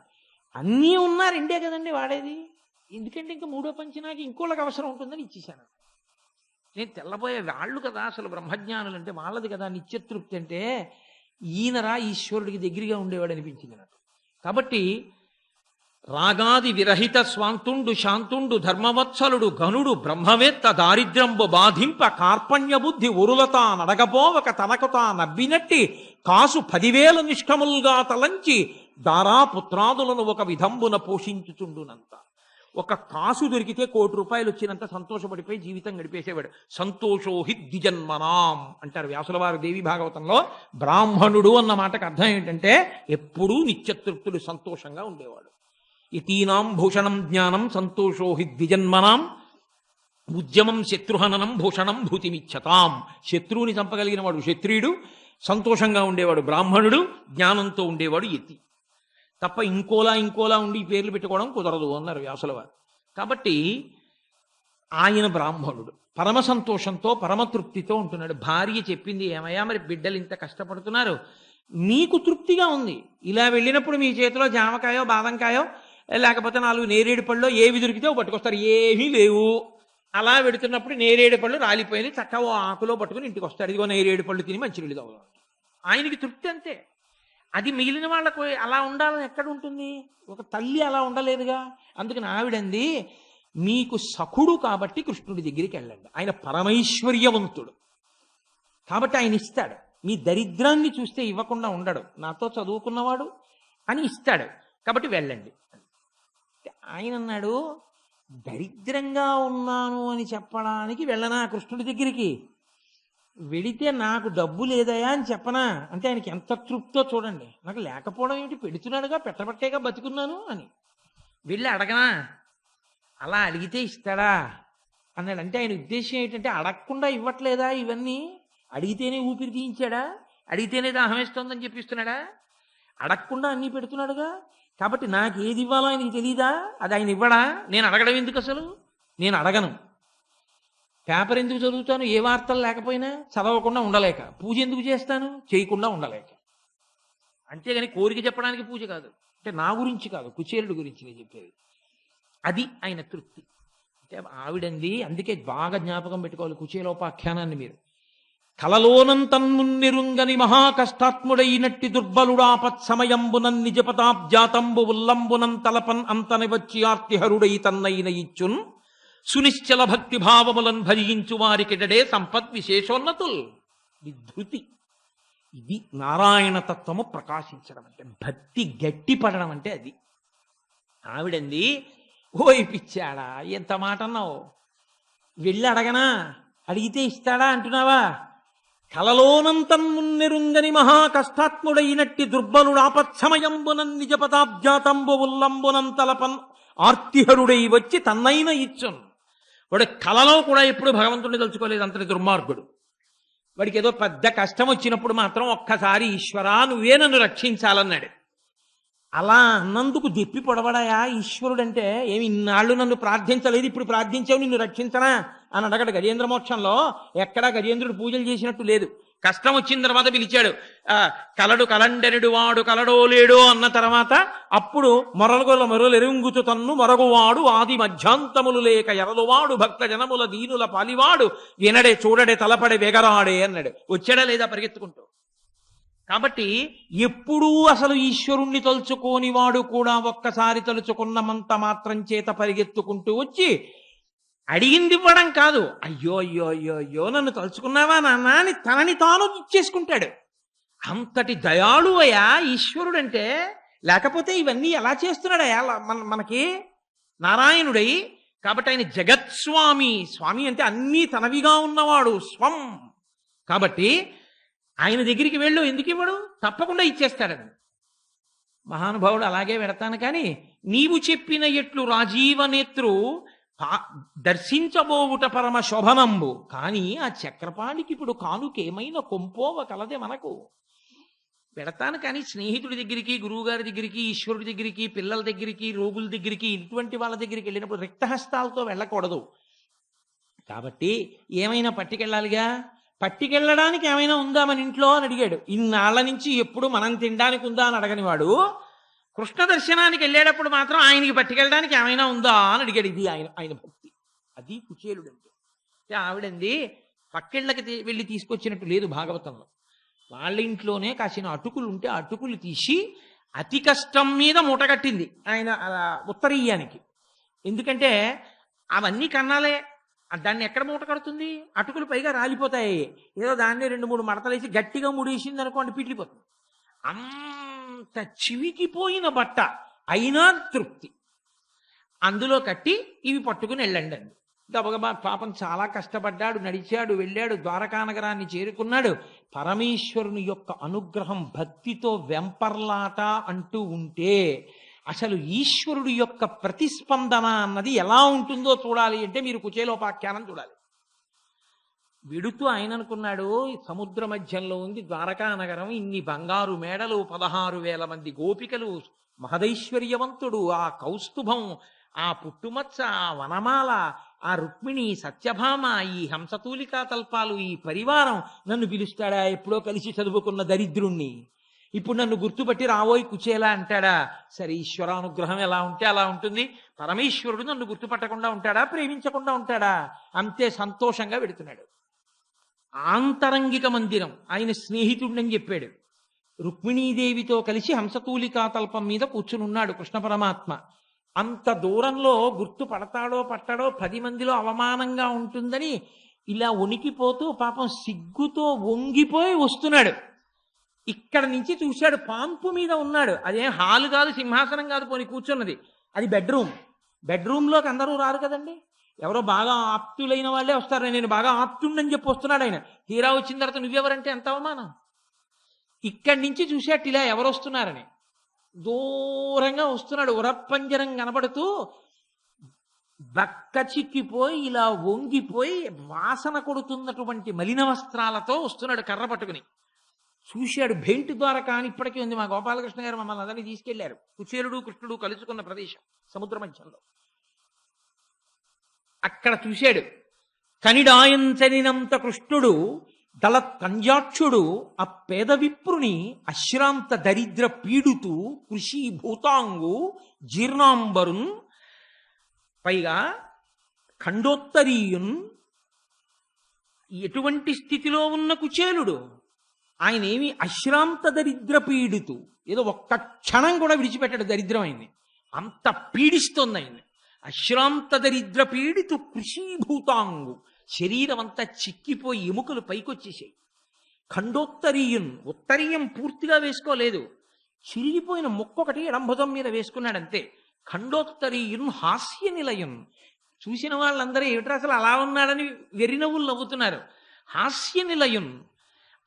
అన్నీ ఉన్నా 2 కదండి వాడేది, ఎందుకంటే ఇంకా 3వ పంచి నాకు ఇంకోళ్ళకి అవసరం ఉంటుందని ఇచ్చేసాను. నేను తెల్లబోయే వాళ్ళు కదా అసలు బ్రహ్మజ్ఞానులు అంటే, వాళ్ళది కదా నిత్యతృప్తి అంటే. ఈయనరా ఈశ్వరుడికి దగ్గరగా ఉండేవాడు అనిపించింది నాకు. కాబట్టి రాగాది విరహిత స్వాంతుండు శాంతుండు ధర్మవత్సలుడు ఘనుడు బ్రహ్మవేత్త దారిద్ర్యంబు బాధింప కార్పణ్య బుద్ధి ఉరులత నడగపోవక తనకుతా నవ్వినట్టి కాసు 10,000 నిష్ఠములుగా తలంచి దారాపుత్రాదులను ఒక విధంబున పోషించుచుండునంత. ఒక కాసు దొరికితే 1 కోటి రూపాయలు వచ్చినంత సంతోషపడిపోయి జీవితం గడిపేసేవాడు. సంతోషో హి ద్విజన్మనాం అంటారు వ్యాసుల వారు దేవి భాగవతంలో. బ్రాహ్మణుడు అన్న మాటకు అర్థం ఏంటంటే ఎప్పుడూ నిత్యతృప్తుడు, సంతోషంగా ఉండేవాడు. ఇతీనాం భూషణం జ్ఞానం సంతోషో హి ద్విజన్మనాం ఉద్యమం శత్రుహననం భూషణం భూతిమిచ్చతాం. శత్రువుని చంపగలిగిన వాడు క్షత్రియుడు, సంతోషంగా ఉండేవాడు బ్రాహ్మణుడు, జ్ఞానంతో ఉండేవాడు యతి. తప్ప ఇంకోలా ఉండి పేర్లు పెట్టుకోవడం కుదరదు అన్నారు వ్యాసుల వారు. కాబట్టి ఆయన బ్రాహ్మణుడు పరమ సంతోషంతో పరమతృప్తితో ఉంటున్నాడు. భార్య చెప్పింది, ఏమయ్యా మరి బిడ్డలు ఇంత కష్టపడుతున్నారు, మీకు తృప్తిగా ఉంది, ఇలా వెళ్ళినప్పుడు మీ చేతిలో జామకాయో బాదంకాయో లేకపోతే 4 నేరేడు పళ్ళు ఏవి దొరికితే పట్టుకొస్తారు, ఏమీ లేవు. అలా పెడుతున్నప్పుడు నేరేడు పళ్ళు రాలిపోయింది, చక్కగా ఆకులో పట్టుకుని ఇంటికి వస్తాడు, ఇదిగో నేరేడు పళ్ళు తిని మంచినీళ్ళు తాగుతాడు. ఆయనకి తృప్తి అంతే. అది మిగిలిన వాళ్ళకు అలా ఉండాలని ఎక్కడ ఉంటుంది? ఒక తల్లి అలా ఉండలేదుగా. అందుకని ఆవిడంది, మీకు సఖుడు కాబట్టి కృష్ణుడి దగ్గరికి వెళ్ళండి, ఆయన పరమైశ్వర్యవంతుడు కాబట్టి ఆయన ఇస్తాడు. మీ దరిద్రాన్ని చూస్తే ఇవ్వకుండా ఉండడు, నాతో చదువుకున్నవాడు అని ఇస్తాడు కాబట్టి వెళ్ళండి. ఆయన అన్నాడు, దరిద్రంగా ఉన్నాను అని చెప్పడానికి వెళ్ళనా కృష్ణుడి దగ్గరికి? వెళితే నాకు డబ్బు లేదయా అని చెప్పనా అంటే ఆయనకి ఎంత తృప్తో చూడండి. నాకు లేకపోవడం ఏమిటి, పెడుతున్నాడుగా, పెట్టబట్టేగా బతుకున్నాను అని. వెళ్ళి అడగనా? అలా అడిగితే ఇస్తాడా అన్నాడు. అంటే ఆయన ఉద్దేశం ఏంటంటే అడగకుండా ఇవ్వట్లేదా ఇవన్నీ? అడిగితేనే ఊపిరి తీయించాడా? అడిగితేనే దాహం వేస్తోందని చెప్పిస్తున్నాడా? అడగకుండా అన్నీ పెడుతున్నాడుగా. కాబట్టి నాకు ఏది ఇవ్వాలో ఆయనకి తెలీదా? అది ఆయన ఇవ్వడా? నేను అడగడం ఎందుకు అసలు? నేను అడగను. పేపర్ ఎందుకు చదువుతాను? ఏ వార్తలు లేకపోయినా చదవకుండా ఉండలేక. పూజ ఎందుకు చేస్తాను? చేయకుండా ఉండలేక. అంతేగాని కోరిక చెప్పడానికి పూజ కాదు. అంటే నా గురించి కాదు, కుచేలుడి గురించి నేను చెప్పేది. అది ఆయన తృప్తి. అంటే ఆవిడంది. అందుకే బాగా జ్ఞాపకం పెట్టుకోవాలి కుచేలోపాఖ్యానాన్ని మీరు. కలలోనంతన్నున్నిరుంగని మహాకష్టాత్ముడైనట్టి దుర్బలుడాపత్ సమయంబునన్ నిజపదాబ్జాతంబు ఉల్లంబునం తలపన్ అంతని వచ్చి ఆర్తిహరుడై తన్నైన ఇచ్చున్ సునిశ్చల భక్తి భావములను భజించు వారికిడడే సంపద్ విశేషోన్నతుల్. విధృతి. ఇది నారాయణ తత్వము ప్రకాశించడం అంటే, భక్తి గట్టిపడడం అంటే అది. ఆవిడంది, ఓయ్ పిచ్చాడా ఎంత మాట అన్నావు, వెళ్ళి అడగనా? అడిగితే ఇస్తాడా అంటున్నావా? కలలోనంతం మున్నెరుంగని మహా కష్టాత్ముడైనట్టి దుర్బలుడు ఆపత్సమయంబునన్ నిజ పదాబ్జాతంబు ఉల్లంబునంతలపన్ ఆర్తిహరుడై వచ్చి తన్నైన ఇచ్చున్. వాడు కలలో కూడా ఎప్పుడు భగవంతుడిని తలుచుకోలేదు, అంతటి దుర్మార్గుడు. వాడికి ఏదో పెద్ద కష్టం వచ్చినప్పుడు మాత్రం ఒక్కసారి ఈశ్వరా నువ్వే నన్ను రక్షించాలన్నాడు. అలా అన్నందుకు దెప్పి పొడవడాయా ఈశ్వరుడంటే? ఏమి ఇన్నాళ్ళు నన్ను ప్రార్థించలేదు, ఇప్పుడు ప్రార్థించావు నిన్ను రక్షించనా అని అడగడు. గజేంద్ర మోక్షంలో ఎక్కడా గజేంద్రుడు పూజలు చేసినట్టు లేదు. కష్టం వచ్చిన తర్వాత పిలిచాడు. కలడు కలండెరుడు వాడు కలడో లేడో అన్న తర్వాత అప్పుడు మొరలుగొల మొరలెరుంగుతు తన్ను మొరగువాడు ఆది మధ్యాంతములు లేక ఎరలువాడు భక్త జనముల దీనుల పాలివాడు వినడే చూడడే తలపడే వెగరాడే అన్నాడు. వచ్చాడా లేదా పరిగెత్తుకుంటూ? కాబట్టి ఎప్పుడూ అసలు ఈశ్వరుణ్ణి తలుచుకోని వాడు కూడా ఒక్కసారి తలుచుకున్నమంత మాత్రం చేత పరిగెత్తుకుంటూ వచ్చి అడిగింది ఇవ్వడం కాదు, అయ్యో అయ్యో అయ్యో అయ్యో నన్ను తలుచుకున్నావా నాన్న అని తనని తాను ఇచ్చేసుకుంటాడు. అంతటి దయాళువయ్యా ఈశ్వరుడంటే. లేకపోతే ఇవన్నీ ఎలా చేస్తున్నాడయ్యా మనకి నారాయణుడై? కాబట్టి ఆయన జగత్స్వామి. స్వామి అంటే అన్నీ తనవిగా ఉన్నవాడు, స్వం. కాబట్టి ఆయన దగ్గరికి వెళ్ళు, ఎందుకు ఇవ్వడు? తప్పకుండా ఇచ్చేస్తాడని. మహానుభావుడు అలాగే పెడతాను కానీ నీవు చెప్పిన ఎట్లు రాజీవనేత్రు దర్శించబోవుట పరమ శోభనంబు. కానీ ఆ చక్రపాణికి ఇప్పుడు కానుకేమైనా కొంపోవ కలదే మనకు. పెడతాను కానీ స్నేహితుడి దగ్గరికి, గురువుగారి దగ్గరికి, ఈశ్వరుడి దగ్గరికి, పిల్లల దగ్గరికి, రోగుల దగ్గరికి, ఇటువంటి వాళ్ళ దగ్గరికి వెళ్ళినప్పుడు రిక్తహస్తాలతో వెళ్ళకూడదు. కాబట్టి ఏమైనా పట్టుకెళ్ళాలిగా. పట్టుకెళ్ళడానికి ఏమైనా ఉందా మన ఇంట్లో అని అడిగాడు. ఇన్నాళ్ల నుంచి ఎప్పుడు మనం తినడానికి ఉందా అని అడగని వాడు కృష్ణ దర్శనానికి వెళ్ళేటప్పుడు మాత్రం ఆయనకి పట్టుకెళ్ళడానికి ఏమైనా ఉందా అని అడిగాడు. ఇది ఆయన భక్తి. అది కుచేలుడు అంటే ఆవిడంది పక్కిళ్ళకి వెళ్ళి తీసుకొచ్చినట్టు లేదు భాగవతంలో. వాళ్ళ ఇంట్లోనే కాసిన అటుకులు ఉంటే అటుకులు తీసి అతి కష్టం మీద మూటగట్టింది ఆయన ఉత్తరీయానికి. ఎందుకంటే అవన్నీ కన్నాలే, దాన్ని ఎక్కడ మూట కడుతుంది? అటుకులు పైగా రాలిపోతాయి. ఏదో దాన్ని 2-3 మడతలేసి గట్టిగా ముడేసింది అనుకోండి, పిట్లిపోతుంది. అంత చివికిపోయిన బట్ట అయినా తృప్తి. అందులో కట్టి ఇవి పట్టుకుని వెళ్ళండి అండి. గబగబా పాపం చాలా కష్టపడ్డాడు, నడిచాడు, వెళ్ళాడు, ద్వారకానగరాన్ని చేరుకున్నాడు. పరమేశ్వరుని యొక్క అనుగ్రహం భక్తితో వెంపర్లాట అంటూ ఉంటే అసలు ఈశ్వరుడి యొక్క ప్రతిస్పందన అన్నది ఎలా ఉంటుందో చూడాలి అంటే మీరు కుచేలోపాఖ్యానం చూడాలి. వెడుతూ ఆయన అనుకున్నాడు, సముద్ర మధ్యంలో ఉంది ద్వారకా నగరం, ఇన్ని బంగారు మేడలు, 16,000 మంది గోపికలు, మహదైశ్వర్యవంతుడు, ఆ కౌస్తుభం, ఆ పుట్టుమచ్చ, ఆ వనమాల, ఆ రుక్మిణి, సత్యభామ, ఈ హంసతూలికా తల్పాలు, ఈ పరివారం నన్ను పిలుస్తాడా? ఎప్పుడో కలిసి చదువుకున్న దరిద్రుణ్ణి ఇప్పుడు నన్ను గుర్తుపట్టి రావోయ్ కుచేలా అంటాడా? సరే, ఈశ్వరానుగ్రహం ఎలా ఉంటే అలా ఉంటుంది. పరమేశ్వరుడు నన్ను గుర్తుపట్టకుండా ఉంటాడా? ప్రేమించకుండా ఉంటాడా? అంతే సంతోషంగా వెడుతున్నాడు. ఆంతరంగిక మందిరం ఆయన స్నేహితుడిని చెప్పాడు. రుక్మిణీదేవితో కలిసి హంసతూలికా తల్పం మీద కూర్చునున్నాడు కృష్ణ పరమాత్మ. అంత దూరంలో గుర్తుపడతాడో పట్టడో, 10 మందిలో అవమానంగా ఉంటుందని ఇలా వణికిపోతూ పాపం సిగ్గుతో వంగిపోయి వస్తున్నాడు. ఇక్కడ నుంచి చూశాడు, పాంపు మీద ఉన్నాడు. అదేం హాలు కాదు, సింహాసనం కాదు, పోని కూర్చున్నది. అది బెడ్రూమ్. బెడ్రూమ్లోకి అందరూ రారు కదండి, ఎవరో బాగా ఆప్తులైన వాళ్ళే వస్తారు. నేను బాగా ఆప్తుండని చెప్పి వస్తున్నాడు ఆయన. తీరా వచ్చిన తర్వాత నువ్వెవరంటే ఎంత అవమానం. ఇక్కడి నుంచి చూసేట్టు ఇలా ఎవరు వస్తున్నారని దూరంగా వస్తున్నాడు. ఉరప్పంజరం కనబడుతూ బక్క చిక్కిపోయి ఇలా వంగిపోయి వాసన కొడుతున్నటువంటి మలిన వస్త్రాలతో వస్తున్నాడు కర్ర పట్టుకుని. చూశాడు. భేంటి ద్వారక అని ఇప్పటికీ ఉంది. మా గోపాలకృష్ణ గారు మమ్మల్ని అందరినీ తీసుకెళ్లారు. కుచేలుడు కృష్ణుడు కలుసుకున్న ప్రదేశం సముద్ర మధ్యంలో. అక్కడ చూశాడు. కనిడాయంచనినంత కృష్ణుడు దళ కంజాక్షుడు ఆ పేద విప్రుని అశ్రాంత దరిద్ర పీడుతూ కృషి భూతాంగు జీర్ణాంబరున్, పైగా ఖండోత్తరీయున్. ఎటువంటి స్థితిలో ఉన్న కుచేలుడు ఆయన ఏమి అశ్రాంత దరిద్ర పీడుతూ, ఏదో ఒక్క క్షణం కూడా విడిచిపెట్టాడు దరిద్రం ఆయన్ని, అంత పీడిస్తోంది ఆయన్ని. అశ్రాంత దరిద్ర పీడితు కృషీభూతాంగు, శరీరం అంతా చిక్కిపోయి ఎముకలు పైకొచ్చేసాయి. ఖండోత్తరీయున్, ఉత్తరీయం పూర్తిగా వేసుకోలేదు, చిరిగిపోయిన ముక్కొకటి ఎడంభుజం మీద వేసుకున్నాడంతే. ఖండోత్తరీయున్ హాస్య నిలయున్, చూసిన వాళ్ళందరూ ఏమిట్రా అసలు అలా ఉన్నాడని వెర్రి నవ్వులు నవ్వుతున్నారు. హాస్య నిలయున్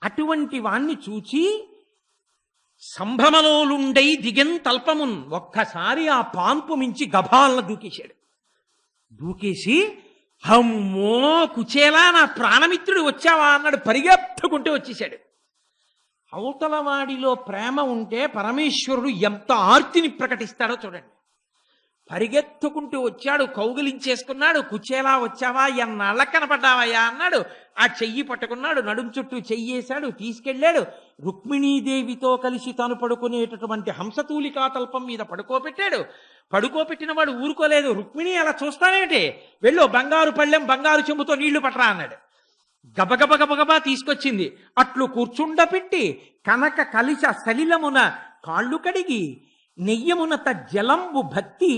అటువంటి వాణ్ణి చూచి సంభ్రమలోలుండై దిగెన్ తల్పమున్ ఒక్కసారి ఆ పాన్పు మించి గభాలను దూకేశాడు. దూకేసి అమ్మో కుచేలా నా ప్రాణమిత్రుడు వచ్చావా అన్నాడు. పరిగెత్తుకుంటూ వచ్చేశాడు. అవతల వాడిలో ప్రేమ ఉంటే పరమేశ్వరుడు ఎంత ఆర్తిని ప్రకటిస్తాడో చూడండి. పరిగెత్తుకుంటూ వచ్చాడు, కౌగిలించేసుకున్నాడు. కుచేలా వచ్చావా, ఎన్నాళ్ళ కనపడ్డావయ్యా అన్నాడు. ఆ చెయ్యి పట్టుకున్నాడు, నడుం చుట్టూ చెయ్యేశాడు, తీసుకెళ్ళాడు. రుక్మిణీదేవితో కలిసి తాను పడుకునేటటువంటి హంసతూలికా తల్పం మీద పడుకోబెట్టాడు. పడుకోబెట్టిన వాడు ఊరుకోలేదు. రుక్మిణి అలా చూస్తానేమిటి, వెళ్ళు బంగారు పళ్ళెం బంగారు చెంబుతో నీళ్లు పట్టరా అన్నాడు. గబగబ గబగబా తీసుకొచ్చింది. అట్లు కూర్చుండపెట్టి కనక కలిస సలిలమున కాళ్ళు కడిగి నెయ్యమునత జలంబు భక్తి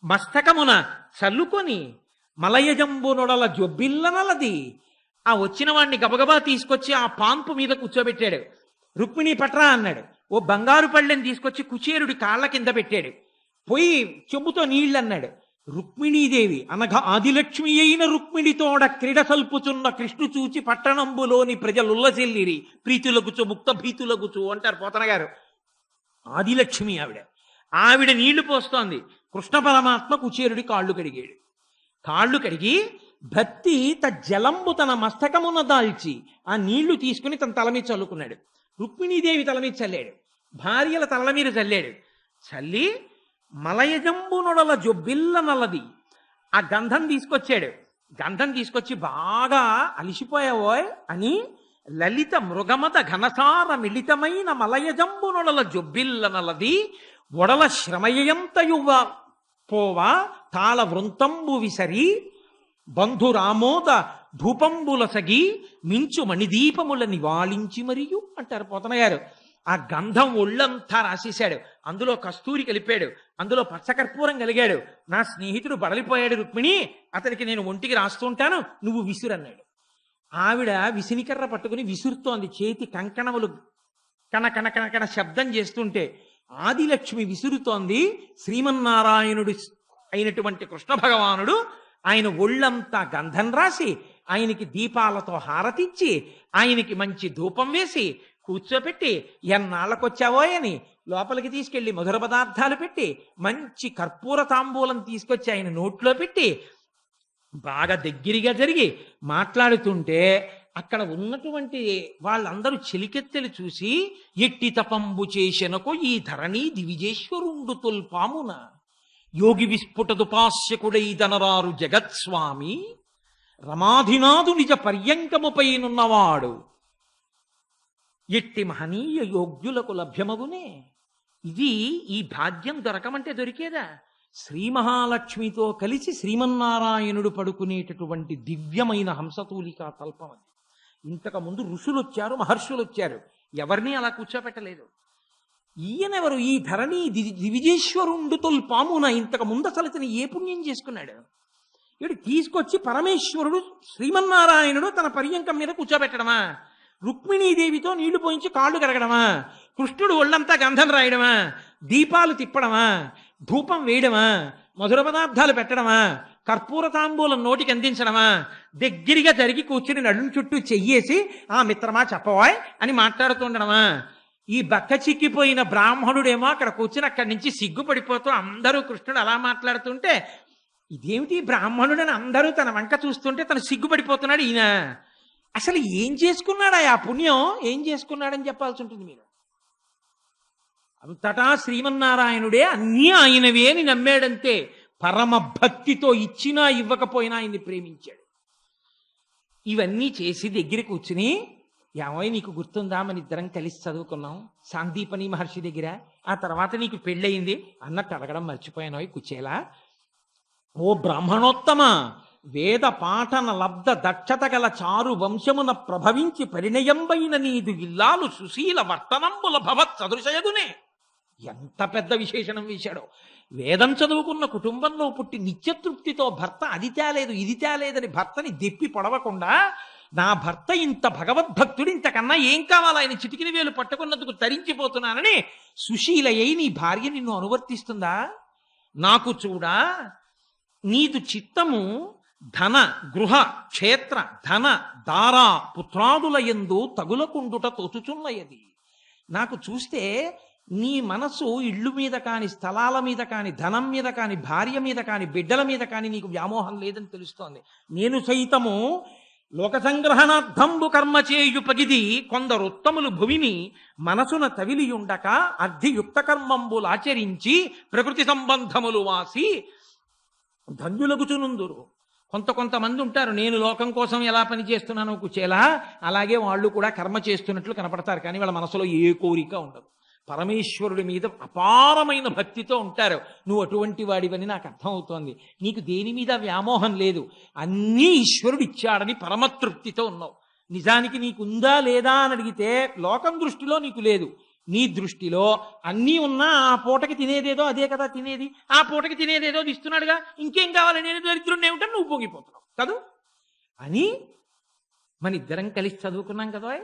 మస్తకమున చల్లుకొని మలయజంబు నొడల జొబ్బిల్లనలది. ఆ వచ్చిన వాడిని గబగబా తీసుకొచ్చి ఆ పాన్పు మీద కూర్చోబెట్టాడు. రుక్మిణి పట్రా అన్నాడు. ఓ బంగారు పళ్ళెని తీసుకొచ్చి కుచేరుడి కాళ్ళ కింద పెట్టాడు. పోయి చెంబుతో నీళ్ళు అన్నాడు. రుక్మిణీదేవి అనగా ఆదిలక్ష్మి అయిన రుక్మిణితోడ క్రీడ సల్పుచున్న కృష్ణు చూచి పట్టణంబులోని ప్రజలుల్లసిల్లిరి ప్రీతులగుచు ముక్త భీతులగుచు అంటారు పోతన గారు. ఆదిలక్ష్మి ఆవిడ నీళ్లు పోస్తోంది. కృష్ణ పరమాత్మ కుచేరుడి కాళ్ళు కడిగాడు. కాళ్ళు కడిగి భక్తి జలంబు తన మస్తకమున దాల్చి ఆ నీళ్లు తీసుకుని తన తల మీద చల్లుకున్నాడు. రుక్మిణీదేవి తల మీద చల్లాడు, భార్యల తల మీద చల్లాడు. చల్లి మలయజంబు నొడల జొబ్బిల్ల నల్లది ఆ గంధం తీసుకొచ్చాడు. గంధం తీసుకొచ్చి బాగా అలిసిపోయావోయ్ అని లలిత మృగమత ఘనసార మిళితమైన మలయజంబు నొడల జొబ్బిల్ల నల్లది ఒడల శ్రమయంతయువ పోవా తాళ వృంతంబు విసరి బంధురామోద ధూపంబుల సగి మించు మణిదీపముల నివాళించి మరియు అంటారు పోతన గారు. ఆ గంధం ఒళ్ళంతా రాసేశాడు. అందులో కస్తూరి కలిపాడు, అందులో పచ్చకర్పూరం కలిగాడు. నా స్నేహితుడు బడలిపోయాడు రుక్మిణి, అతనికి నేను ఒంటికి రాస్తుంటాను, నువ్వు విసురన్నాడు. ఆవిడ విసినికర్ర పట్టుకుని విసురుతోంది. చేతి కంకణములు కణ శబ్దం చేస్తుంటే ఆదిలక్ష్మి విసురుతోంది. శ్రీమన్నారాయణుడు అయినటువంటి కృష్ణ భగవానుడు ఆయన ఒళ్ళంతా గంధం రాసి ఆయనకి దీపాలతో హారతిచ్చి ఆయనకి మంచి ధూపం వేసి కూర్చోపెట్టి ఎన్నాళ్ళకొచ్చావో అని లోపలికి తీసుకెళ్లి మధుర పదార్థాలు పెట్టి మంచి కర్పూర తాంబూలం తీసుకొచ్చి ఆయన నోట్లో పెట్టి బాగా దగ్గరగా జరిగి మాట్లాడుతుంటే అక్కడ ఉన్నటువంటి వాళ్ళందరూ చెలికెత్తెలు చూసి ఎట్టి తపంబు చేసెనకు ఈ ధరణి దివిజేశ్వరుండు తొల్పామున యోగి విస్ఫుటదుపాస్యకుడై దనరారు జగత్స్వామి రమాధినాథు నిజ పర్యంకముపైనున్నవాడు ఎట్టి మహనీయ యోగ్యులకు లభ్యమగునే. ఇది ఈ భాగ్యం దొరకమంటే దొరికేదా? శ్రీ మహాలక్ష్మితో కలిసి శ్రీమన్నారాయణుడు పడుకునేటటువంటి దివ్యమైన హంసతూలికా తల్పం అది. ఇంతకు ముందు ఋషులు వచ్చారు, మహర్షులు వచ్చారు, ఎవరిని అలా కూర్చోపెట్టలేదు. ఈయనెవరు? ఈ ధరణి దివిజేశ్వరుండు తొల్పామున. ఇంతకు ముందు అసలు ఇతను ఏ పుణ్యం చేసుకున్నాడు? ఇటు తీసుకొచ్చి పరమేశ్వరుడు శ్రీమన్నారాయణుడు తన పర్యంకం మీద కూర్చోబెట్టడమా? రుక్మిణీదేవితో నీళ్లు పోయించి కాళ్ళు కరగడమా? కృష్ణుడు ఒళ్ళంతా గంధం రాయడమా? దీపాలు తిప్పడమా? ధూపం వేయడమా? మధుర పదార్థాలు పెట్టడమా? కర్పూర తాంబూలం నోటికి అందించడమా? దగ్గరగా జరిగి కూర్చుని నడుం చుట్టూ చెయ్యేసి ఆ మిత్రమా చెప్పవాయ్ అని మాట్లాడుతుండడమా? ఈ బక్క చిక్కిపోయిన బ్రాహ్మణుడేమో అక్కడ కూర్చుని అక్కడి నుంచి సిగ్గుపడిపోతూ అందరూ కృష్ణుడు అలా మాట్లాడుతుంటే ఇదేమిటి బ్రాహ్మణుడని అందరూ తన వంక చూస్తుంటే తను సిగ్గుపడిపోతున్నాడు. ఈయన అసలు ఏం చేసుకున్నాడా? ఆ పుణ్యం ఏం చేసుకున్నాడని చెప్పాల్సి ఉంటుంది మీరు. అంతటా శ్రీమన్నారాయణుడే అన్నీ ఆయనవే అని నమ్మాడంతే. పరమ భక్తితో ఇచ్చినా ఇవ్వకపోయినా ఆయన్ని ప్రేమించాడు. ఇవన్నీ చేసి దగ్గర కూర్చుని ఏమో నీకు గుర్తుందా మన ఇద్దరం కలిసి చదువుకున్నాం సాందీపని మహర్షి దగ్గర, ఆ తర్వాత నీకు పెళ్ళయింది అన్నట్టు అడగడం మర్చిపోయాను కుచేలా. ఓ బ్రాహ్మణోత్తమ, వేద పాఠన లబ్ధ దక్షత గల చారు వంశమున ప్రభవించి పరిణయంబైన నీదు ఇల్లాలు సుశీల వర్తనంబుల భవత్ సదృశయదునే. ఎంత పెద్ద విశేషణం వేశాడో. వేదం చదువుకున్న కుటుంబంలో పుట్టి నిత్యతృప్తితో భర్త అది తేలేదు ఇది తేలేదని భర్తని దెప్పి పొడవకుండా నా భర్త ఇంత భగవద్భక్తుడు, ఇంతకన్నా ఏం కావాలా, ఆయన చిటికిన వేలు పట్టుకున్నందుకు తరించిపోతున్నానని సుశీలయ్యి నీ భార్య నిన్ను అనువర్తిస్తుందా? నాకు చూడా నీదు చిత్తము ధన గృహ క్షేత్ర ధన దారా పుత్రాదుల యందు తగులకుండుట తోచుచున్నయది. నాకు చూస్తే నీ మనసు ఇళ్ళు మీద కాని, స్థలాల మీద కాని, ధనం మీద కాని, భార్య మీద కాని, బిడ్డల మీద కాని నీకు వ్యామోహం లేదని తెలుస్తోంది. నేను సైతము లోక సంగ్రహణార్థంబు కర్మ చేయు పగిది కొందరుత్తములు భువిని మనసున తవిలియుండక అర్ధియుక్త కర్మంబులాచరించి ప్రకృతి సంబంధములు వాసి ధన్యులగుచునుందురు. కొంతమంది ఉంటారు, నేను లోకం కోసం ఎలా పని చేస్తున్నానో కుచేలా, అలాగే వాళ్ళు కూడా కర్మ చేస్తున్నట్లు కనపడతారు, కానీ వాళ్ళ మనసులో ఏ కోరిక ఉండదు. పరమేశ్వరుడి మీద అపారమైన భక్తితో ఉంటారు. నువ్వు అటువంటి వాడివని నాకు అర్థమవుతోంది. నీకు దేని మీద వ్యామోహం లేదు, అన్నీ ఈశ్వరుడు ఇచ్చాడని పరమతృప్తితో ఉన్నావు. నిజానికి నీకుందా లేదా అని అడిగితే లోకం దృష్టిలో నీకు లేదు. నీ దృష్టిలో అన్నీ ఉన్నా ఆ పూటకి తినేదేదో అదే కదా తినేది, ఆ పూటకి తినేదేదో ఇస్తున్నాడుగా, ఇంకేం కావాలి, నేను దరిద్రుడిని ఏమిటని నువ్వు పోగిపోతున్నావు కదూ అని. మన ఇద్దరం కలిసి చదువుకున్నాం కదా.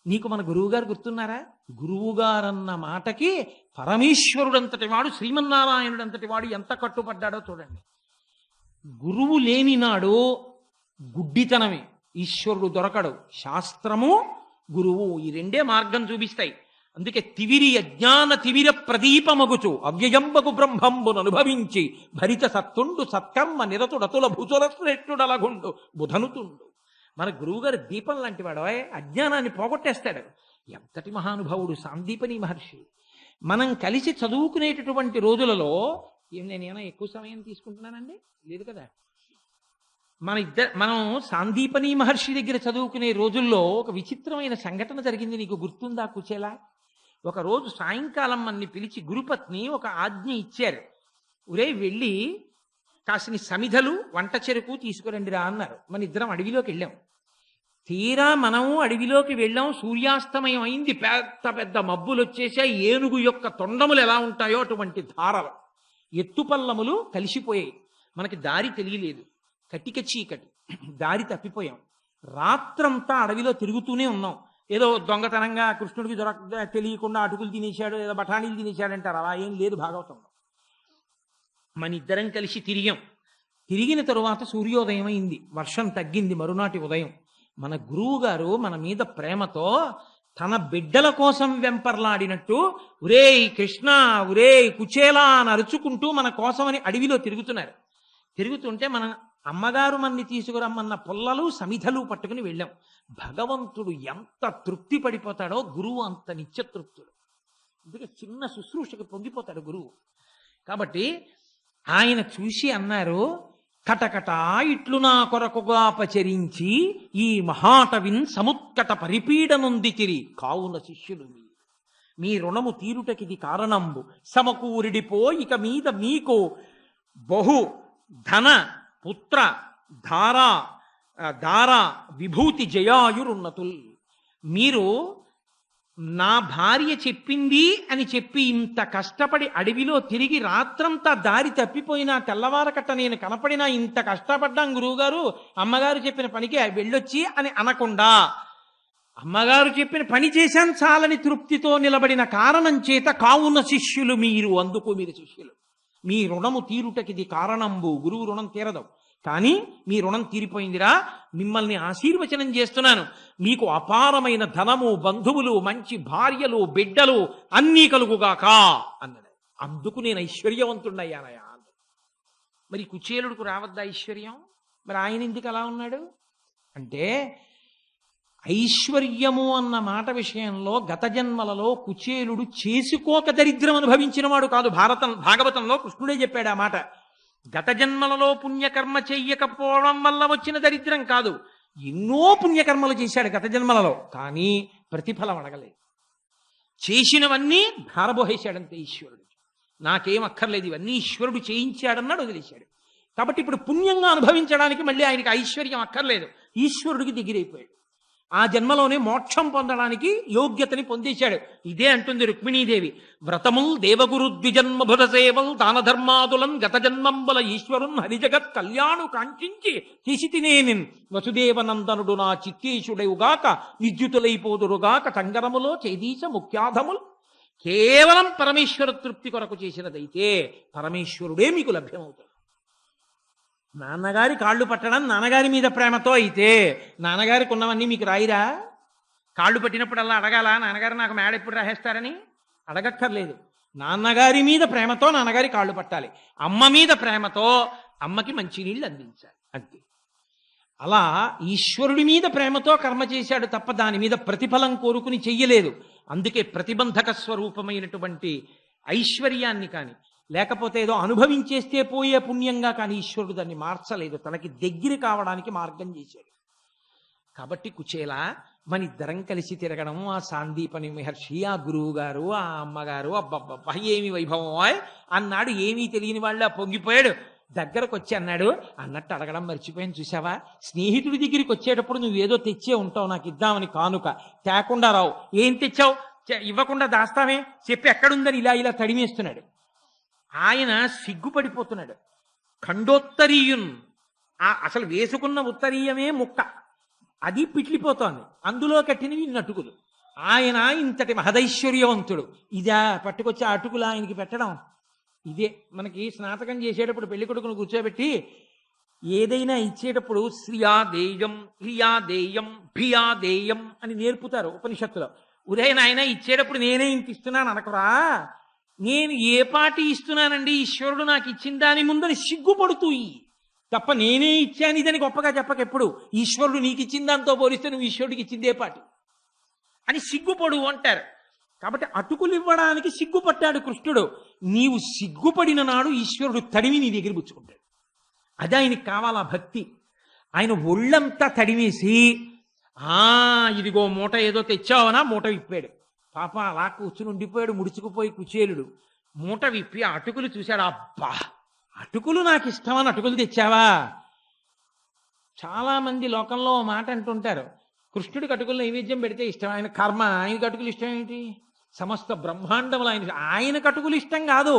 నీకు మన గురువుగారు గుర్తున్నారా? గురువుగారన్న మాటకి పరమేశ్వరుడంతటి వాడు, శ్రీమన్నారాయణుడంతటి వాడు ఎంత కట్టుపడ్డాడో చూడండి. గురువు లేని నాడు గుడ్డితనమే, ఈశ్వరుడు దొరకడు. శాస్త్రము గురువు ఈ రెండే మార్గం చూపిస్తాయి. అందుకే తివిరి అజ్ఞాన తివిర ప్రదీపమగుచు అవ్యయంబగు బ్రహ్మంబును అనుభవించి భరిత సత్తుండు సత్కర్మ నిరతుడతుల భుజుల శ్రేష్ఠుడలగుండు బుధనుతుండు. మన గురువుగారు దీపం లాంటి వాడు, అజ్ఞానాన్ని పోగొట్టేస్తాడు. ఎంతటి మహానుభావుడు సాందీపని మహర్షి. మనం కలిసి చదువుకునేటటువంటి రోజులలో నేనేమైనా ఎక్కువ సమయం తీసుకుంటున్నానండి? లేదు కదా. మనం సాందీపని మహర్షి దగ్గర చదువుకునే రోజుల్లో ఒక విచిత్రమైన సంఘటన జరిగింది. నీకు గుర్తుందా కుచేలా? ఒకరోజు సాయంకాలం మన్ని పిలిచి గురుపత్ని ఒక ఆజ్ఞ ఇచ్చారు. ఒరే వెళ్ళి కాసిని సమిధలు వంట చెరుకు తీసుకురండి రా అన్నారు. మన ఇద్దరం అడవిలోకి వెళ్ళాం. తీరా మనము అడవిలోకి వెళ్ళాం. సూర్యాస్తమయం అయింది. పెద్ద పెద్ద మబ్బులు వచ్చేసాయి. ఏనుగు యొక్క తొండములు ఎలా ఉంటాయో అటువంటి ధారలు, ఎత్తుపల్లములు కలిసిపోయాయి. మనకి దారి తెలియలేదు. కటిక చీకటి, దారి తప్పిపోయాం. రాత్రంతా అడవిలో తిరుగుతూనే ఉన్నాం. ఏదో దొంగతనంగా కృష్ణుడికి తెలియకుండా అటుకులు తినేశాడు, ఏదో బఠానీలు తినేశాడంటారు. అలా ఏం లేదు భాగవతంలో. మన ఇద్దరం కలిసి తిరిగాం. తిరిగిన తరువాత సూర్యోదయం అయింది. వర్షం తగ్గింది. మరునాటి ఉదయం మన గురువు గారు మన మీద ప్రేమతో తన బిడ్డల కోసం వెంపర్లాడినట్టు ఉరేయ్ కృష్ణ, ఉరేయ్ కుచేలా అని అరుచుకుంటూ మన కోసమని అడవిలో తిరుగుతున్నారు. తిరుగుతుంటే మన అమ్మగారు మన్ని తీసుకురమ్మన్న పుల్లలు సమిధలు పట్టుకుని వెళ్ళాం. భగవంతుడు ఎంత తృప్తి పడిపోతాడో గురువు అంత నిత్యతృప్తుడు. అందుకే చిన్న శుశ్రూషకు పొంగిపోతాడు గురువు. కాబట్టి ఆయన చూసి అన్నారు, కటకట ఇట్లు నా కొరకుగా పచరించి ఈ మహాటవిన్ సముత్కట పరిపీడనుందితిరి కావున శిష్యులు మీ రుణము తీరుటకిది కారణంబు సమకూరిడిపో ఇక మీద మీకు బహు ధన పుత్ర దారా విభూతి జయాయురున్నతుల్. మీరు నా భార్య చెప్పింది అని చెప్పి ఇంత కష్టపడి అడవిలో తిరిగి రాత్రంతా దారి తప్పిపోయినా తెల్లవారకట్ట నేను కనపడినా ఇంత కష్టపడ్డాం గురువుగారు, అమ్మగారు చెప్పిన పనికి వెళ్ళొచ్చి అని అనకుండా అమ్మగారు చెప్పిన పని చేశాను చాలని తృప్తితో నిలబడిన కారణం చేత కావున శిష్యులు మీరు, అందుకు మీరు శిష్యులు. మీ రుణము తీరుటకిది కారణంబు. గురువు రుణం తీరదు, కానీ మీ రుణం తీరిపోయిందిరా. మిమ్మల్ని ఆశీర్వచనం చేస్తున్నాను. మీకు అపారమైన ధనము, బంధువులు, మంచి భార్యలు, బిడ్డలు అన్నీ కలుగుగాక అన్నాడు. అందుకు నేను ఐశ్వర్యవంతుడయ్యానయా అన్నాడు. మరి కుచేలుడికి రావద్దా ఐశ్వర్యం? మరి ఆయన ఎందుకు అలా ఉన్నాడు అంటే, ఐశ్వర్యము అన్న మాట విషయంలో గత జన్మలలో కుచేలుడు చేసుకోక దరిద్రం అనుభవించిన వాడు కాదు. భాగవతంలో కృష్ణుడే చెప్పాడు ఆ మాట. గత జన్మలలో పుణ్యకర్మ చెయ్యకపోవడం వల్ల వచ్చిన దరిద్రం కాదు. ఎన్నో పుణ్యకర్మలు చేశాడు గత జన్మలలో, కానీ ప్రతిఫలం అడగలేదు. చేసినవన్నీ ధారబోహేశాడంతే ఈశ్వరుడు. నాకేం అక్కర్లేదు, ఇవన్నీ ఈశ్వరుడు చేయించాడన్నాడు, వదిలేశాడు. కాబట్టి ఇప్పుడు పుణ్యంగా అనుభవించడానికి మళ్ళీ ఆయనకి ఐశ్వర్యం అక్కర్లేదు. ఈశ్వరుడికి దగ్గరైపోయాడు. ఆ జన్మలోనే మోక్షం పొందడానికి యోగ్యతని పొందేశాడు. ఇదే అంటుంది రుక్మిణీదేవి, వ్రతముల్ దేవగురు ద్విజన్మభుర సేవల్ దాన ధర్మాదులన్ గత జన్మంబల ఈశ్వరున్ హరిజగత్ కళ్యాణు కాంక్షించి చేసితినేనిన్ వసుదేవనందనుడు నా చిత్తేశుడవుగాక విద్యుతులైపోదురుగాక కంగరములో చేదీశ ముఖ్యాధములు. కేవలం పరమేశ్వర తృప్తి కొరకు చేసినదైతే పరమేశ్వరుడే మీకు లభ్యమవుతాడు. నాన్నగారి కాళ్ళు పట్టడం నాన్నగారి మీద ప్రేమతో అయితే నాన్నగారికి ఉన్నవన్నీ మీకు రాయిరా? కాళ్ళు పట్టినప్పుడల్లా అడగాల నాన్నగారు నాకు మేడ ఎప్పుడు రాసేస్తారని? అడగక్కర్లేదు. నాన్నగారి మీద ప్రేమతో నాన్నగారి కాళ్ళు పట్టాలి, అమ్మ మీద ప్రేమతో అమ్మకి మంచినీళ్ళు అందించాలి, అంతే. అలా ఈశ్వరుడి మీద ప్రేమతో కర్మ చేశాడు తప్ప దాని మీద ప్రతిఫలం కోరుకుని చెయ్యలేదు. అందుకే ప్రతిబంధక స్వరూపమైనటువంటి ఐశ్వర్యాన్ని కానీ లేకపోతే ఏదో అనుభవించేస్తే పోయే పుణ్యంగా కానీ ఈశ్వరుడు దాన్ని మార్చలేదు, తనకి దగ్గర కావడానికి మార్గం చేశాడు. కాబట్టి కుచేలా మన ఇద్దరం కలిసి తిరగడం, ఆ సాందీపని మహర్షి, ఆ గురువు గారు, ఆ అమ్మగారు, అబ్బబ్బబ్బా ఏమి వైభవం అన్నాడు. ఏమీ తెలియని వాళ్ళ పొంగిపోయాడు. దగ్గరకు వచ్చి అన్నాడు, అన్నట్టు అడగడం మర్చిపోయాను చూసావా, స్నేహితుడి దగ్గరికి వచ్చేటప్పుడు నువ్వేదో తెచ్చే ఉంటావు నాకు ఇద్దామని కానుక, తేకుండా రావు. ఏం తెచ్చావు? ఇవ్వకుండా దాస్తామే, చెప్పి ఎక్కడుందని ఇలా ఇలా తడిమేస్తున్నాడు. ఆయన సిగ్గుపడిపోతున్నాడు. ఖండోత్తరీయున్, అసలు వేసుకున్న ఉత్తరీయమే ముక్క, అది పిట్లిపోతోంది, అందులో కట్టినవి నటుకులు. ఆయన ఇంతటి మహదైశ్వర్యవంతుడు, ఇదా పట్టుకొచ్చి ఆ అటుకులు ఆయనకి పెట్టడం? ఇదే మనకి స్నాతకం చేసేటప్పుడు పెళ్లి కొడుకును కూర్చోబెట్టి ఏదైనా ఇచ్చేటప్పుడు శ్రియాదేయం, హ్రియాదేయం, భియాదేయం అని నేర్పుతారు ఉపనిషత్తులో. ఉదయం ఆయన ఇచ్చేటప్పుడు నేనే ఇంత ఇస్తున్నాను అనకురా, నేను ఏ పాటి ఇస్తున్నానండి, ఈశ్వరుడు నాకు ఇచ్చిన దాని ముందని సిగ్గుపడుతూ తప్ప నేనే ఇచ్చాను ఇదని గొప్పగా చెప్పకెప్పుడు. ఈశ్వరుడు నీకు ఇచ్చిన దాంతో పోలిస్తే నువ్వు ఈశ్వరుడికి ఇచ్చిందే పాటి అని సిగ్గుపడు అంటారు. కాబట్టి అటుకులు ఇవ్వడానికి సిగ్గుపట్టాడు కృష్ణుడు. నీవు సిగ్గుపడిన నాడు ఈశ్వరుడు తడిమి నీ దగ్గర పుచ్చుకుంటాడు. అది ఆయనకి కావాలా భక్తి. ఆయన ఒళ్ళంతా తడిమేసి ఇదిగో మూట ఏదో తెచ్చావనా మూట విప్పాడు. పాప అలా కూర్చుని ఉండిపోయాడు ముడుచుకుపోయి కుచేలుడు. మూట విప్పి అటుకులు చూశాడు. అబ్బా, అటుకులు నాకు ఇష్టమని అటుకులు తెచ్చావా? చాలా మంది లోకంలో మాట అంటుంటారు, కృష్ణుడికి అటుకులు నైవేద్యం పెడితే ఇష్టం, ఆయన కర్మ, ఆయనకి అటుకులు ఇష్టం ఏంటి? సమస్త బ్రహ్మాండములు ఆయన అటుకులు ఇష్టం కాదు,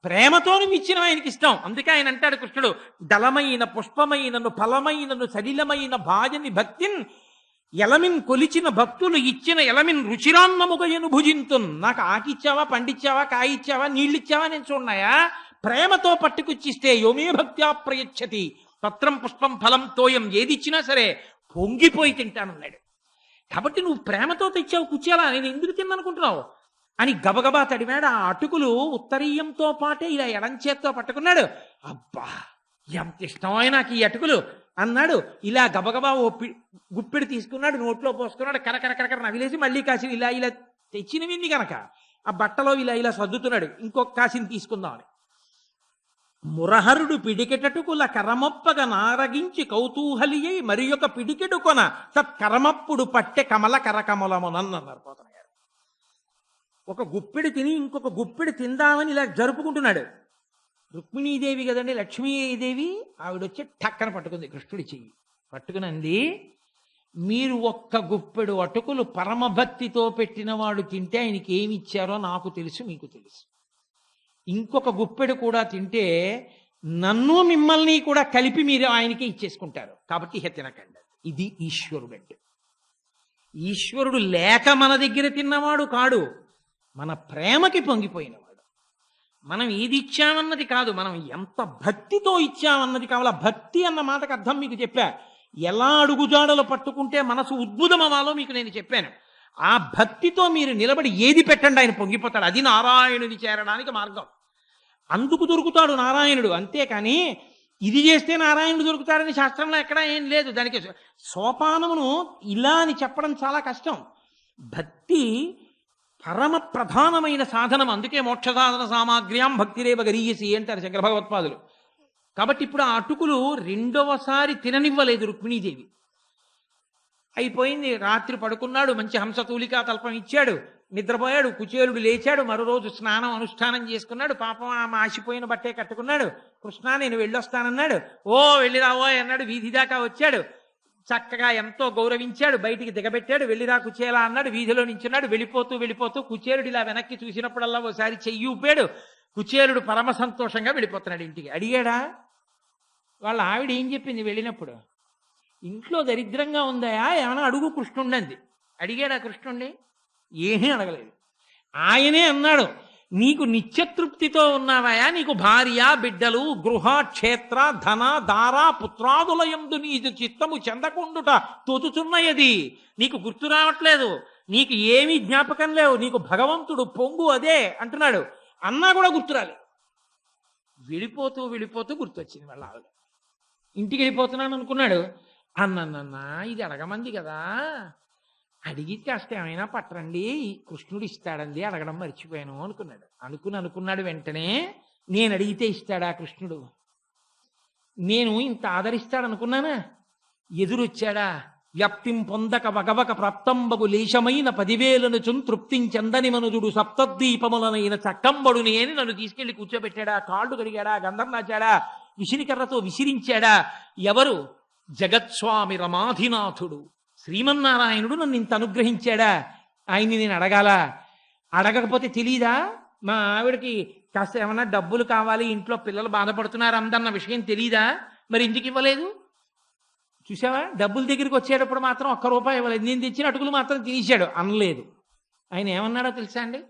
ప్రేమతో నువ్వు ఇచ్చిన ఆయనకి ఇష్టం. అందుకే ఆయన అంటాడు కృష్ణుడు, దళమైన పుష్పమైనను ఫలమైనను సలిలమైన భాజని భక్తిన్ ఎలమిన్ కొలిచిన భక్తులు ఇచ్చిన ఎలమిన్ రుచిరాన్నముగయను భుజింతున్. నాకు ఆకిచ్చావా, పండిచ్చావా, కాయిచ్చావా, నీళ్ళిచ్చావా నేను చూడన్నాయా? ప్రేమతో పట్టుకొచ్చిస్తే యోమే భక్త్యా ప్రయచ్చతి పత్రం పుష్పం ఫలం తోయం, ఏది ఇచ్చినా సరే పొంగిపోయి తింటానన్నాడు. కాబట్టి నువ్వు ప్రేమతో తెచ్చావు కుచేలా, నేను ఎందుకు తిన్ననుకుంటున్నావు అని గబగబా తడివాడు. ఆ అటుకులు ఉత్తరీయంతో పాటే ఇలా ఎడంచేత్తో పట్టుకున్నాడు. అబ్బా, ఎంత ఇష్టమైన నాకు ఈ అటుకులు అన్నాడు. ఇలా గబగబా ఓ గుప్పిడి తీసుకున్నాడు, నోట్లో పోసుకున్నాడు, కరకర నవిలేసి మళ్ళీ కాసిన ఇలా ఇలా తెచ్చినవింది కనుక ఆ బట్టలో ఇలా ఇలా సర్దుతున్నాడు, ఇంకొక కాసిని తీసుకుందామని. మురహరుడు పిడికెటటుకుల కరమొప్పగా నారగించి కౌతూహలి అయి మరి ఒక పిడికెడు కొన తత్కరమప్పుడు పట్టె కమల కరకమలమునన్నారు పోతన గారు. ఒక గుప్పిడి తిని ఇంకొక గుప్పిడి తిందామని ఇలా జరుపుకుంటున్నాడు. రుక్మిణీదేవి కదండి, లక్ష్మీదేవి, ఆవిడొచ్చి టక్కన పట్టుకుంది కృష్ణుడి చెయ్యి పట్టుకునంది, మీరు ఒక్క గుప్పెడు అటుకులు పరమభక్తితో పెట్టినవాడు తింటే ఆయనకి ఏమి ఇచ్చారో నాకు తెలుసు, మీకు తెలుసు. ఇంకొక గుప్పెడు కూడా తింటే నన్ను మిమ్మల్ని కూడా కలిపి మీరు ఆయనకి ఇచ్చేసుకుంటారు, కాబట్టి ఇహ తినకండి. ఇది ఈశ్వరుడు అంటే. ఈశ్వరుడు లేక మన దగ్గర తిన్నవాడు కాడు, మన ప్రేమకి పొంగిపోయినవాడు. మనం ఏది ఇచ్చామన్నది కాదు, మనం ఎంత భక్తితో ఇచ్చామన్నది కావాలా. భక్తి అన్న మాటకు అర్థం మీకు చెప్పా. ఎలా అడుగుజాడలు పట్టుకుంటే మనసు ఉద్భుతమవాలో మీకు నేను చెప్పాను. ఆ భక్తితో మీరు నిలబడి ఏది పెట్టండి ఆయన పొంగిపోతాడు. అది నారాయణుని చేరడానికి మార్గం. అందుకు దొరుకుతాడు నారాయణుడు. అంతేకాని ఇది చేస్తే నారాయణుడు దొరుకుతాడని శాస్త్రంలో ఎక్కడా ఏం లేదు. దానికి సోపానమును ఇలా అని చెప్పడం చాలా కష్టం. భక్తి పరమ ప్రధానమైన సాధనం. అందుకే మోక్షసాధన సామాగ్ర్యాం భక్తిరేవ గరీయసి అంటారు శంకర భగవత్పాదులు. కాబట్టి ఇప్పుడు ఆ అటుకులు రెండవసారి తిననివ్వలేదు రుక్మిణీదేవి. అయిపోయింది, రాత్రి పడుకున్నాడు, మంచి హంసతూలికా తల్పం ఇచ్చాడు, నిద్రపోయాడు. కుచేలుడు లేచాడు, మరో రోజు స్నానం అనుష్ఠానం చేసుకున్నాడు. పాపం ఆ మాసిపోయిన బట్టే కట్టుకున్నాడు. కృష్ణ నేను వెళ్ళొస్తానన్నాడు. ఓ వెళ్ళిరావో అన్నాడు. వీధి దాకా వచ్చాడు, చక్కగా ఎంతో గౌరవించాడు, బయటికి దిగబెట్టాడు. వెళ్ళిరా కుచేలా అన్నాడు. వీధిలో నించున్నాడు. వెళ్ళిపోతూ కుచేలుడు ఇలా వెనక్కి చూసినప్పుడల్లా ఓసారి చెయ్యి ఊపాడు. కుచేలుడు పరమ సంతోషంగా వెళ్ళిపోతున్నాడు ఇంటికి. అడిగాడా వాళ్ళ ఆవిడ ఏం చెప్పింది వెళ్ళినప్పుడు? ఇంట్లో దరిద్రంగా ఉందాయా ఏమైనా అడుగు కృష్ణుండి అంది. అడిగాడా కృష్ణుణ్ణి? ఏమీ అడగలేదు. ఆయనే అన్నాడు, నీకు నిత్యతృప్తితో ఉన్నావయా? నీకు భార్య బిడ్డలు గృహ క్షేత్ర ధన దార పుత్రాదుల యందు నీదు చిత్తము చెందకుండుట తోచుచున్నయది నీకు గుర్తు రావట్లేదు, నీకు ఏమీ జ్ఞాపకం లేవు, నీకు భగవంతుడు పొంగు అదే అంటున్నాడు. అన్నా కూడా గుర్తురాలి. వెళ్ళిపోతూ వెళ్ళిపోతూ గుర్తొచ్చింది వాళ్ళ ఆవిడ. ఇంటికి వెళ్ళిపోతున్నాను అనుకున్నాడు. అన్నన్నా ఇది అడగమంది కదా, అడిగి కాస్త ఏమైనా పట్టరండి, కృష్ణుడు ఇస్తాడండి, అడగడం మర్చిపోయాను అనుకున్నాడు. అనుకున్నాడు వెంటనే, నేను అడిగితే ఇస్తాడా కృష్ణుడు? నేను ఇంత ఆదరిస్తాడనుకున్నానా? ఎదురొచ్చాడా? వ్యాప్తిం పొందక వగవక ప్రాప్తంబగు లేశమైన 10,000 తృప్తించందని మనుజుడు సప్తద్వీపములనైన చక్కంబడుని అని నన్ను తీసుకెళ్లి కూర్చోబెట్టాడా? కాళ్ళు కడిగాడా? గంధం రాచాడా? విసిరికర్రతో విసిరించాడా? ఎవరు? జగత్స్వామి రమాధినాథుడు శ్రీమన్నారాయణుడు నన్ను ఇంత అనుగ్రహించాడా? ఆయన్ని నేను అడగాలా? అడగకపోతే తెలీదా? మా ఆవిడకి కాస్త ఏమన్నా డబ్బులు కావాలి, ఇంట్లో పిల్లలు బాధపడుతున్నారు అందన్న విషయం తెలీదా? మరి ఎందుకు ఇవ్వలేదు? చూసావా, డబ్బుల దగ్గరికి వచ్చేటప్పుడు మాత్రం ₹1 ఇవ్వలేదు, నేను తెచ్చిన అటుకులు మాత్రం తినేశాడు అనలేదు. ఆయన ఏమన్నాడో తెలుసా అండి?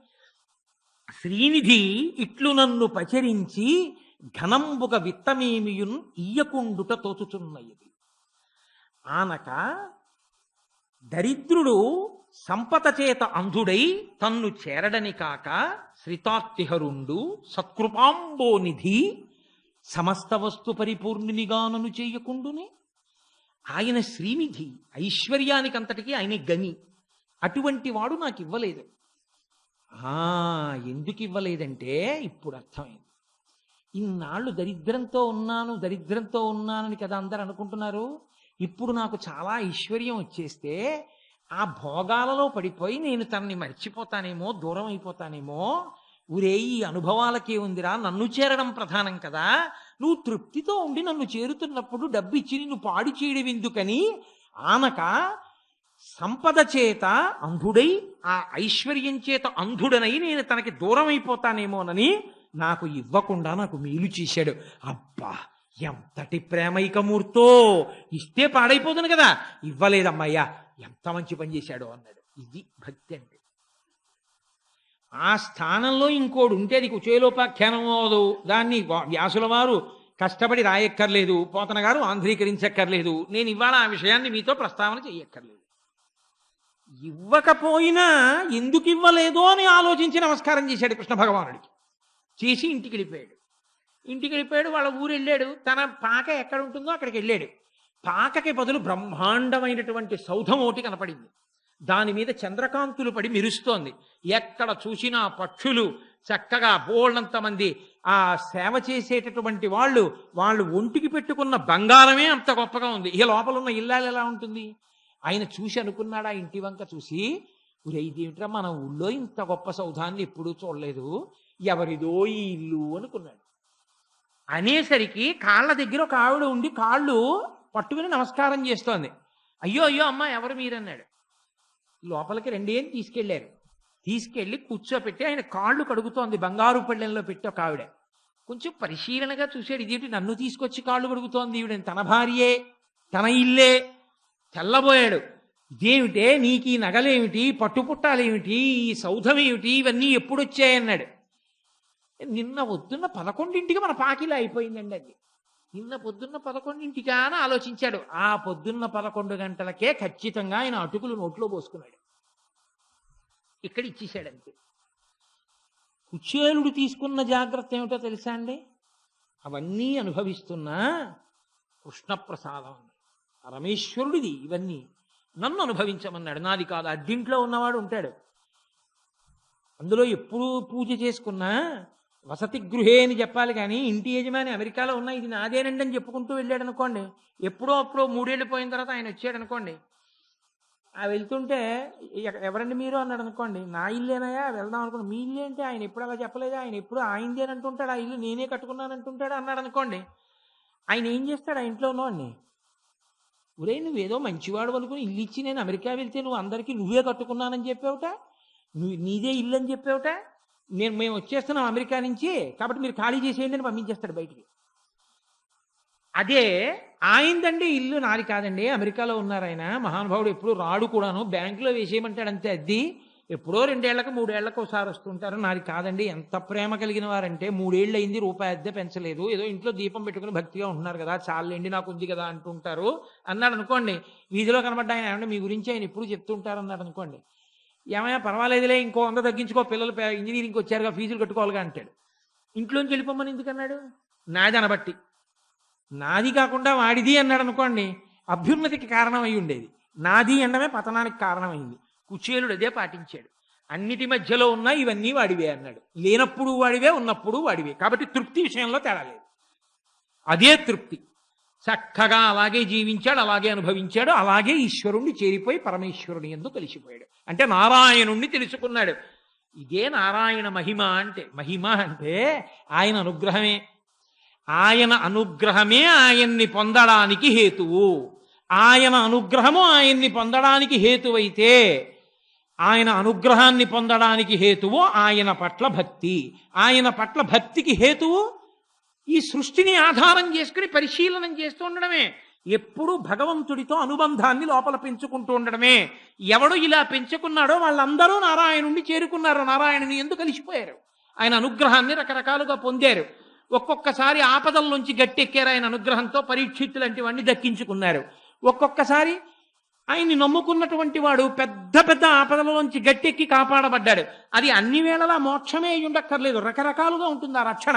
శ్రీనిధి ఇట్లు నన్ను పచరించి ఘనంబుగ విత్తమేమియున్ ఇయ్యకుండుట తోచుచున్నది. ఆనక దరిద్రుడు సంపద చేత అంధుడై తన్ను చేరడని కాక శ్రితార్తిహరుండు సత్కృపాంబోనిధి సమస్త వస్తు పరిపూర్ణినిగానను చేయకుండునే. ఆయన శ్రీనిధి, ఐశ్వర్యానికంతటికీ ఆయన గని. అటువంటి వాడు నాకు ఇవ్వలేదు. ఎందుకు ఇవ్వలేదంటే ఇప్పుడు అర్థమైంది. ఇన్నాళ్ళు దరిద్రంతో ఉన్నానని కదా అందరు అనుకుంటున్నారు. ఇప్పుడు నాకు చాలా ఐశ్వర్యం వచ్చేస్తే ఆ భోగాలలో పడిపోయి నేను తనని మర్చిపోతానేమో, దూరం అయిపోతానేమో. ఊరే, ఈ అనుభవాలకే ఉందిరా, నన్ను చేరడం ప్రధానం కదా. నువ్వు తృప్తితో ఉండి నన్ను చేరుతున్నప్పుడు డబ్బిచ్చి నిన్ను పాడి చేయడం ఎందుకని ఆనక సంపద చేత అంధుడై, ఆ ఐశ్వర్యం చేత అంధుడనై నేను తనకి దూరం అయిపోతానేమోనని నాకు ఇవ్వకుండా నాకు మేలు చేశాడు. అబ్బా, ఎంతటి ప్రేమైకమూర్తో! ఇస్తే పాడైపోతుంది కదా, ఇవ్వలేదమ్మయ్యా, ఎంత మంచి పని చేశాడో అన్నాడు. ఇది భక్తి అంటే. ఆ స్థానంలో ఇంకోడు ఉంటే అది కుచేలోపాఖ్యానం అవదు. దాన్ని వ్యాసుల వారు కష్టపడి రాయక్కర్లేదు, పోతన గారు ఆంధ్రీకరించక్కర్లేదు. నేను ఇవాళ ఆ విషయాన్ని మీతో ప్రస్తావన చెయ్యక్కర్లేదు. ఇవ్వకపోయినా ఎందుకు ఇవ్వలేదో అని ఆలోచించి నమస్కారం చేశాడు కృష్ణ భగవానుడికి. చేసి ఇంటికి వెళ్ళిపోయాడు. వాళ్ళ ఊరు వెళ్ళాడు. తన పాక ఎక్కడ ఉంటుందో అక్కడికి వెళ్ళాడు. పాకకి బదులు బ్రహ్మాండమైనటువంటి సౌధం ఒకటి కనపడింది. దాని మీద చంద్రకాంతులు పడి మెరుస్తోంది. ఎక్కడ చూసినా పక్షులు చక్కగా బోళ్ళంతమంది ఆ సేవ చేసేటటువంటి వాళ్ళు ఒంటికి పెట్టుకున్న బంగారమే అంత గొప్పగా ఉంది. ఇక లోపల ఉన్న ఇల్లాలు ఎలా ఉంటుంది? ఆయన చూసి అనుకున్నాడు, ఆ ఇంటి వంక చూసి, ఇదేమిట్రా, మన ఊళ్ళో ఇంత గొప్ప సౌధాన్ని ఎప్పుడూ చూడలేదు, ఎవరిదో ఈ ఇల్లు అనుకున్నాడు. అనేసరికి కాళ్ళ దగ్గర ఒక ఆవిడ ఉండి కాళ్ళు పట్టుకుని నమస్కారం చేస్తోంది. అయ్యో అమ్మ, ఎవరు మీరన్నాడు. లోపలికి 2 తీసుకెళ్ళి కూర్చోపెట్టి ఆయన కాళ్ళు కడుగుతోంది. బంగారు పళ్ళెంలో పెట్టి ఒక ఆవిడ. కొంచెం పరిశీలనగా చూశాడు, ఇదేంటి నన్ను తీసుకొచ్చి కాళ్ళు కడుగుతోంది ఈవిడ, తన భార్యే, తన ఇల్లే. తెల్లబోయాడు. ఇదేమిటే, నీకు ఈ నగలేమిటి, పట్టుపుట్టాలేమిటి, ఈ సౌధం ఏమిటి, ఇవన్నీ ఎప్పుడు వచ్చాయన్నాడు. నిన్న పొద్దున్న 11ంటికి మన పాకిలా అయిపోయిందండి అది. నిన్న పొద్దున్న 11ంటికా అని ఆలోచించాడు. ఆ పొద్దున్న 11 గంటలకే ఖచ్చితంగా ఆయన అటుకులు నోట్లో పోసుకున్నాడు. ఇక్కడ ఇచ్చేశాడంతే. కుచేలుడు తీసుకున్న జాగ్రత్త ఏమిటో తెలుసా అండి? అవన్నీ అనుభవిస్తున్నా కృష్ణప్రసాదం, పరమేశ్వరుడిది, ఇవన్నీ నన్ను అనుభవించమన్నాడు, నాది కాదు. అద్దింట్లో ఉన్నవాడు ఉంటాడు, అందులో ఎప్పుడు పూజ చేసుకున్నా వసతి గృహే అని చెప్పాలి కానీ ఇంటి యజమాని అమెరికాలో ఉన్నా ఇది నాదేనండి అని చెప్పుకుంటూ వెళ్ళాడు అనుకోండి, అప్పుడో 3 ఏళ్ళు పోయిన తర్వాత ఆయన వచ్చాడు అనుకోండి, వెళ్తుంటే ఎవరండి మీరు అన్నాడు అనుకోండి, నా ఇల్లేనాయా వెళ్దాం అనుకోండి, మీ ఇల్లు అంటే ఆయన ఎప్పుడు అలా చెప్పలేదు, ఆయన ఎప్పుడు ఆయనది అని అంటుంటాడు, ఆ ఇల్లు నేనే కట్టుకున్నాను అంటుంటాడు అన్నాడు అనుకోండి. ఆయన ఏం చేస్తాడు? ఆ ఇంట్లో ఉన్నవాడిని, ఒరే నువ్వేదో మంచివాడు అనుకుని ఇల్లు ఇచ్చి నేను అమెరికా వెళ్తే నువ్వు అందరికీ నువ్వే కట్టుకున్నానని చెప్పావుట, నీదే ఇల్లు అని చెప్పావుట, మేము వచ్చేస్తున్నాం అమెరికా నుంచి కాబట్టి మీరు ఖాళీ చేసేయండి అని పంపించేస్తాడు బయటికి. అదే ఆయనదండి ఇల్లు, నాది కాదండి, అమెరికాలో ఉన్నారు ఆయన మహానుభావుడు, ఎప్పుడు రాడు కూడాను, బ్యాంకులో వేసేయమంటాడు అంతే, అద్ది ఎప్పుడో 2 ఏళ్లకు 3 ఏళ్లకు ఒకసారి వస్తుంటారు. నాది కాదండి, ఎంత ప్రేమ కలిగిన వారంటే 3 ఏళ్ళు అయింది, రూపాయి అద్దె పెంచలేదు, ఏదో ఇంట్లో దీపం పెట్టుకుని భక్తిగా ఉంటున్నారు కదా, చాలండి నాకు ఉంది కదా అంటుంటారు అన్నాడు అనుకోండి. వీధిలో కనబడ్డ ఆయన ఏమంటే మీ గురించి ఆయన ఎప్పుడు చెప్తుంటారు అన్నాడు అనుకోండి. ఏమైనా పర్వాలేదులే, ఇంకో 100 తగ్గించుకో, పిల్లలు ఇంజనీరింగ్కి వచ్చారుగా, ఫీజులు కట్టుకోవాలిగా అంటాడు. ఇంట్లోంచి వెళ్ళిపోమని ఎందుకన్నాడు? నాది అనబట్టి. నాది కాకుండా వాడిది అన్నాడు అనుకోండి, అభ్యున్నతికి కారణం అయి ఉండేది. నాది అనడమే పతనానికి కారణమైంది. కుచేలుడు అదే పాటించాడు. అన్నిటి మధ్యలో ఉన్నా ఇవన్నీ వాడివే అన్నాడు. లేనప్పుడు వాడివే, ఉన్నప్పుడు వాడివే. కాబట్టి తృప్తి విషయంలో తేడా లేదు. అదే తృప్తి. చక్కగా అలాగే జీవించాడు, అలాగే అనుభవించాడు, అలాగే ఈశ్వరుణ్ణి చేరిపోయి పరమేశ్వరుని యందు కలిసిపోయాడు. అంటే నారాయణుణ్ణి తెలుసుకున్నాడు. ఇదే నారాయణ మహిమ అంటే. మహిమ అంటే ఆయన అనుగ్రహమే. ఆయన అనుగ్రహమే ఆయన్ని పొందడానికి హేతువు. ఆయన అనుగ్రహము ఆయన్ని పొందడానికి హేతువైతే, ఆయన అనుగ్రహాన్ని పొందడానికి హేతువు ఆయన పట్ల భక్తి. ఆయన పట్ల భక్తికి హేతువు ఈ సృష్టిని ఆధారం చేసుకుని పరిశీలనం చేస్తూ ఉండడమే. ఎప్పుడూ భగవంతుడితో అనుబంధాన్ని లోపల పెంచుకుంటూ ఉండడమే. ఎవడు ఇలా పెంచుకున్నాడో వాళ్ళందరూ నారాయణుణ్ణి చేరుకున్నారు, నారాయణుని ఎందుకు కలిసిపోయారు, ఆయన అనుగ్రహాన్ని రకరకాలుగా పొందారు. ఒక్కొక్కసారి ఆపదల్లోంచి గట్టెక్కారు ఆయన అనుగ్రహంతో. పరీక్షిత్తు లాంటి వాడిని దక్కించుకున్నారు. ఒక్కొక్కసారి ఆయన్ని నమ్ముకున్నటువంటి వాడు పెద్ద పెద్ద ఆపదలలోంచి గట్టెక్కి కాపాడబడ్డాడు. అది అన్ని వేళలా మోక్షమే అయి ఉండక్కర్లేదు, రకరకాలుగా ఉంటుంది ఆ రక్షణ.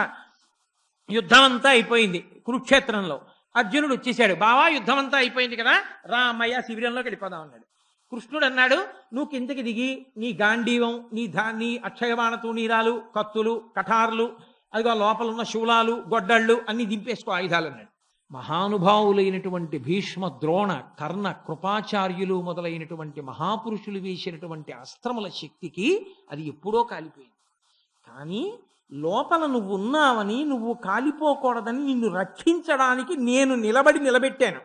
యుద్ధం అంతా అయిపోయింది కురుక్షేత్రంలో. అర్జునుడు వచ్చేసాడు, బావా యుద్ధం అంతా అయిపోయింది కదా, రా అమ్మయ్య శిబిరంలోకి వెళ్ళిపోదాం అన్నాడు. కృష్ణుడు అన్నాడు, నువ్వు కిందకి దిగి నీ గాంధీవం, నీ అక్షయబాణ తూణీరాలు, కత్తులు, కఠారులు, అదిగో లోపల ఉన్న శూలాలు, గొడ్డళ్ళు అన్ని దింపేసుకో ఆయుధాలు అన్నాడు. మహానుభావులైనటువంటి భీష్మ, ద్రోణ, కర్ణ, కృపాచార్యులు మొదలైనటువంటి మహాపురుషులు వేసినటువంటి అస్త్రముల శక్తికి అది ఎప్పుడో కాలిపోయింది. కానీ లోపల నువ్వు ఉన్నావని, నువ్వు కాలిపోకూడదని నిన్ను రక్షించడానికి నేను నిలబెట్టాను.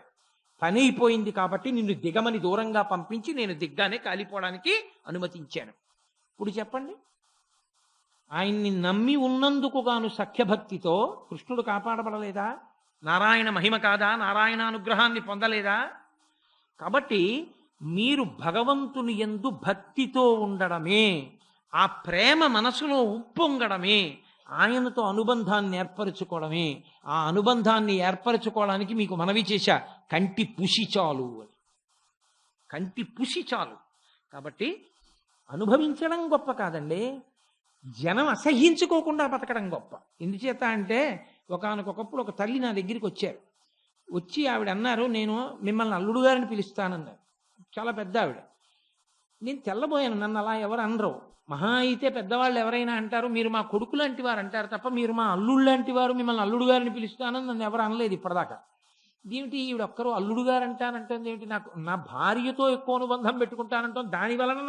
పని అయిపోయింది కాబట్టి నిన్ను దిగమని దూరంగా పంపించి నేను దిగ్గానే కాలిపోవడానికి అనుమతించాను. ఇప్పుడు చెప్పండి, ఆయన్ని నమ్మి ఉన్నందుకు గాను సఖ్యభక్తితో కృష్ణుడు కాపాడబడలేదా? నారాయణ మహిమ కాదా? నారాయణ అనుగ్రహాన్ని పొందలేదా? కాబట్టి మీరు భగవంతుని యందు భక్తితో ఉండడమే, ఆ ప్రేమ మనసులో ఉప్పొంగడమే, ఆయనతో అనుబంధాన్ని ఏర్పరచుకోవడమే. ఆ అనుబంధాన్ని ఏర్పరచుకోవడానికి మీకు మనవి చేశా, కంటి పుసి చాలు అని. కంటి పుసి చాలు. కాబట్టి అనుభవించడం గొప్ప కాదండి, జనం అసహ్యించుకోకుండా బతకడం గొప్ప. ఎందుచేత అంటే ఒకానొకప్పుడు ఒక తల్లి నా దగ్గరికి వచ్చారు. వచ్చి ఆవిడ అన్నారు, నేను మిమ్మల్ని అల్లుడు గారిని పిలుస్తానన్నారు. చాలా పెద్ద ఆవిడ. నేను తెల్లబోయాను, నన్ను అలా ఎవరు అనరు. మహా అయితే పెద్దవాళ్ళు ఎవరైనా అంటారు, మీరు మా కొడుకు లాంటి వారు అంటారు తప్ప, మీరు మా అల్లుడు లాంటి వారు, మిమ్మల్ని అల్లుడు గారిని పిలుస్తానని నన్ను ఎవరు అనలేదు ఇప్పటిదాకా. ఇదేమిటి ఈవిడ ఒక్కరు అల్లుడు గారు అంటానంటుంది ఏమిటి? నాకు నా భార్యతో ఎక్కువ అనుబంధం పెట్టుకుంటానంటాం, దాని వలన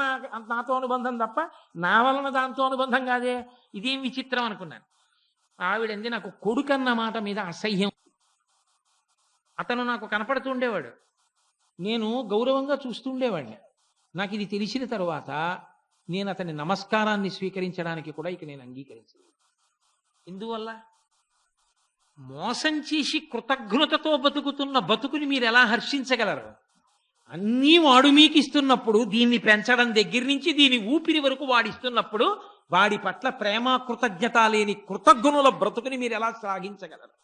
నాతో అనుబంధం తప్ప నా వలన దాంతో అనుబంధం కాదే, ఇదేం విచిత్రం అనుకున్నాను. ఆవిడంది, నాకు కొడుకన్న మాట మీద అసహ్యం. అతను నాకు కనపడుతుండేవాడు, నేను గౌరవంగా చూస్తుండేవాడిని. నాకు ఇది తెలిసిన తరువాత నేను అతని నమస్కారాన్ని స్వీకరించడానికి కూడా ఇక నేను అంగీకరించలేదు. ఎందువల్ల? మోసం చేసి కృతజ్ఞతతో బతుకుతున్న బతుకుని మీరు ఎలా హర్షించగలరు? అన్నీ వాడు మీకు ఇస్తున్నప్పుడు, దీన్ని పెంచడం దగ్గర నుంచి దీని ఊపిరి వరకు వాడిస్తున్నప్పుడు, వాడి పట్ల ప్రేమ కృతజ్ఞత లేని కృతజ్ఞుల బ్రతుకుని మీరు ఎలా శ్లాఘించగలరు?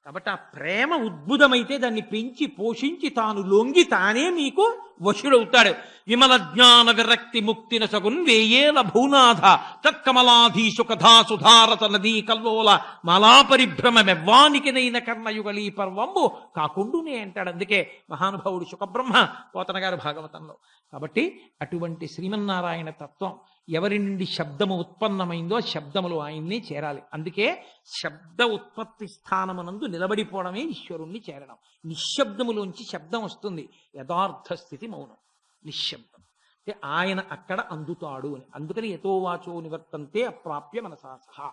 కాబట్టి ఆ ప్రేమ ఉద్భుతమైతే దాన్ని పెంచి పోషించి తాను లొంగి తానే మీకు వశుడవుతాడు. విమల జ్ఞాన విరక్తి ముక్తిన సగున్ వేయేల భూనాథ తత్కమలాధీశు కథా సుధారత నదీ కల్లోల మలాపరిభ్రమ మెవ్వానికినైన కర్ణయుగలీ పర్వంబు కాకుండునే అంటాడు. అందుకే మహానుభావుడు శుకబ్రహ్మ పోతన గారు భాగవతంలో. కాబట్టి అటువంటి శ్రీమన్నారాయణ తత్వం ఎవరి నుండి శబ్దము ఉత్పన్నమైందో శబ్దములు ఆయన్నే చేరాలి. అందుకే శబ్ద ఉత్పత్తి స్థానమునందు నిలబడిపోవడమే ఈశ్వరుణ్ణి చేరడం. నిశ్శబ్దములోంచి శబ్దం వస్తుంది, యథార్థ స్థితి మౌనం, నిశ్శబ్దం. అంటే ఆయన అక్కడ అందుతాడు అని. అందుకని యతో వాచో నివర్తంతే అప్రాప్య మనసా సహా.